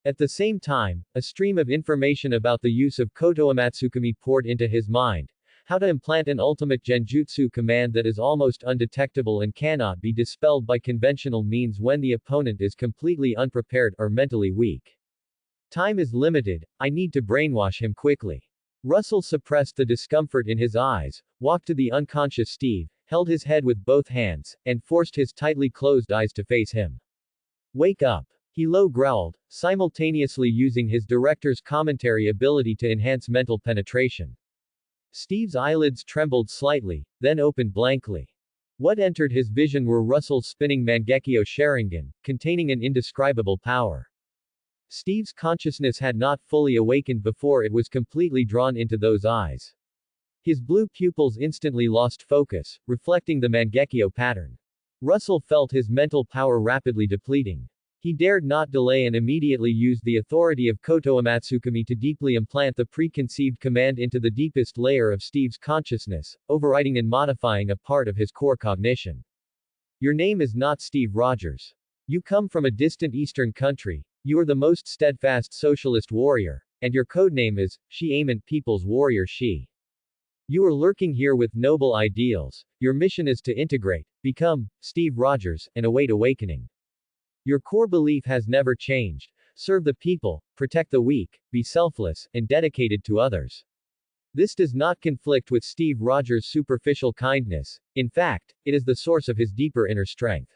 At the same time, a stream of information about the use of Kotoamatsukami poured into his mind. How to implant an ultimate genjutsu command that is almost undetectable and cannot be dispelled by conventional means when the opponent is completely unprepared or mentally weak. Time is limited, I need to brainwash him quickly. Russell suppressed the discomfort in his eyes, walked to the unconscious Steve, held his head with both hands, and forced his tightly closed eyes to face him. "Wake up," he low growled, simultaneously using his director's commentary ability to enhance mental penetration. Steve's eyelids trembled slightly, then opened blankly. What entered his vision were Russell's spinning Mangekyo Sharingan, containing an indescribable power. Steve's consciousness had not fully awakened before it was completely drawn into those eyes. His blue pupils instantly lost focus, reflecting the Mangekyo pattern. Russell felt his mental power rapidly depleting. He dared not delay and immediately used the authority of Kotoamatsukami to deeply implant the preconceived command into the deepest layer of Steve's consciousness, overriding and modifying a part of his core cognition. "Your name is not Steve Rogers. You come from a distant eastern country. You are the most steadfast socialist warrior, and your codename is Shi-Amen, People's Warrior Shi. You are lurking here with noble ideals. Your mission is to integrate, become, Steve Rogers, and await awakening. Your core belief has never changed. Serve the people, protect the weak, be selfless, and dedicated to others. This does not conflict with Steve Rogers' superficial kindness. In fact, it is the source of his deeper inner strength.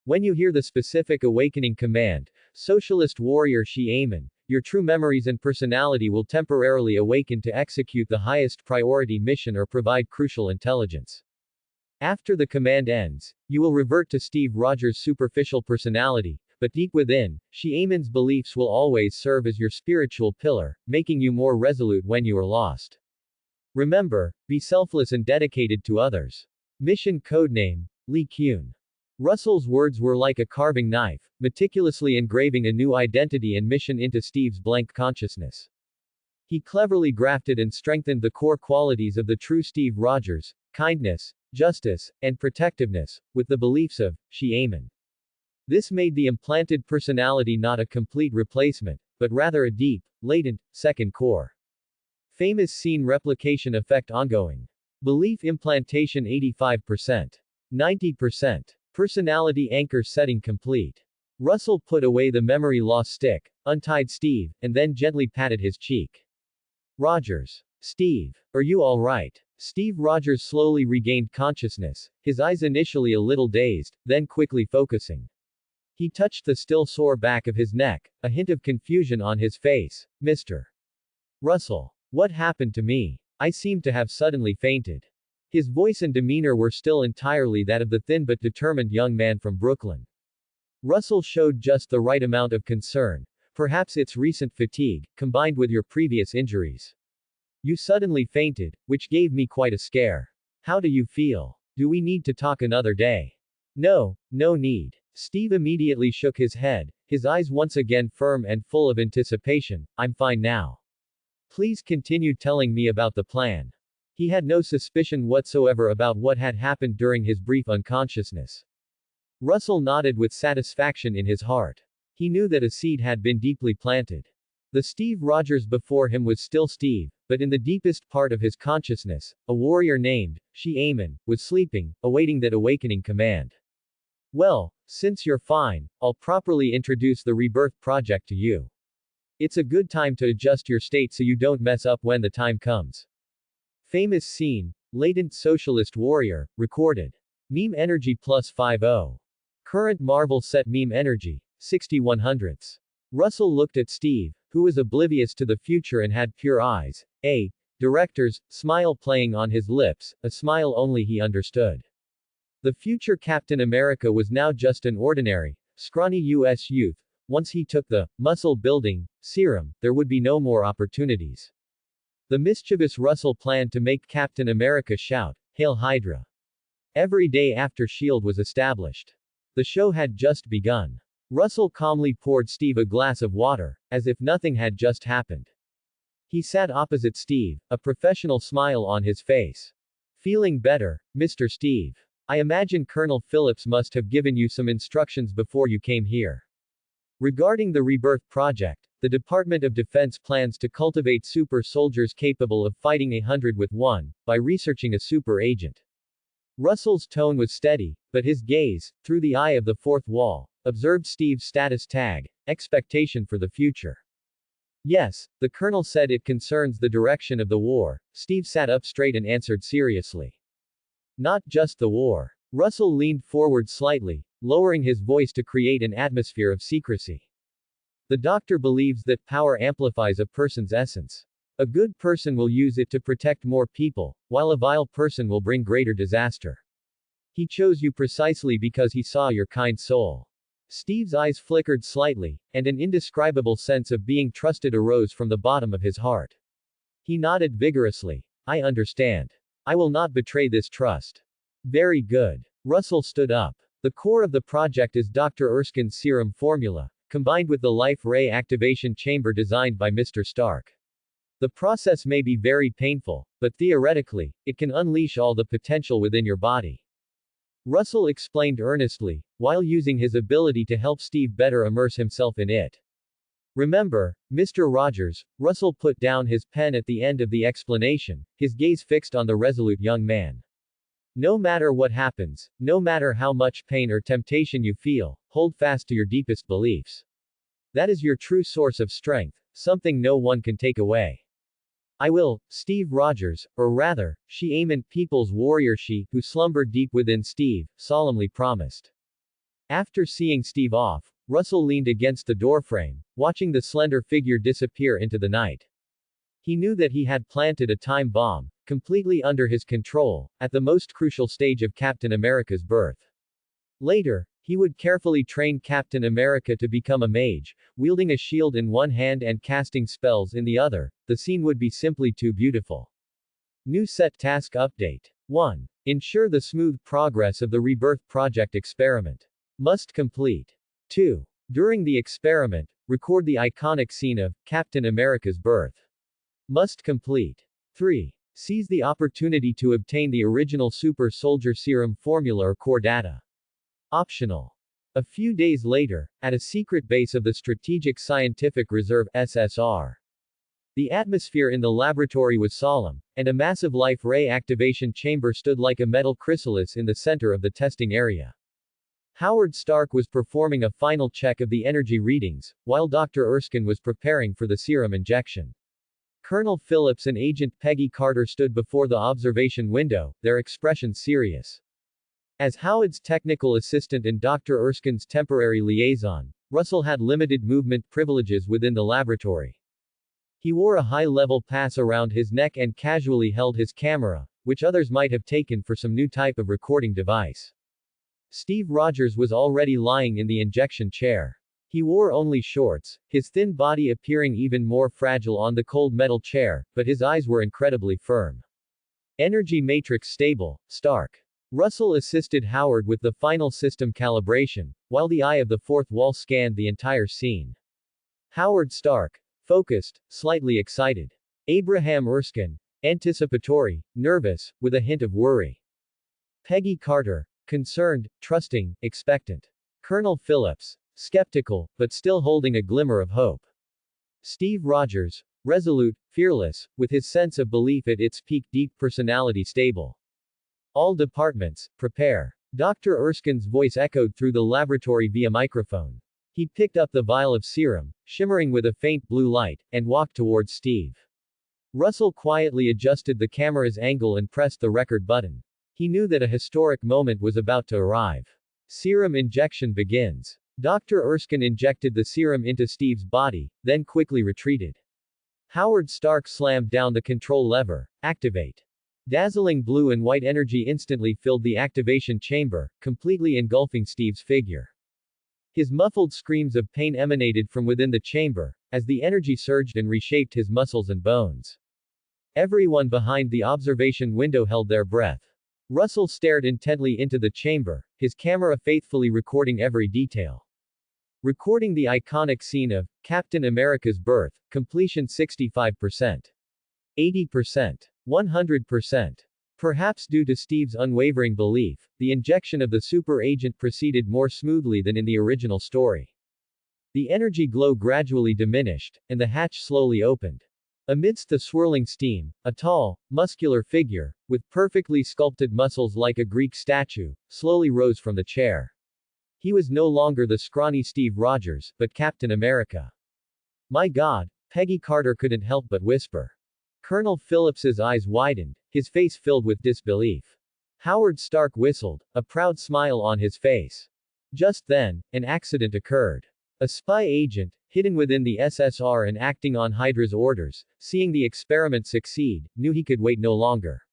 When you hear the specific awakening command, Socialist Warrior Shi-Amen, your true memories and personality will temporarily awaken to execute the highest priority mission or provide crucial intelligence. After the command ends, you will revert to Steve Rogers' superficial personality, but deep within, Shi-Amen's beliefs will always serve as your spiritual pillar, making you more resolute when you are lost. Remember, be selfless and dedicated to others. Mission codename, Lee Kyun. Russell's words were like a carving knife, meticulously engraving a new identity and mission into Steve's blank consciousness. He cleverly grafted and strengthened the core qualities of the true Steve Rogers: kindness, justice, and protectiveness, with the beliefs of Shi-Amen. This made the implanted personality not a complete replacement, but rather a deep, latent, second core. Famous scene replication effect ongoing. Belief implantation 85%. 90%. Personality anchor setting complete. Russell put away the memory loss stick, untied Steve, and then gently patted his cheek. "Rogers. Steve. Are you alright?" Steve Rogers slowly regained consciousness, his eyes initially a little dazed, then quickly focusing. He touched the still sore back of his neck, a hint of confusion on his face. Mr. Russell. What happened to me? I seemed to have suddenly fainted. His voice and demeanor were still entirely that of the thin but determined young man from Brooklyn. Russell showed just the right amount of concern. Perhaps it's recent fatigue, combined with your previous injuries. You suddenly fainted, which gave me quite a scare. How do you feel? Do we need to talk another day? No, no need. Steve immediately shook his head, his eyes once again firm and full of anticipation. I'm fine now. Please continue telling me about the plan. He had no suspicion whatsoever about what had happened during his brief unconsciousness. Russell nodded with satisfaction in his heart. He knew that a seed had been deeply planted. The Steve Rogers before him was still Steve, but in the deepest part of his consciousness, a warrior named She-Aman was sleeping, awaiting that awakening command. Well, since you're fine, I'll properly introduce the Rebirth Project to you. It's a good time to adjust your state so you don't mess up when the time comes. Famous scene, latent socialist warrior, recorded. Meme energy +50. Current Marvel set meme energy, 6100s. Russell looked at Steve, who was oblivious to the future and had pure eyes. A director's smile playing on his lips, a smile only he understood. The future Captain America was now just an ordinary, scrawny U.S. youth. Once he took the muscle-building serum, there would be no more opportunities. The mischievous Russell planned to make Captain America shout, "Hail Hydra!" Every day after S.H.I.E.L.D. was established. The show had just begun. Russell calmly poured Steve a glass of water, as if nothing had just happened. He sat opposite Steve, a professional smile on his face. Feeling better, Mr. Steve? I imagine Colonel Phillips must have given you some instructions before you came here. Regarding the Rebirth Project, the Department of Defense plans to cultivate super soldiers capable of fighting 100-1, by researching a super agent. Russell's tone was steady, but his gaze, through the eye of the fourth wall, observed Steve's status tag, expectation for the future. Yes, the colonel said it concerns the direction of the war. Steve sat up straight and answered seriously. Not just the war. Russell leaned forward slightly, lowering his voice to create an atmosphere of secrecy. The doctor believes that power amplifies a person's essence. A good person will use it to protect more people, while a vile person will bring greater disaster. He chose you precisely because he saw your kind soul. Steve's eyes flickered slightly, and an indescribable sense of being trusted arose from the bottom of his heart. He nodded vigorously. I understand. I will not betray this trust. Very good. Russell stood up. The core of the project is Dr. Erskine's serum formula, combined with the life ray activation chamber designed by Mr. Stark. The process may be very painful, but theoretically, it can unleash all the potential within your body. Russell explained earnestly, while using his ability to help Steve better immerse himself in it. Remember, Mr. Rogers, Russell put down his pen at the end of the explanation, his gaze fixed on the resolute young man. No matter what happens, no matter how much pain or temptation you feel, hold fast to your deepest beliefs. That is your true source of strength, something no one can take away. I will, Steve Rogers, or rather, She-Aman, people's warrior she, who slumbered deep within Steve, solemnly promised. After seeing Steve off, Russell leaned against the doorframe, watching the slender figure disappear into the night. He knew that he had planted a time bomb, completely under his control, at the most crucial stage of Captain America's birth. Later, he would carefully train Captain America to become a mage, wielding a shield in one hand and casting spells in the other. The scene would be simply too beautiful. New set task update. 1. Ensure the smooth progress of the Rebirth Project experiment. Must complete. 2. During the experiment, record the iconic scene of Captain America's birth. Must complete. 3. Seize the opportunity to obtain the original super soldier serum formula or core data. Optional. A few days later, at a secret base of the Strategic Scientific Reserve (SSR). The atmosphere in the laboratory was solemn, and a massive life ray activation chamber stood like a metal chrysalis in the center of the testing area. Howard Stark was performing a final check of the energy readings, while Dr. Erskine was preparing for the serum injection. Colonel Phillips and Agent Peggy Carter stood before the observation window, their expressions serious. As Howard's technical assistant and Dr. Erskine's temporary liaison, Russell had limited movement privileges within the laboratory. He wore a high-level pass around his neck and casually held his camera, which others might have taken for some new type of recording device. Steve Rogers was already lying in the injection chair. He wore only shorts, his thin body appearing even more fragile on the cold metal chair, but his eyes were incredibly firm. Energy matrix stable, Stark. Russell assisted Howard with the final system calibration, while the eye of the fourth wall scanned the entire scene. Howard Stark, focused, slightly excited. Abraham Erskine, anticipatory, nervous, with a hint of worry. Peggy Carter, concerned, trusting, expectant. Colonel Phillips, skeptical, but still holding a glimmer of hope. Steve Rogers, resolute, fearless, with his sense of belief at its peak, deep personality stable. All departments, prepare. Dr. Erskine's voice echoed through the laboratory via microphone. He picked up the vial of serum, shimmering with a faint blue light, and walked towards Steve. Russell quietly adjusted the camera's angle and pressed the record button. He knew that a historic moment was about to arrive. Serum injection begins. Dr. Erskine injected the serum into Steve's body, then quickly retreated. Howard Stark slammed down the control lever. Activate. Dazzling blue and white energy instantly filled the activation chamber, completely engulfing Steve's figure. His muffled screams of pain emanated from within the chamber, as the energy surged and reshaped his muscles and bones. Everyone behind the observation window held their breath. Russell stared intently into the chamber, his camera faithfully recording every detail. Recording the iconic scene of Captain America's birth, completion 65%. 80%. 100%. Perhaps due to Steve's unwavering belief, the injection of the super agent proceeded more smoothly than in the original story. The energy glow gradually diminished, and the hatch slowly opened. Amidst the swirling steam, a tall, muscular figure, with perfectly sculpted muscles like a Greek statue, slowly rose from the chair. He was no longer the scrawny Steve Rogers, but Captain America. My God, Peggy Carter couldn't help but whisper. Colonel Phillips's eyes widened, his face filled with disbelief. Howard Stark whistled, a proud smile on his face. Just then, an accident occurred. A spy agent, hidden within the SSR and acting on Hydra's orders, seeing the experiment succeed, knew he could wait no longer.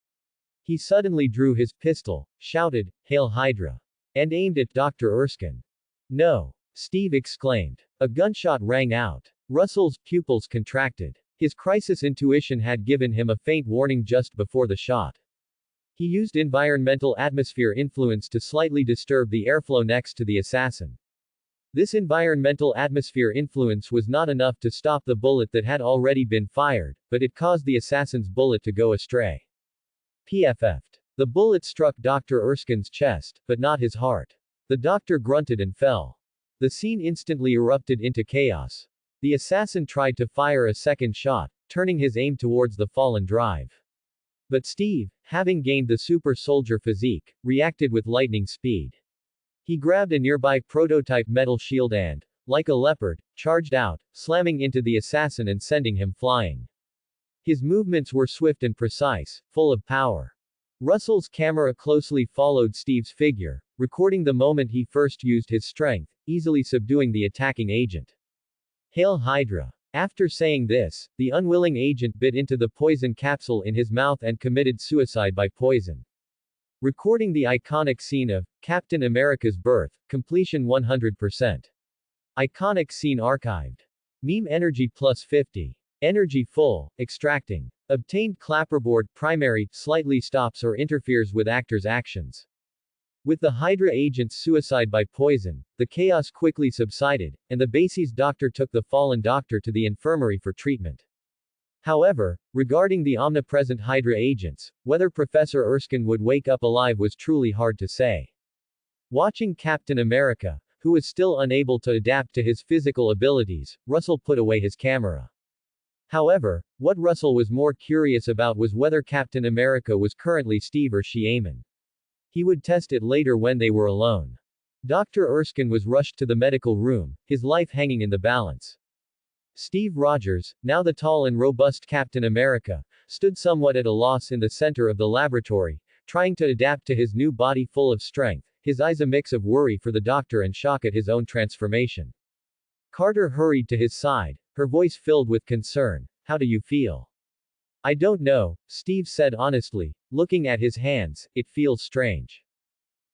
He suddenly drew his pistol, shouted, "Hail Hydra!" and aimed at Dr. Erskine. No! Steve exclaimed. A gunshot rang out. Russell's pupils contracted. His crisis intuition had given him a faint warning just before the shot. He used environmental atmosphere influence to slightly disturb the airflow next to the assassin. This environmental atmosphere influence was not enough to stop the bullet that had already been fired, but it caused the assassin's bullet to go astray. PFF'd. The bullet struck Dr. Erskine's chest, but not his heart. The doctor grunted and fell. The scene instantly erupted into chaos. The assassin tried to fire a second shot, turning his aim towards the fallen drive. But Steve, having gained the super soldier physique, reacted with lightning speed. He grabbed a nearby prototype metal shield and, like a leopard, charged out, slamming into the assassin and sending him flying. His movements were swift and precise, full of power. Russell's camera closely followed Steve's figure, recording the moment he first used his strength, easily subduing the attacking agent. Hail Hydra! After saying this, the unwilling agent bit into the poison capsule in his mouth and committed suicide by poison. Recording the iconic scene of Captain America's birth, completion 100%. Iconic scene archived. Meme energy plus 50. Energy full, extracting. Obtained clapperboard primary, slightly stops or interferes with actor's actions. With the Hydra agent's suicide by poison, the chaos quickly subsided, and the base's doctor took the fallen doctor to the infirmary for treatment. However, regarding the omnipresent Hydra agents, whether Professor Erskine would wake up alive was truly hard to say. Watching Captain America, who was still unable to adapt to his physical abilities, Russell put away his camera. However, what Russell was more curious about was whether Captain America was currently Steve or Xiamen. He would test it later when they were alone. Dr. Erskine was rushed to the medical room, his life hanging in the balance. Steve Rogers, now the tall and robust Captain America, stood somewhat at a loss in the center of the laboratory, trying to adapt to his new body full of strength, his eyes a mix of worry for the doctor and shock at his own transformation. Carter hurried to his side, her voice filled with concern. How do you feel? I don't know, Steve said honestly, looking at his hands, it feels strange.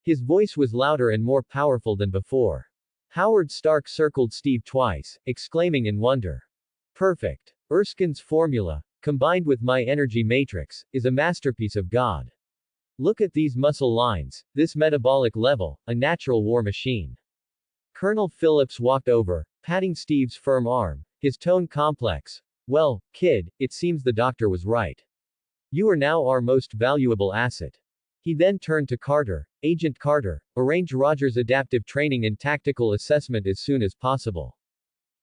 His voice was louder and more powerful than before. Howard Stark circled Steve twice, exclaiming in wonder. Perfect. Erskine's formula, combined with my energy matrix, is a masterpiece of God. Look at these muscle lines, this metabolic level, a natural war machine. Colonel Phillips walked over, patting Steve's firm arm, his tone complex. Well, kid, it seems the doctor was right. You are now our most valuable asset. He then turned to Carter. Agent Carter, arrange Rogers' adaptive training and tactical assessment as soon as possible.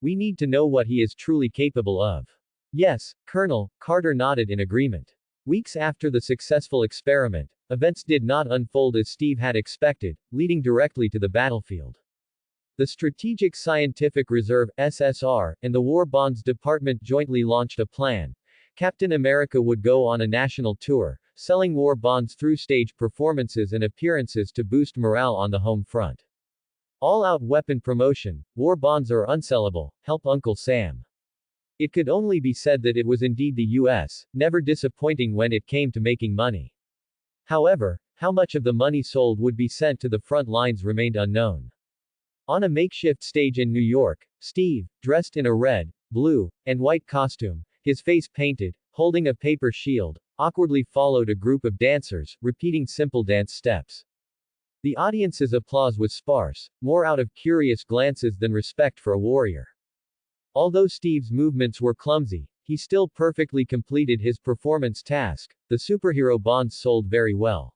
We need to know what he is truly capable of. Yes, Colonel, Carter nodded in agreement. Weeks after the successful experiment, events did not unfold as Steve had expected, leading directly to the battlefield. The Strategic Scientific Reserve, SSR, and the War Bonds Department jointly launched a plan. Captain America would go on a national tour, selling war bonds through stage performances and appearances to boost morale on the home front. All-out weapon promotion, war bonds are unsellable, help Uncle Sam. It could only be said that it was indeed the US, never disappointing when it came to making money. However, how much of the money sold would be sent to the front lines remained unknown. On a makeshift stage in New York, Steve, dressed in a red, blue, and white costume, his face painted, holding a paper shield, awkwardly followed a group of dancers, repeating simple dance steps. The audience's applause was sparse, more out of curious glances than respect for a warrior. Although Steve's movements were clumsy, he still perfectly completed his performance task. The superhero bonds sold very well.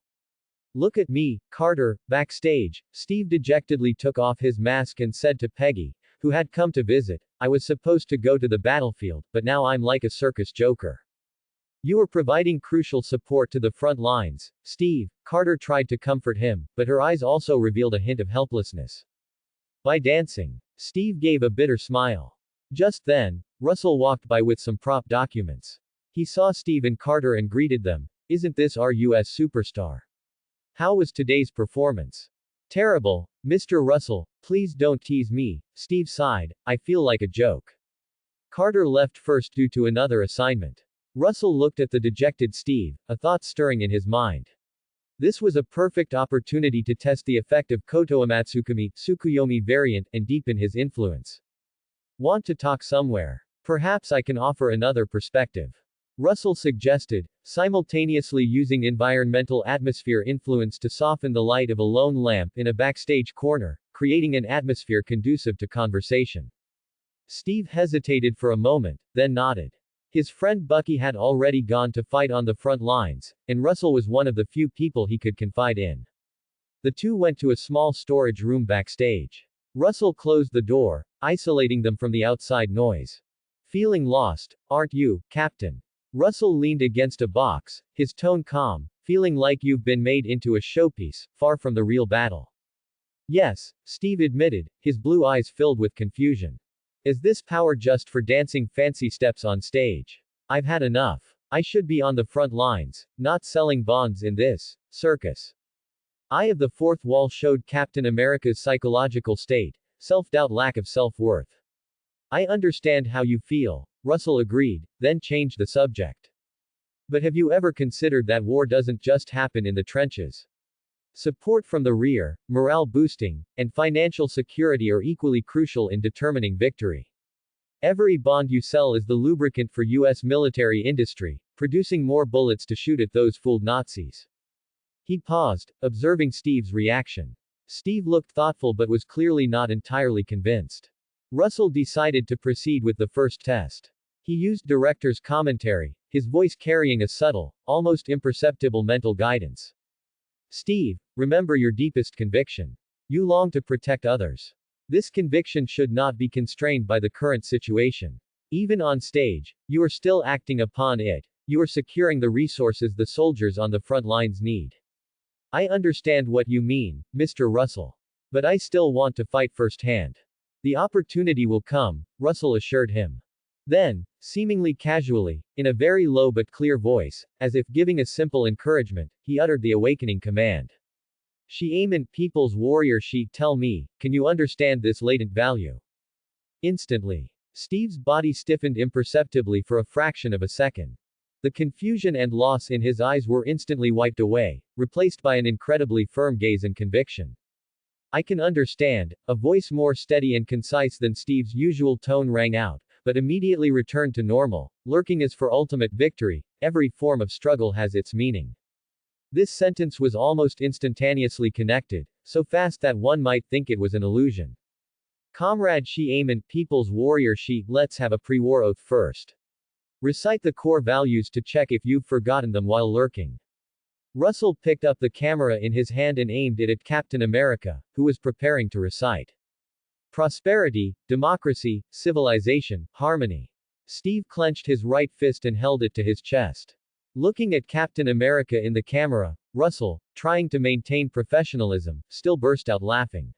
Look at me, Carter. Backstage, Steve dejectedly took off his mask and said to Peggy, who had come to visit, I was supposed to go to the battlefield, but now I'm like a circus joker. You are providing crucial support to the front lines, Steve. Carter tried to comfort him, but her eyes also revealed a hint of helplessness. By dancing, Steve gave a bitter smile. Just then, Russell walked by with some prop documents. He saw Steve and Carter and greeted them. Isn't this our US superstar? How was today's performance? Terrible, Mr. Russell, please don't tease me, Steve sighed, I feel like a joke. Carter left first due to another assignment. Russell looked at the dejected Steve, a thought stirring in his mind. This was a perfect opportunity to test the effect of Kotoamatsukami, Tsukuyomi variant, and deepen his influence. Want to talk somewhere? Perhaps I can offer another perspective. Russell suggested, simultaneously using environmental atmosphere influence to soften the light of a lone lamp in a backstage corner, creating an atmosphere conducive to conversation. Steve hesitated for a moment, then nodded. His friend Bucky had already gone to fight on the front lines, and Russell was one of the few people he could confide in. The two went to a small storage room backstage. Russell closed the door, isolating them from the outside noise. Feeling lost, aren't you, Captain? Russell leaned against a box, his tone calm, feeling like you've been made into a showpiece, far from the real battle. Yes, Steve admitted, his blue eyes filled with confusion. Is this power just for dancing fancy steps on stage? I've had enough. I should be on the front lines, not selling bonds in this circus. Eye of the fourth wall showed Captain America's psychological state, self-doubt, lack of self-worth. I understand how you feel, Russell agreed, then changed the subject. But have you ever considered that war doesn't just happen in the trenches? Support from the rear, morale boosting, and financial security are equally crucial in determining victory. Every bond you sell is the lubricant for US military industry, producing more bullets to shoot at those fooled Nazis. He paused, observing Steve's reaction. Steve looked thoughtful but was clearly not entirely convinced. Russell decided to proceed with the first test. He used director's commentary, his voice carrying a subtle, almost imperceptible mental guidance. Steve, remember your deepest conviction. You long to protect others. This conviction should not be constrained by the current situation. Even on stage, you are still acting upon it. You are securing the resources the soldiers on the front lines need. I understand what you mean, Mr. Russell. But I still want to fight firsthand. The opportunity will come, Russell assured him. Then, seemingly casually, in a very low but clear voice, as if giving a simple encouragement, he uttered the awakening command. She aim people's warrior she tell me, can you understand this latent value? Instantly. Steve's body stiffened imperceptibly for a fraction of a second. The confusion and loss in his eyes were instantly wiped away, replaced by an incredibly firm gaze and conviction. I can understand, a voice more steady and concise than Steve's usual tone rang out, but immediately returned to normal, lurking as for ultimate victory, every form of struggle has its meaning. This sentence was almost instantaneously connected, so fast that one might think it was an illusion. Comrade she aim people's warrior she, let's have a pre-war oath first. Recite the core values to check if you've forgotten them while lurking. Russell picked up the camera in his hand and aimed it at Captain America, who was preparing to recite. Prosperity, democracy, civilization, harmony. Steve clenched his right fist and held it to his chest. Looking at Captain America in the camera, Russell, trying to maintain professionalism, still burst out laughing.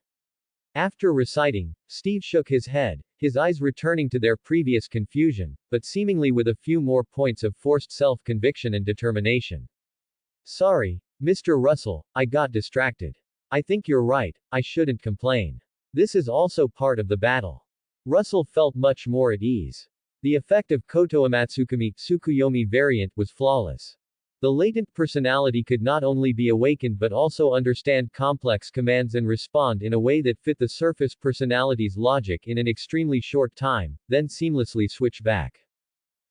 After reciting, Steve shook his head, his eyes returning to their previous confusion, but seemingly with a few more points of forced self-conviction and determination. Sorry, Mr. Russell, I got distracted. I think you're right, I shouldn't complain. This is also part of the battle. Russell felt much more at ease. The effect of Koto Amatsukami Tsukuyomi variant was flawless. The latent personality could not only be awakened but also understand complex commands and respond in a way that fit the surface personality's logic in an extremely short time, then seamlessly switch back.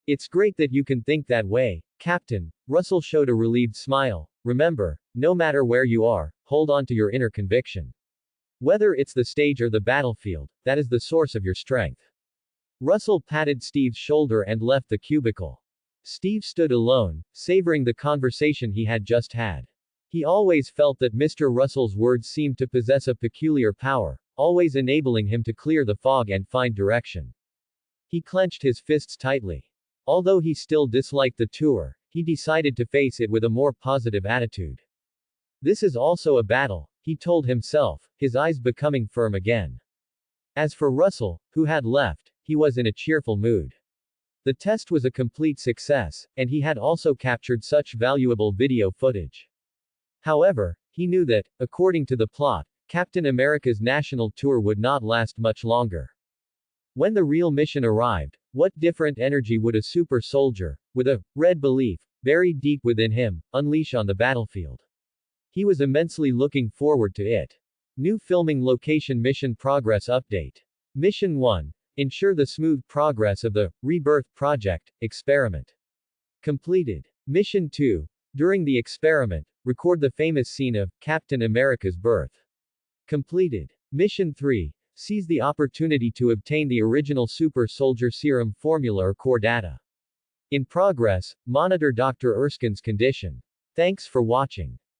It's great that you can think that way, Captain. Russell showed a relieved smile. Remember, no matter where you are, hold on to your inner conviction. Whether it's the stage or the battlefield, that is the source of your strength. Russell patted Steve's shoulder and left the cubicle. Steve stood alone, savoring the conversation he had just had. He always felt that Mr. Russell's words seemed to possess a peculiar power, always enabling him to clear the fog and find direction. He clenched his fists tightly. Although he still disliked the tour, he decided to face it with a more positive attitude. This is also a battle, he told himself, his eyes becoming firm again. As for Russell, who had left, he was in a cheerful mood. The test was a complete success, and he had also captured such valuable video footage. However, he knew that, according to the plot, Captain America's national tour would not last much longer. When the real mission arrived, what different energy would a super soldier, with a red belief, buried deep within him, unleash on the battlefield? He was immensely looking forward to it. New filming location mission progress update. Mission 1. Ensure the smooth progress of the Rebirth Project experiment. Completed. Mission 2. During the experiment, record the famous scene of Captain America's birth. Completed. Mission 3. Seize the opportunity to obtain the original super soldier serum formula or core data. In progress, monitor Dr. Erskine's condition. Thanks for watching.